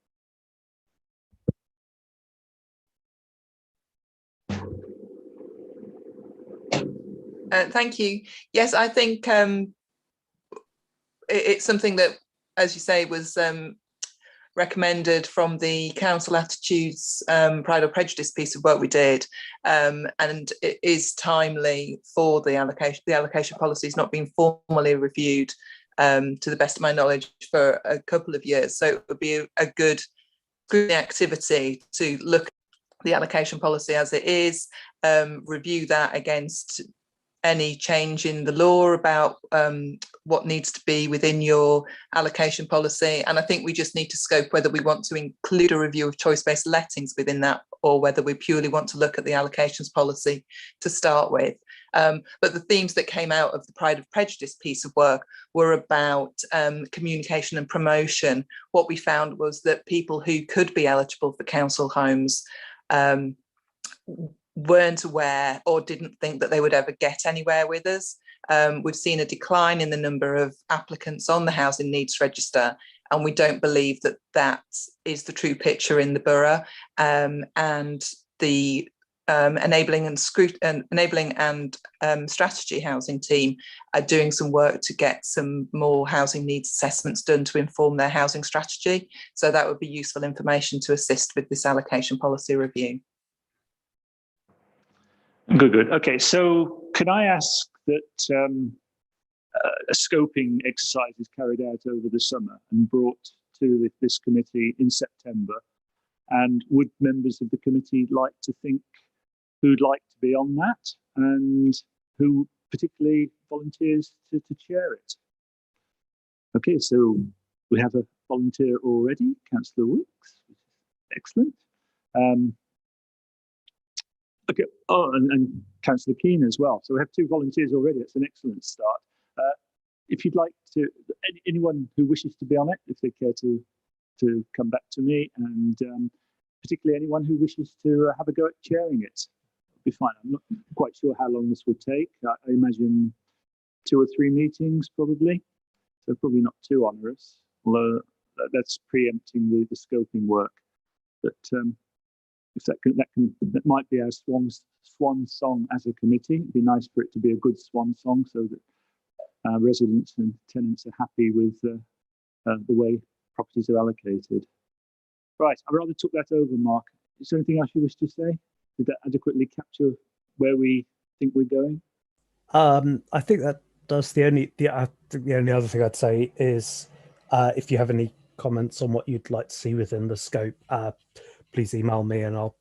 Thank you. Yes, I think it's something that, as you say, was recommended from the council attitudes Pride or Prejudice piece of work we did, and it is timely for the allocation. The allocation policy has not been formally reviewed, to the best of my knowledge, for a couple of years. So it would be a good activity to look at the allocation policy as it is, review that against any change in the law about what needs to be within your allocation policy. And I think we just need to scope whether we want to include a review of choice-based lettings within that, or whether we purely want to look at the allocations policy to start with. But the themes that came out of the Pride of Prejudice piece of work were about communication and promotion. What we found was that people who could be eligible for council homes weren't aware or didn't think that they would ever get anywhere with us. We've seen a decline in the number of applicants on the housing needs register, and we don't believe that that is the true picture in the borough. And the enabling and strategy housing team are doing some work to get some more housing needs assessments done to inform their housing strategy. So that would be useful information to assist with this allocation policy review. Good. Okay, so can I ask that a scoping exercise is carried out over the summer and brought to this committee in September? And would members of the committee like to think who'd like to be on that, and who particularly volunteers to chair it? Okay, so we have a volunteer already, Councillor Wicks. Excellent. Okay. Oh, and Councillor Keane as well. So we have two volunteers already. It's an excellent start. If you'd like to, anyone who wishes to be on it, if they care to come back to me, and particularly anyone who wishes to have a go at chairing it, it'll be fine. I'm not quite sure how long this will take. I imagine 2 or 3 meetings probably. So probably not too onerous, although that's preempting the scoping work. But if that might be our swan song as a committee. It'd be nice for it to be a good swan song, so that our residents and tenants are happy with the way properties are allocated. Right, I rather took that over, Mark. Is there anything else you wish to say? Did that adequately capture where we think we're going? I think that does. I think the only other thing I'd say is if you have any comments on what you'd like to see within the scope, please email me and I'll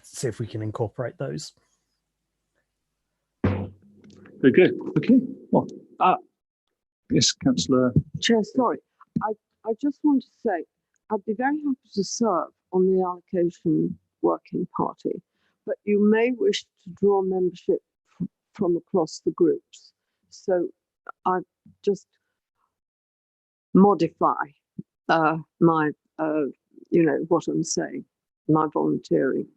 see if we can incorporate those. Very good. Okay. Well, yes, Councillor. Chair, sorry. I just want to say I'd be very happy to serve on the allocation working party, but you may wish to draw membership from across the groups. So I just modify my, what I'm saying, my volunteering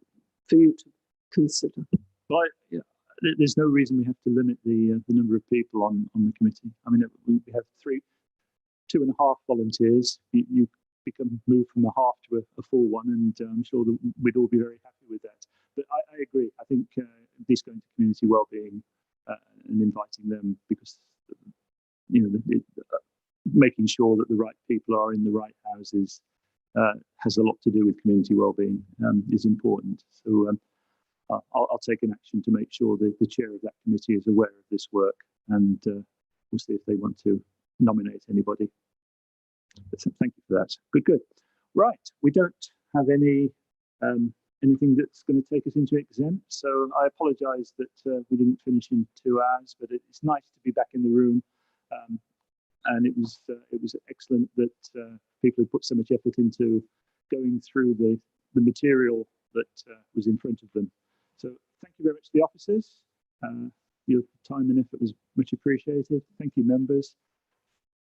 for you to consider. Well, there's no reason we have to limit the number of people on the committee. I mean, we have 2.5 volunteers. You move from a half to a full one, and I'm sure that we'd all be very happy with that. But I agree. I think this going to community wellbeing and inviting them, because making sure that the right people are in the right houses has a lot to do with community wellbeing, is important. So I'll take an action to make sure that the chair of that committee is aware of this work, and we'll see if they want to nominate anybody. But thank you for that. Good. Right, we don't have anything that's going to take us into exempt, so I apologise that we didn't finish in 2 hours, but it's nice to be back in the room, and it was excellent that people had put so much effort into going through the material that was in front of them. So thank you very much to the officers. Your time and effort was much appreciated. Thank you, members.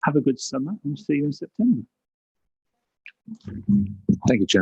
Have a good summer, and we'll see you in September. Thank you, Chairman.